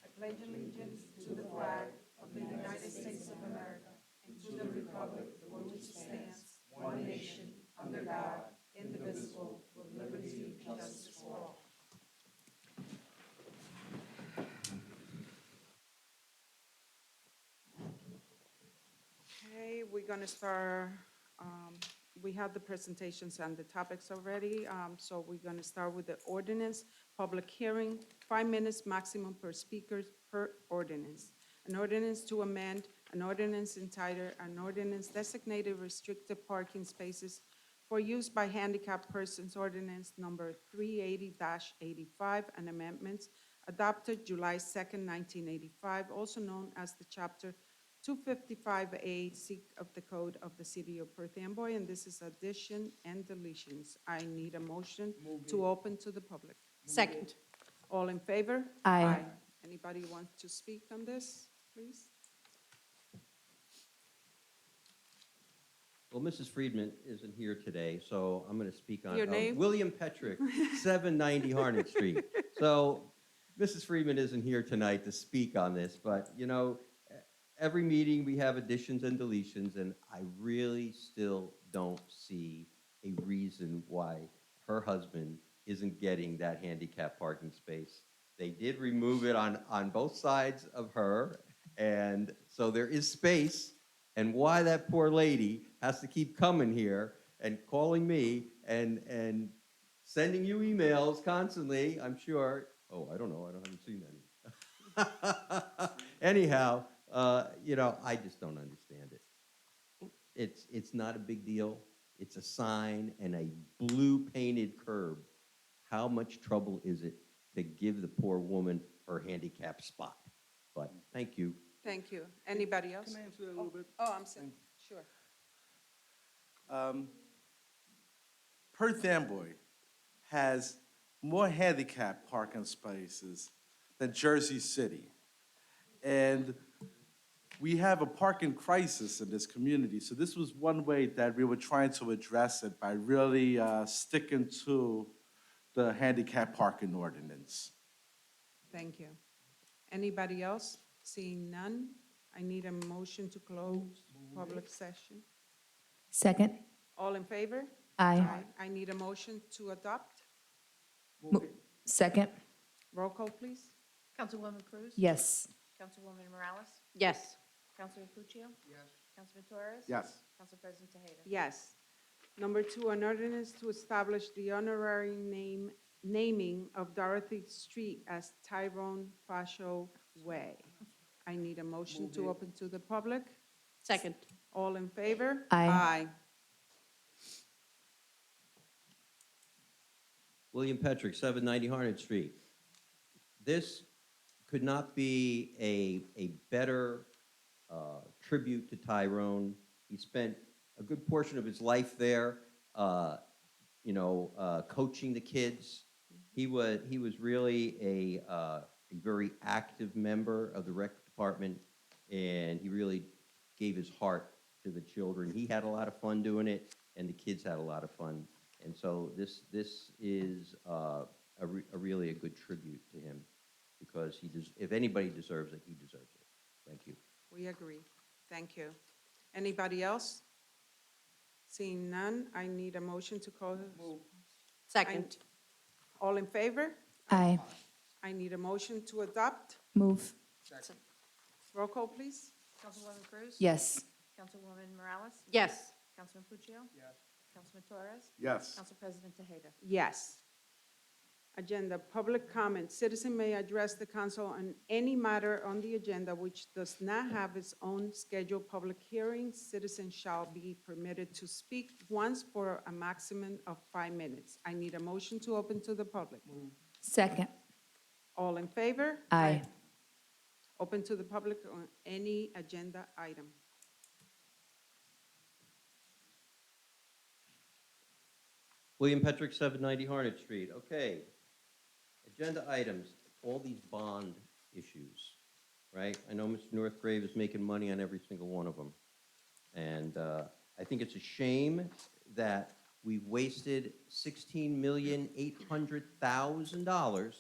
I pledge allegiance to the flag of the United States of America and to the republic for which it stands, one nation, under God, indivisible, with liberty and justice for all. Okay, we're gonna start, we have the presentations and the topics already, so we're gonna start with the ordinance, public hearing, 5 minutes maximum per speaker per ordinance. An ordinance to amend, an ordinance entitled, an ordinance designated restricted parking spaces for use by handicapped persons, ordinance number 380-85, and amendments adopted July 2nd, 1985, also known as the chapter 255A of the Code of the City of Perth Amboy, and this is addition and deletions. I need a motion to open to the public. Second. All in favor? Aye. Anybody want to speak on this, please? Well, Mrs. Friedman isn't here today, so I'm going to speak on. Your name? William Petrick, 790 Harnett Street. So Mrs. Friedman isn't here tonight to speak on this, but, you know, every meeting we have additions and deletions, and I really still don't see a reason why her husband isn't getting that handicap parking space. They did remove it on both sides of her, and so there is space. And why that poor lady has to keep coming here and calling me and sending you emails constantly, I'm sure. Oh, I don't know, I haven't seen any. Anyhow, you know, I just don't understand it. It's not a big deal. It's a sign and a blue painted curb. How much trouble is it to give the poor woman her handicap spot? But thank you. Thank you. Anybody else? Can I answer that a little bit? Oh, I'm sorry. Sure. Perth Amboy has more handicap parking spaces than Jersey City. And we have a parking crisis in this community. So this was one way that we were trying to address it, by really sticking to the handicap parking ordinance. Thank you. Anybody else? Seeing none, I need a motion to close public session. Second. All in favor? Aye. I need a motion to adopt. Second. Roll call, please. Councilwoman Cruz? Yes. Councilwoman Morales? Yes. Councilman Puccio? Yes. Councilman Torres? Yes. Council President Tejeda? Yes. Number 2, an ordinance to establish the honorary naming of Dorothy Street as Tyrone Fascio Way. I need a motion to open to the public. Second. All in favor? Aye. William Petrick, 790 Harnett Street. This could not be a better tribute to Tyrone. He spent a good portion of his life there, coaching the kids. He was really a very active member of the rec department, and he really gave his heart to the children. He had a lot of fun doing it, and the kids had a lot of fun. And so this is really a good tribute to him, because if anybody deserves it, he deserves it. Thank you. We agree. Thank you. Anybody else? Seeing none, I need a motion to close. Second. All in favor? Aye. I need a motion to adopt. Move. Roll call, please. Councilwoman Cruz? Yes. Councilwoman Morales? Yes. Councilman Puccio? Yes. Councilman Torres? Yes. Council President Tejeda? Yes. Agenda, public comment. Citizen may address the council on any matter on the agenda which does not have its own scheduled public hearing. Citizens shall be permitted to speak once for a maximum of 5 minutes. I need a motion to open to the public. Second. All in favor? Aye. Open to the public on any agenda item. William Petrick, 790 Harnett Street. Okay. Agenda items, all these bond issues, right? I know Mr. Northgrave is making money on every single one of them. And I think it's a shame that we've wasted $16,800,000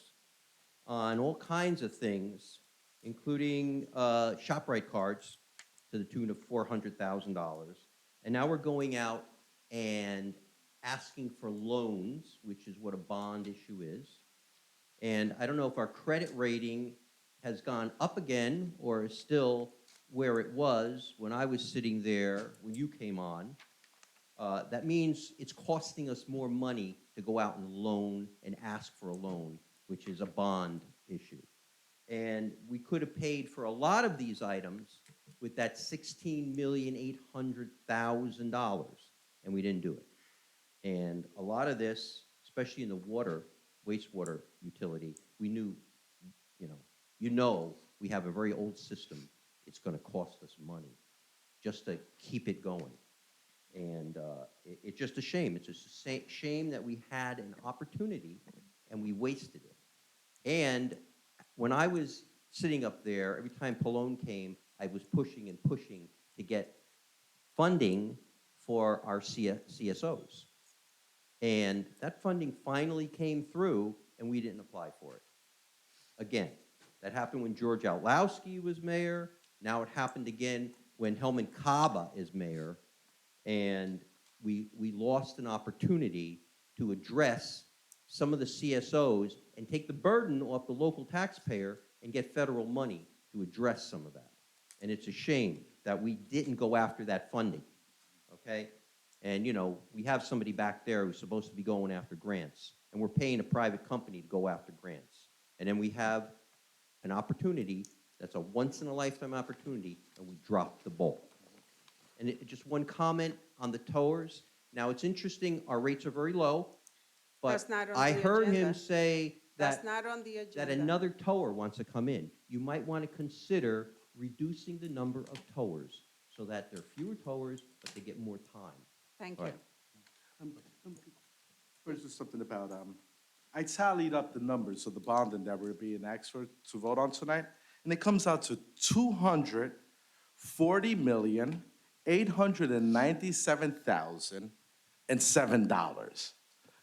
on all kinds of things, including ShopRite cards to the tune of $400,000. And now we're going out and asking for loans, which is what a bond issue is. And I don't know if our credit rating has gone up again or is still where it was when I was sitting there when you came on. That means it's costing us more money to go out and loan and ask for a loan, which is a bond issue. And we could have paid for a lot of these items with that $16,800,000, and we didn't do it. And a lot of this, especially in the wastewater utility, we knew, we have a very old system. It's going to cost us money just to keep it going. And it's just a shame. It's just a shame that we had an opportunity and we wasted it. And when I was sitting up there, every time Pallone came, I was pushing and pushing to get funding for our CSOs. And that funding finally came through, and we didn't apply for it. Again, that happened when George Outlowski was mayor. Now it happened again when Helman Kaba is mayor. And we lost an opportunity to address some of the CSOs and take the burden off the local taxpayer and get federal money to address some of that. And it's a shame that we didn't go after that funding, okay? And, we have somebody back there who's supposed to be going after grants, and we're paying a private company to go after grants. And then we have an opportunity that's a once-in-a-lifetime opportunity, and we dropped the ball. And just one comment on the towers. Now, it's interesting, our rates are very low, but That's not on I the heard him agenda. say That's that, not on the agenda. that another tower wants to come in. You might want to consider reducing the number of towers so that there are fewer towers, but they get more time. Thank All you. right. There's just something about, I tallied up the numbers of the bonding that we're being asked for to vote on tonight, and it comes out to $240,897,007.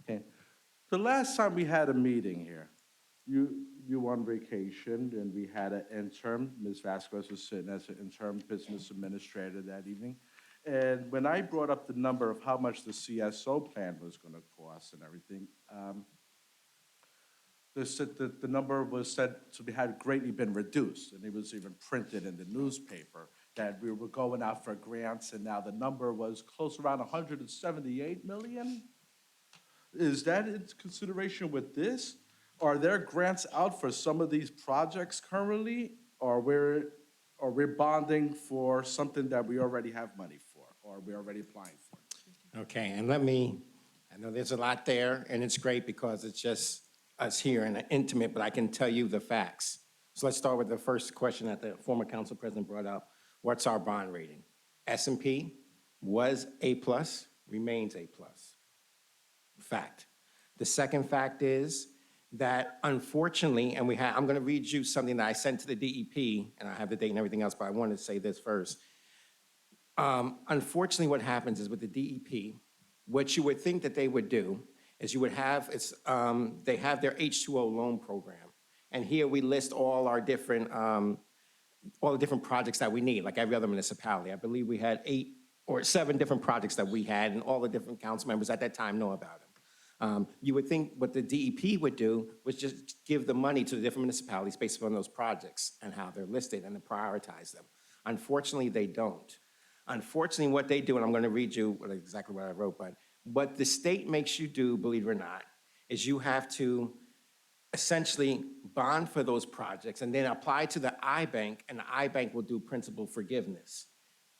Okay. The last time we had a meeting here, you were on vacation, and we had an intern. Ms. Vasquez was sitting as an interim business administrator that evening. And when I brought up the number of how much the CSO plan was going to cost and everything, the number was said to have greatly been reduced, and it was even printed in the newspaper that we were going out for grants, and now the number was close around 178 million. Is that in consideration with this? Are there grants out for some of these projects currently, or we're bonding for something that we already have money for, or we're already applying for? Okay, and let me know there's a lot there, and it's great because it's just us here and intimate, but I can tell you the facts. So let's start with the first question that the former council president brought up. What's our bond rating? S&P was A+, remains A+. Fact. The second fact is that unfortunately, and I'm going to read you something that I sent to the DEP, and I have the date and everything else, but I wanted to say this first. Unfortunately, what happens is with the DEP, what you would think that they would do is you would have, they have their H2O loan program. And here we list all our different, all the different projects that we need, like every other municipality. I believe we had 8 or 7 different projects that we had, and all the different council members at that time know about them. You would think what the DEP would do was just give the money to the different municipalities based upon those projects and how they're listed and to prioritize them. Unfortunately, they don't. Unfortunately, what they do, and I'm going to read you exactly what I wrote, but what the state makes you do, believe it or not, is you have to essentially bond for those projects and then apply to the iBank, and the iBank will do principal forgiveness.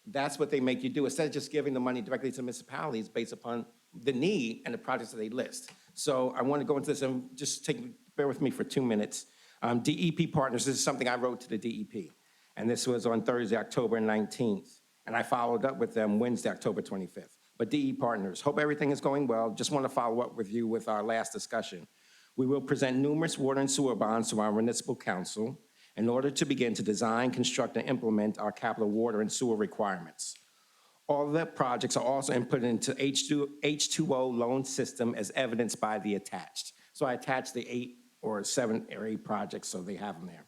That's what they make you do, instead of just giving the money directly to municipalities based upon the need and the projects that they list. So I want to go into this and just bear with me for 2 minutes. DEP partners, this is something I wrote to the DEP, and this was on Thursday, October 19th, and I followed up with them Wednesday, October 25th. But DEP partners, hope everything is going well. Just want to follow up with you with our last discussion. We will present numerous water and sewer bonds to our municipal council in order to begin to design, construct, and implement our capital water and sewer requirements. All of the projects are also input into H2O loan system as evidenced by the attached. So I attached the 8 or 7 or 8 projects, so they have them there.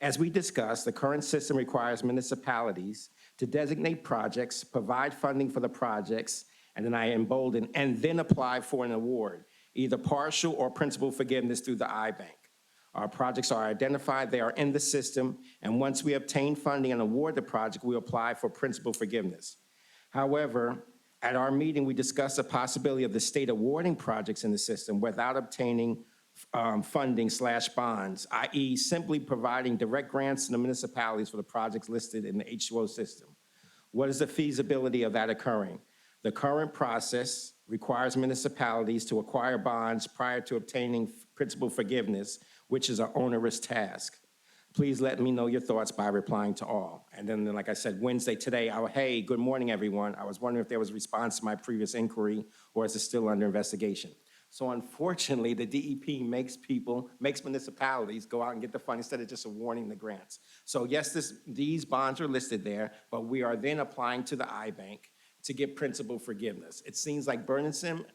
As we discussed, the current system requires municipalities to designate projects, provide funding for the projects, and then I embolden, and then apply for an award, either partial or principal forgiveness through the iBank. Our projects are identified, they are in the system, and once we obtain funding and award the project, we apply for principal forgiveness. However, at our meeting, we discussed the possibility of the state awarding projects in the system without obtaining funding/bonds, i.e. simply providing direct grants to the municipalities for the projects listed in the H2O system. What is the feasibility of that occurring? The current process requires municipalities to acquire bonds prior to obtaining principal forgiveness, which is an onerous task. Please let me know your thoughts by replying to all. And then, like I said, Wednesday today, hey, good morning, everyone. I was wondering if there was a response to my previous inquiry, or is it still under investigation? So unfortunately, the DEP makes municipalities go out and get the funding instead of just awarding the grants. So yes, these bonds are listed there, but we are then applying to the iBank to get principal forgiveness. It seems like burdensome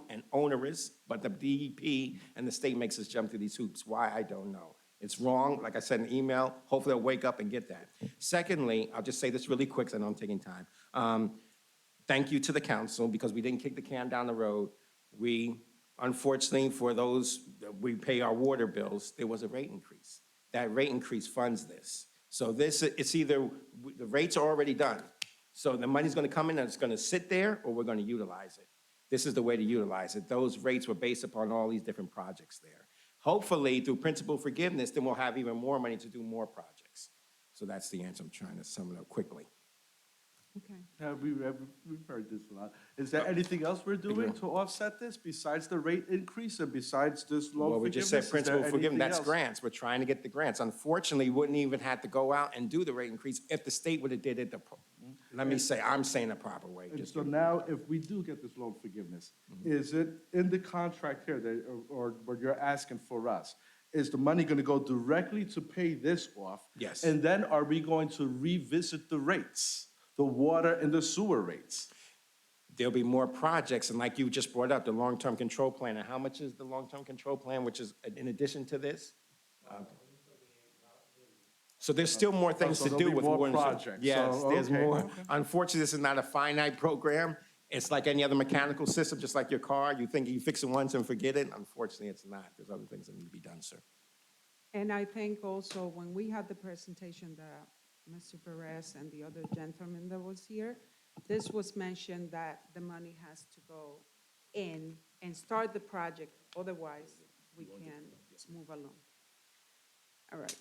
and onerous, but the DEP and the state makes us jump through these hoops. Why, I don't know. It's wrong, like I said in the email, hopefully they'll wake up and get that. Secondly, I'll just say this really quick, so I know I'm taking time. Thank you to the council, because we didn't kick the can down the road. We, unfortunately, for those that we pay our water bills, there was a rate increase. That rate increase funds this. So it's either, the rates are already done. So the money's gonna come in and it's gonna sit there, or we're gonna utilize it. This is the way to utilize it. Those rates were based upon all these different projects there. Hopefully, through principal forgiveness, then we'll have even more money to do more projects. So that's the answer. I'm trying to sum it up quickly. Okay. Yeah, we've heard this a lot. Is there anything else we're doing to offset this besides the rate increase and besides this loan forgiveness? Well, we just said Is there principal forgiveness, anything that's else? grants. We're trying to get the grants. Unfortunately, we wouldn't even have to go out and do the rate increase if the state would have did it I'm saying the proper way. And so now, if we do get this loan forgiveness, is it in the contract here that, or what you're asking for us? Is the money going to go directly to pay this off? Yes. And then are we going to revisit the rates, the water and the sewer rates? There'll be more projects, and like you just brought up, the long-term control plan. And how much is the long-term control plan, which is in addition to this? So there's still more things so to there'll do be with more water and sewer. projects. Yes, So, there's okay, more. okay. Unfortunately, this is not a finite program. It's like any other mechanical system, just like your car. You think you fix it once and forget it. Unfortunately, it's not. There's other things that need to be done, sir. And I think also when we had the presentation that Mr. Perez and the other gentleman that was here, this was mentioned that the money has to go in and start the project. Otherwise, we can move along. All right.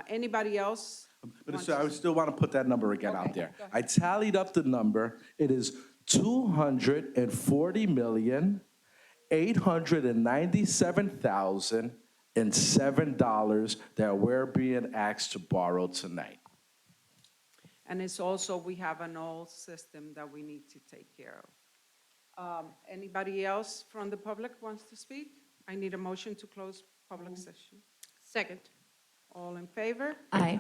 Anybody else? But I still want to put that number again out Okay, there. go ahead. I tallied up the number. It is $240,897,007 that we're being asked to borrow tonight. And it's also, we have an old system that we need to take care of. Anybody else from the public wants to speak? I need a motion to close public session. Second. All in favor? Aye.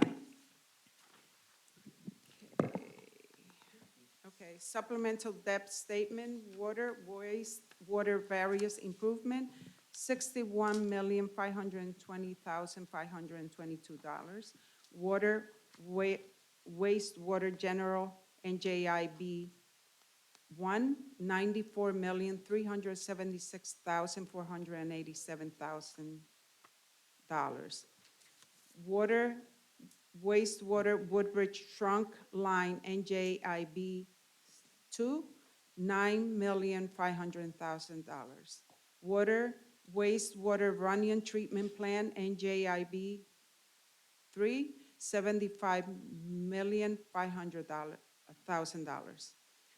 Okay, supplemental debt statement, water, waste, water various improvement, $61,520,522. Water, wastewater general, NJIB, $94,376,487,000. Water, wastewater Woodbridge trunk line, NJIB, $9,500,000. Water, wastewater Runyon treatment plant, NJIB, $75,500,000.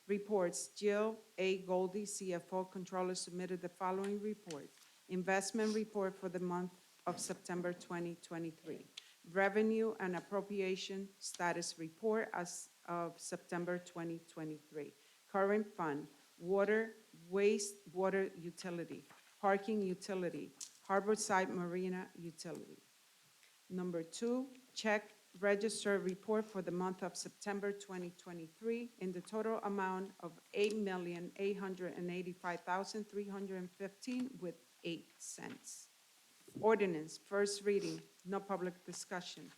Reports, Jill A. Goldie, CFO Controller, submitted the following report. Investment report for the month of September 2023. Revenue and appropriation status report as of September 2023. Current fund, water, waste, water utility, parking utility, harborside marina utility. Number 2, check register report for the month of September 2023 in the total amount of $8,885,315 with 8 cents. Ordinance, first reading, no public discussion.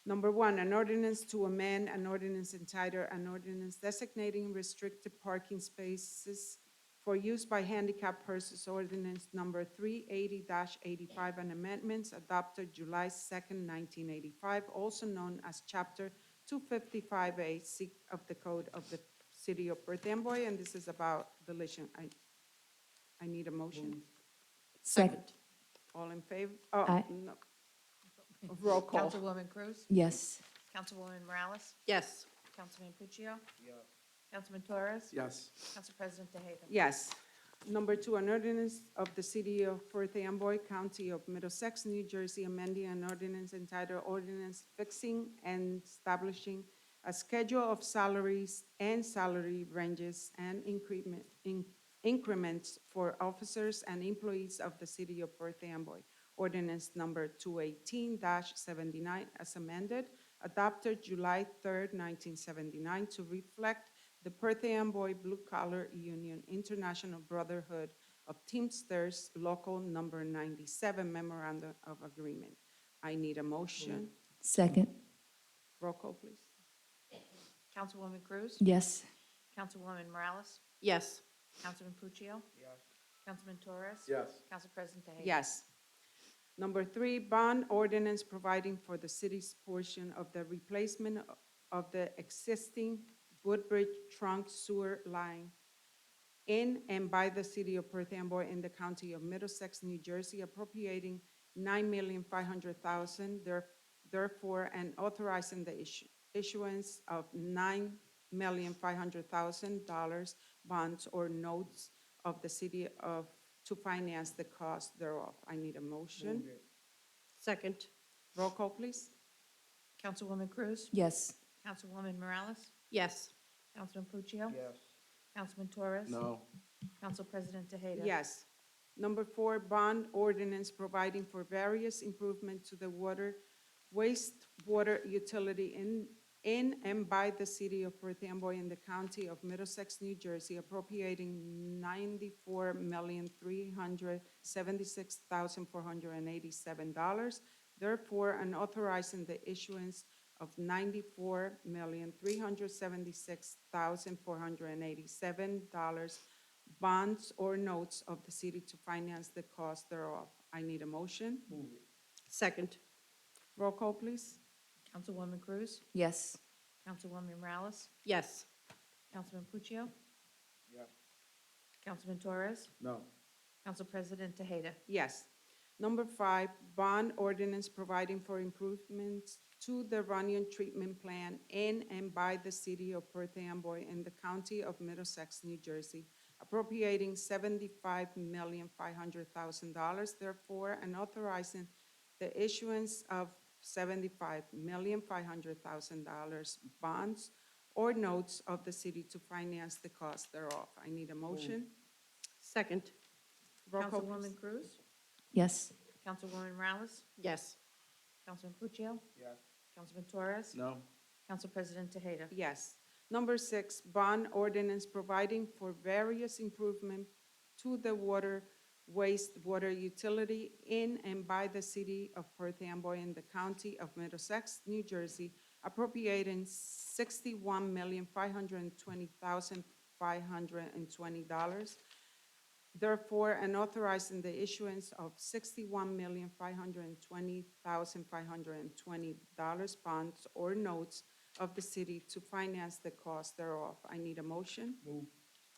Number 1, an ordinance to amend an ordinance entitled an ordinance designating restricted parking spaces for use by handicapped persons, ordinance number 380-85, and amendments adopted July 2nd, 1985, also known as Chapter 255A of the Code of the City of Perth Amboy, and this is about deletion. I need a motion. Second. All in favor? Aye. No. Roll call. Councilwoman Cruz? Yes. Councilwoman Morales? Yes. Councilman Puccio? Councilman Torres? Yes. Council President Tejeda? Yes. Number 2, an ordinance of the City of Perth Amboy, County of Middlesex, New Jersey, amending an ordinance entitled Ordinance Fixing and Establishing a Schedule of Salaries and Salary Ranges and Increments for Officers and Employees of the City of Perth Amboy. Ordinance number 218-79 as amended, adopted July 3rd, 1979, to reflect the Perth Amboy Blue Collar Union International Brotherhood of Teamsters Local Number 97 Memorandum of Agreement. I need a motion. Second. Roll call, please. Councilwoman Cruz? Yes. Councilwoman Morales? Yes. Councilman Puccio? Yes. Councilman Torres? Yes. Council President Tejeda? Yes. Number 3, bond ordinance providing for the city's portion of the replacement of the existing Woodbridge trunk sewer line in and by the City of Perth Amboy in the County of Middlesex, New Jersey, appropriating $9,500,000, therefore, and authorizing the issuance of $9,500,000 bonds or notes of the city of to finance the cost thereof. I need a motion. Second. Roll call, please. Councilwoman Cruz? Yes. Councilwoman Morales? Yes. Councilman Puccio? Yes. Councilman Torres? No. Council President Tejeda? Yes. Number 4, bond ordinance providing for various improvements to the water, wastewater utility in and by the City of Perth Amboy in the County of Middlesex, New Jersey, appropriating $94,376,487. Therefore, and authorizing the issuance of $94,376,487 bonds or notes of the city to finance the cost thereof. I need a motion. Second. Roll call, please. Councilwoman Cruz? Yes. Councilwoman Morales? Yes. Councilman Puccio? Yes. Councilman Torres? No. Council President Tejeda? Yes. Number 5, bond ordinance providing for improvements to the Runyon Treatment Plant in and by the city of Perth Amboy in the county of Middlesex, New Jersey, appropriating $75,500,000, therefore, and authorizing the issuance of $75,500,000 bonds or notes of the city to finance the cost thereof. I need a motion. Second. Roll call, please. Councilwoman Cruz? Yes. Councilwoman Morales? Yes. Councilman Puccio? Yes. Councilman Torres? No. Council President Tejeda? Yes. Number 6, bond ordinance providing for various improvement to the wastewater utility in and by the city of Perth Amboy in the county of Middlesex, New Jersey, appropriating $61,520,520. Therefore, and authorizing the issuance of $61,520,520 bonds or notes of the city to finance the cost thereof. I need a motion. Move.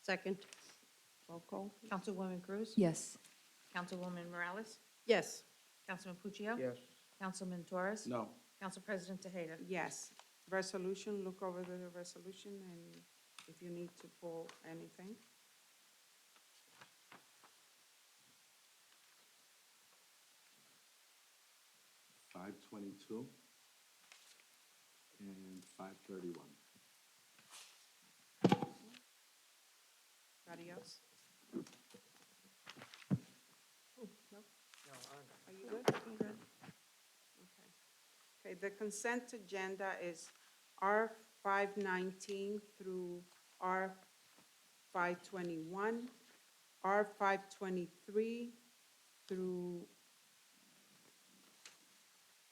Second. Roll call. Councilwoman Cruz? Yes. Councilwoman Morales? Yes. Councilman Puccio? Yes. Councilman Torres? No. Council President Tejeda? Yes. Resolution, look over the resolution, and if you need to pull anything. Five 22 and 531. Anybody else? No? Are you good? Okay. Okay, the consent agenda is R 519 through R 521, R 523 through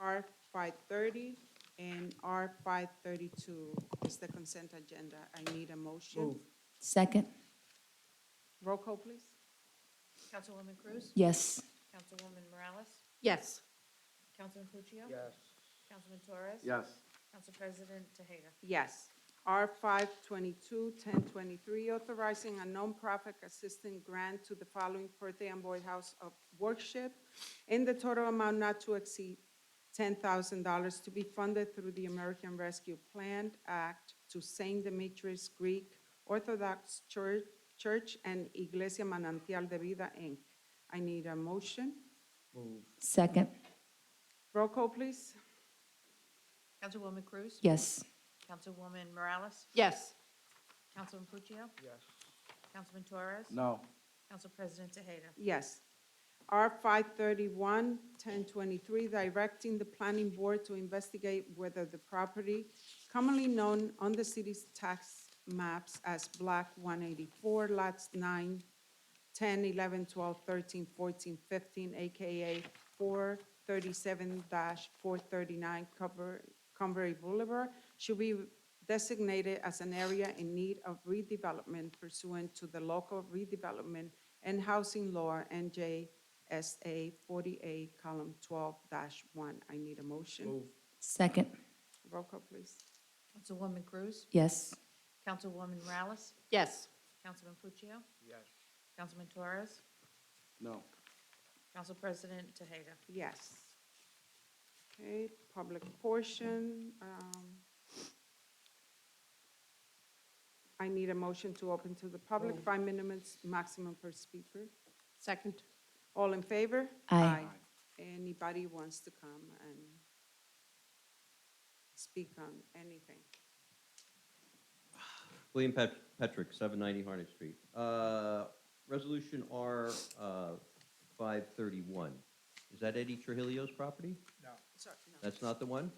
R 530, and R 532 is the consent agenda. I need a motion. Move. Second. Roll call, please. Councilwoman Cruz? Yes. Councilwoman Morales? Yes. Councilman Puccio? Yes. Councilman Torres? Yes. Council President Tejeda? Yes. R 522, 1023, authorizing a nonprofit assistance grant to the following Perth Amboy House of Worship in the total amount not to exceed $10,000 to be funded through the American Rescue Plan Act to St. Demetrius Greek Orthodox Church and Iglesia Manantial de Vida, Inc. I need a motion. Move. Second. Roll call, please. Councilwoman Cruz? Yes. Councilwoman Morales? Yes. Councilman Puccio? Yes. Councilman Torres? No. Council President Tejeda? Yes. R 531, 1023, directing the planning board to investigate whether the property commonly known on the city's tax maps as Block 184, lots 9, 10, 11, 12, 13, 14, 15, AKA 437-439 Convery Boulevard, should be designated as an area in need of redevelopment pursuant to the local redevelopment and housing law, NJSA 48, column 12-1. I need a motion. Move. Second. Roll call, please. Councilwoman Cruz? Yes. Councilwoman Morales? Yes. Councilman Puccio? Yes. Councilman Torres? No. Council President Tejeda? Yes. Okay, public portion. I need a motion to open to the public, 5 minutes maximum per speaker. Second. All in favor? Aye. Anybody wants to come and speak on anything? William Petrick, 790 Harnett Street. Resolution R 531. Is that Eddie Trujillo's property? No. Sorry, no. That's not the one?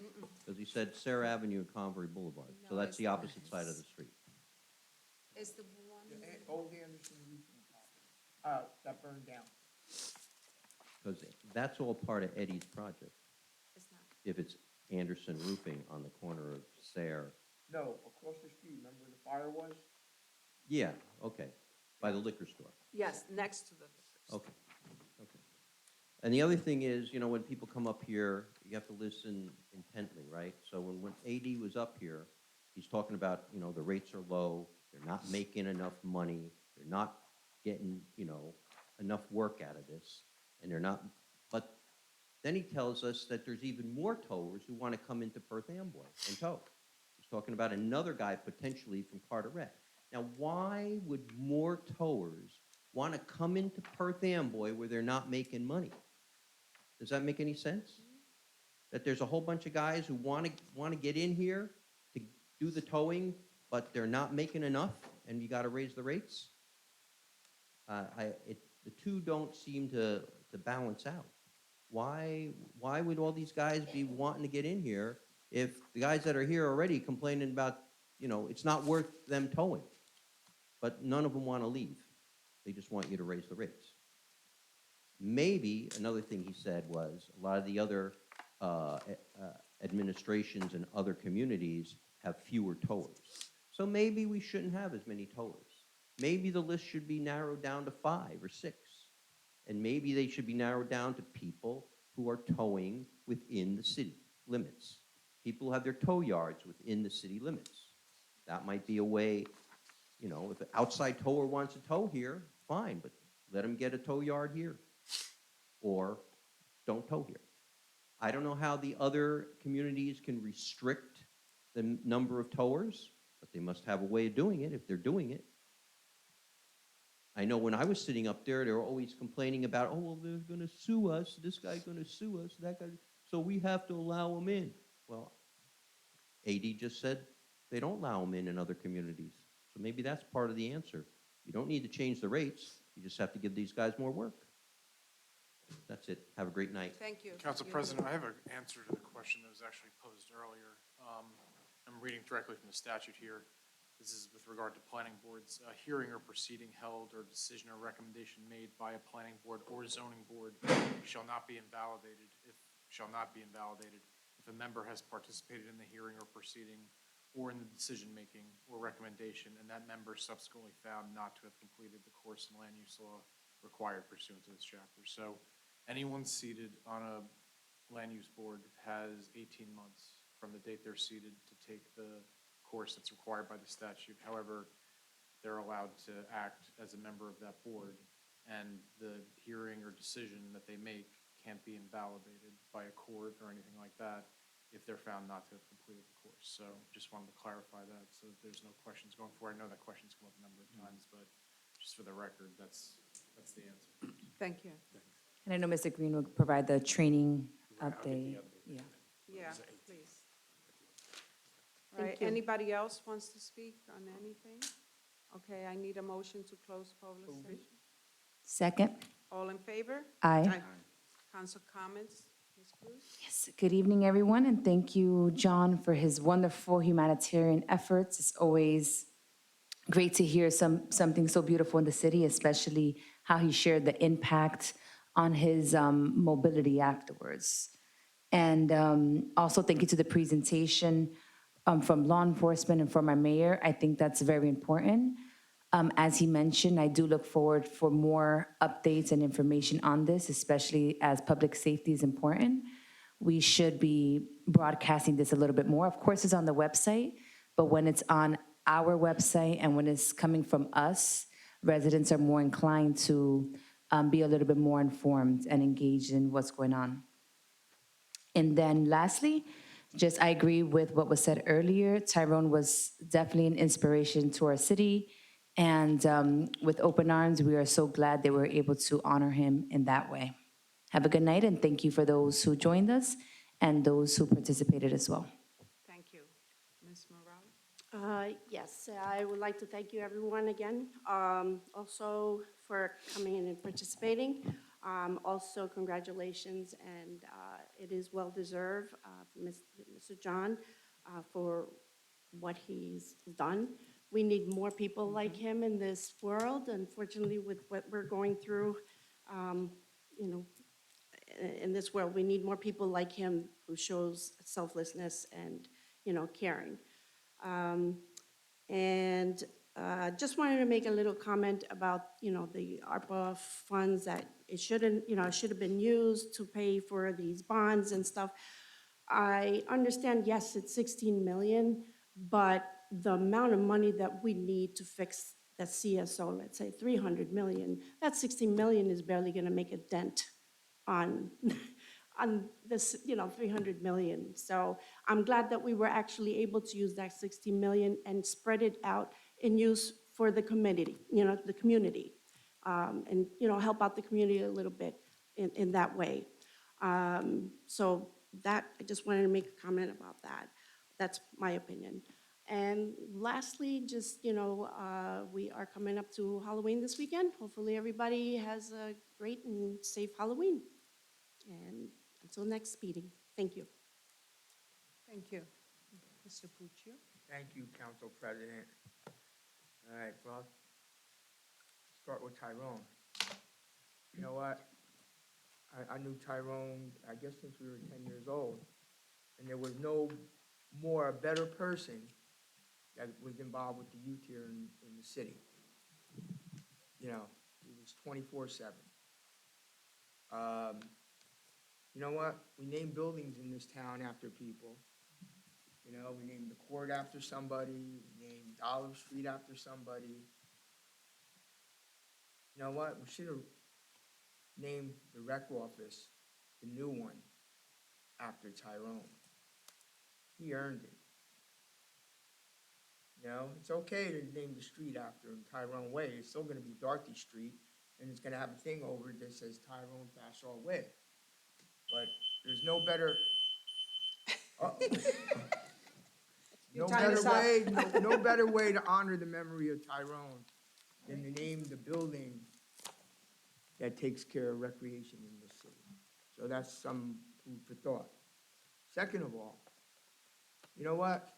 Because he said Sarah Avenue and Convery Boulevard. So No, that's it's the not. opposite side of the street. Is the one? Old Anderson roofing property, that burned down. Because that's all part of Eddie's project. It's not. If it's Anderson Roofing on the corner of Sayre. No, across the street, remember where the fire was? Yeah, okay, by the liquor store. Yes, next to the. Okay, okay. And the other thing is, you know, when people come up here, you have to listen intently, right? So when AD was up here, he's talking about, you know, the rates are low, they're not making enough money, they're not getting, you know, enough work out of this, and they're not But then he tells us that there's even more towers who want to come into Perth Amboy and tow. He's talking about another guy potentially from Carteret. Now, why would more towers want to come into Perth Amboy where they're not making money? Does that make any sense? That there's a whole bunch of guys who want to get in here to do the towing, but they're not making enough, and you got to raise the rates? The two don't seem to balance out. Why would all these guys be wanting to get in here if the guys that are here already complaining about, it's not worth them towing? But none of them want to leave. They just want you to raise the rates. Maybe another thing he said was a lot of the other administrations and other communities have fewer towers. So maybe we shouldn't have as many towers. Maybe the list should be narrowed down to 5 or 6. And maybe they should be narrowed down to people who are towing within the city limits. People who have their tow yards within the city limits. That might be a way, if an outside tower wants to tow here, fine, but let them get a tow yard here. Or don't tow here. I don't know how the other communities can restrict the number of towers, but they must have a way of doing it if they're doing it. I know when I was sitting up there, they were always complaining about, oh, well, they're going to sue us. This guy's going to sue us. That guy, so we have to allow them in. Well, AD just said they don't allow them in other communities. So maybe that's part of the answer. You don't need to change the rates. You just have to give these guys more work. That's it. Have a great night. Thank you. Council President, I have an answer to the question that was actually posed earlier. I'm reading directly from the statute here. This is with regard to planning boards. A hearing or proceeding held or decision or recommendation made by a planning board or zoning board shall not be invalidated if a member has participated in the hearing or proceeding or in the decision-making or recommendation, and that member subsequently found not to have completed the course in land use law required pursuant to this chapter. So anyone seated on a land use board has 18 months from the date they're seated to take the course that's required by the statute. However, they're allowed to act as a member of that board, and the hearing or decision that they make can't be invalidated by a court or anything like that if they're found not to have completed the course. So just wanted to clarify that so that there's no questions going forward. I know that question's come up a number of times, but just for the record, that's the answer. Thank you. And I know Mr. Green will provide the training update. Yeah. Yeah, please. All right, Thank you. anybody else wants to speak on anything? Okay, I need a motion to close public session. Second. All in favor? Aye. Council comments, Ms. Cruz? Yes, good evening, everyone, and thank you, John, for his wonderful humanitarian efforts. It's always great to hear something so beautiful in the city, especially how he shared the impact on his mobility afterwards. And also thank you to the presentation from law enforcement and from our mayor. I think that's very important. As he mentioned, I do look forward for more updates and information on this, especially as public safety is important. We should be broadcasting this a little bit more. Of course, it's on the website, but when it's on our website and when it's coming from us, residents are more inclined to be a little bit more informed and engaged in what's going on. And then lastly, I agree with what was said earlier. Tyrone was definitely an inspiration to our city. And with open arms, we are so glad that we were able to honor him in that way. Have a good night, and thank you for those who joined us and those who participated as well. Thank you. Ms. Morales? Yes, I would like to thank you, everyone, again, also for coming in and participating. Also, congratulations, and it is well-deserved for Mr. John for what he's done. We need more people like him in this world. Unfortunately, with what we're going through, in this world, we need more people like him who shows selflessness and, caring. And just wanted to make a little comment about, the ARPA funds that it should have been used to pay for these bonds and stuff. I understand, yes, it's 16 million, but the amount of money that we need to fix the CSO, let's say 300 million, that 16 million is barely gonna make a dent on, on this, 300 million. So I'm glad that we were actually able to use that 60 million and spread it out and use for the community, the community. And, help out the community a little bit in that way. So that, I just wanted to make a comment about that. That's my opinion. And lastly, just, we are coming up to Halloween this weekend. Hopefully, everybody has a great and safe Halloween. And until next meeting, thank you. Thank you. Mr. Puccio? Thank you, Council President. All right, well, start with Tyrone. You know what? I knew Tyrone, I guess since we were 10 years old, and there was no more, a better person that was involved with the youth here in the city. He was 24/7. You know what? We named buildings in this town after people. We named the court after somebody, we named Dollar Street after somebody. You know what? We should have named the rec office, the new one, after Tyrone. He earned it. It's okay to name the street after him, Tyrone Way. It's still gonna be Dorothy Street, and it's gonna have a thing over it that says Tyrone Fashaw Way. But there's no better, Your time is up. no better way to honor the memory of Tyrone than to name the building that takes care of recreation in this city. So that's some food for thought. Second of all, you know what?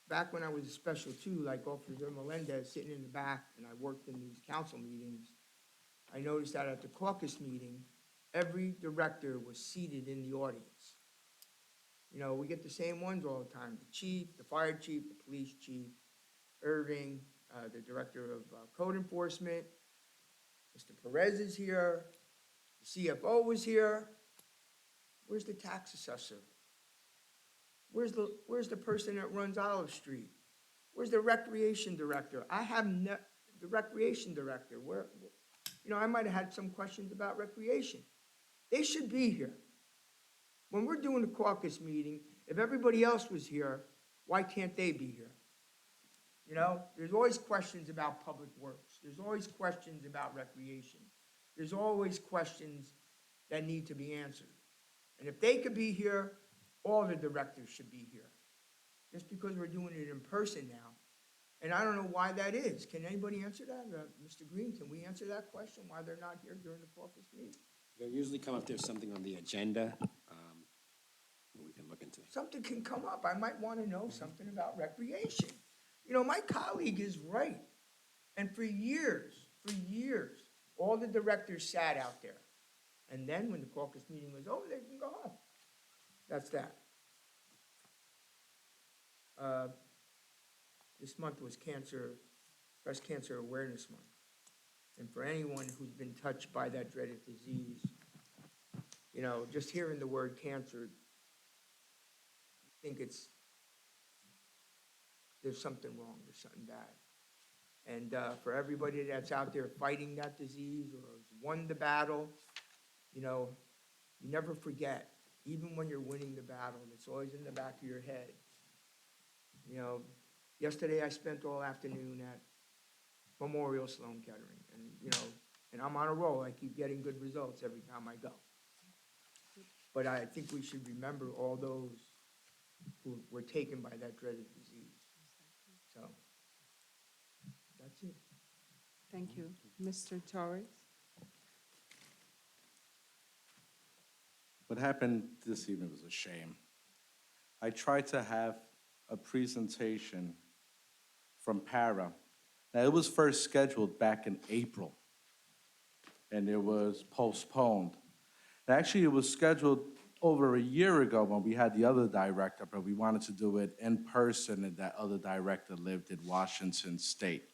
Back when I was a special two, like Officer Melendez sitting in the back, and I worked in these council meetings, I noticed that at the caucus meeting, every director was seated in the audience. We get the same ones all the time, the chief, the fire chief, the police chief, Irving, the director of code enforcement, Mr. Perez is here, the CFO was here. Where's the tax assessor? Where's the person that runs Olive Street? Where's the recreation director? I have the recreation director. I might have had some questions about recreation. They should be here. When we're doing the caucus meeting, if everybody else was here, why can't they be here? There's always questions about public works. There's always questions about recreation. There's always questions that need to be answered. And if they could be here, all the directors should be here. Just because we're doing it in person now. And I don't know why that is. Can anybody answer that? Mr. Green, can we answer that question, why they're not here during the caucus meeting? They'll usually come if there's something on the agenda. We can look into. Something can come up. I might want to know something about recreation. My colleague is right. And for years, all the directors sat out there. And then when the caucus meeting was over, they can go home. That's that. This month was Breast Cancer Awareness Month. And for anyone who's been touched by that dreaded disease, just hearing the word cancer, I think there's something wrong, there's something bad. And for everybody that's out there fighting that disease or has won the battle, you never forget, even when you're winning the battle, it's always in the back of your head. Yesterday I spent all afternoon at Memorial Sloan Kettering, and I'm on a roll. I keep getting good results every time I go. But I think we should remember all those who were taken by that dreaded disease. So, that's it. Thank you. Mr. Torres? What happened this evening was a shame. I tried to have a presentation from Para. Now, it was first scheduled back in April, and it was postponed. And actually, it was scheduled over a year ago when we had the other director, but we wanted to do it in person, and that other director lived in Washington State.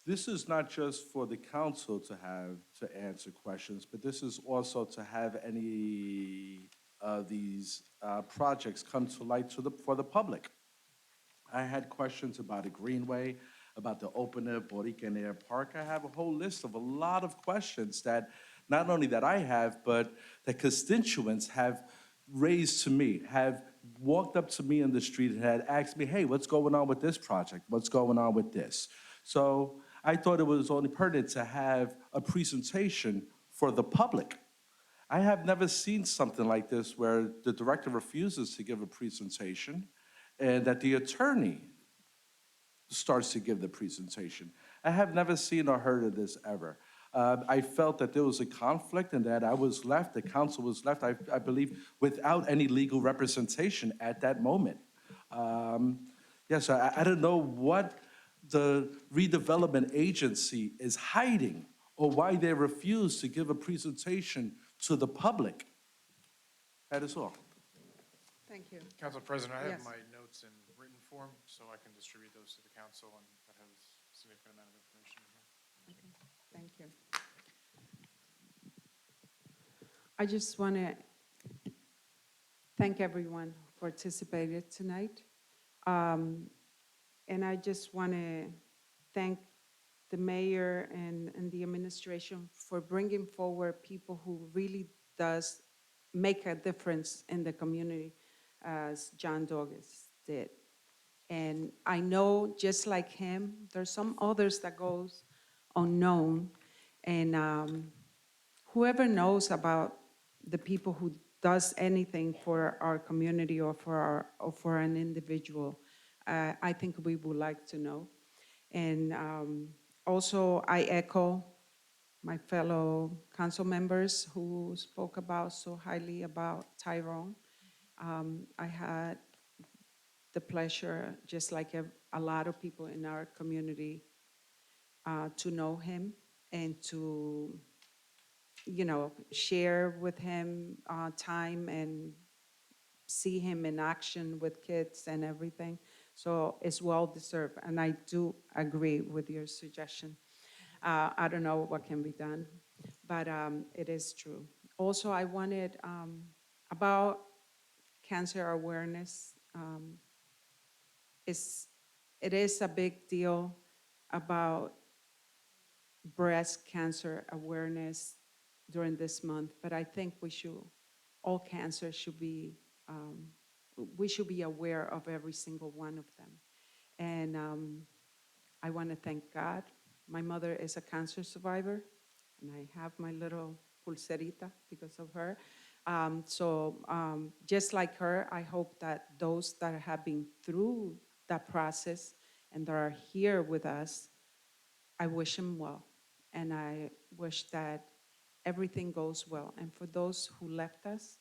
This is not just for the council to answer questions, but this is also to have any of these projects come to light for the public. I had questions about a greenway. about the open air, Borican Air Park. I have a whole list of a lot of questions that not only that I have, but that constituents have raised to me, have walked up to me in the street and had asked me, hey, what's going on with this project? What's going on with this? So I thought it was only pertinent to have a presentation for the public. I have never seen something like this where the director refuses to give a presentation and that the attorney starts to give the presentation. I have never seen or heard of this ever. I felt that there was a conflict and that I was left, the council was left, I believe, without any legal representation at that moment. Yes, I don't know what the redevelopment agency is hiding or why they refuse to give a presentation to the public. That is all. Thank you. Council President, I have Yes. my notes in written form, so I can distribute those to the council, and that has a significant amount of information in here. Thank you. I just want to thank everyone who participated tonight. And I just want to thank the mayor and the administration for bringing forward people who really does make a difference in the community, as John Douglas did. And I know, just like him, there's some others that goes unknown. And whoever knows about the people who does anything for our community or for an individual, I think we would like to know. And also, I echo my fellow council members who spoke about so highly about Tyrone. I had the pleasure, just like a lot of people in our community, to know him and to, share with him time and see him in action with kids and everything. So it's well deserved, and I do agree with your suggestion. I don't know what can be done, but it is true. Also, I wanted, about cancer awareness, it is a big deal about breast cancer awareness during this month, but I think all cancer should be, we should be aware of every single one of them. And I want to thank God. My mother is a cancer survivor, and I have my little pulserita because of her. Just like her, I hope that those that have been through that process and that are here with us, I wish them well. And I wish that everything goes well. And for those who left us,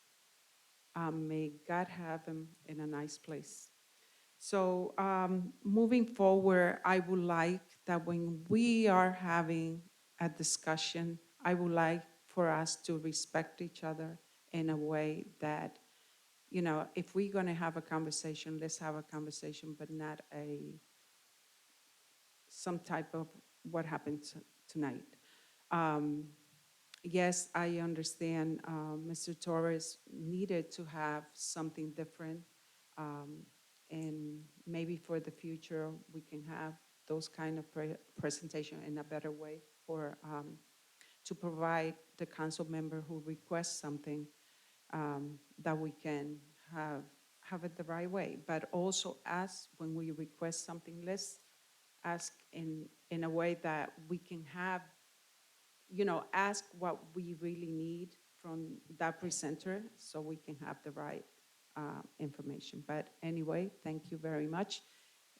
may God have them in a nice place. So moving forward, I would like that when we are having a discussion, I would like for us to respect each other in a way that, if we're going to have a conversation, let's have a conversation, but not some type of what happened tonight. Yes, I understand Mr. Torres needed to have something different. And maybe for the future, we can have those kind of presentation in a better way for, to provide the council member who requests something that we can have it the right way. But also ask, when we request something, let's ask in a way that we can have, ask what we really need from that presenter so we can have the right information. But anyway, thank you very much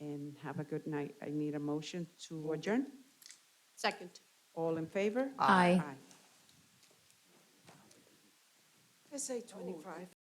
and have a good night. I need a motion to adjourn. Second. All in favor? Aye. I say 25.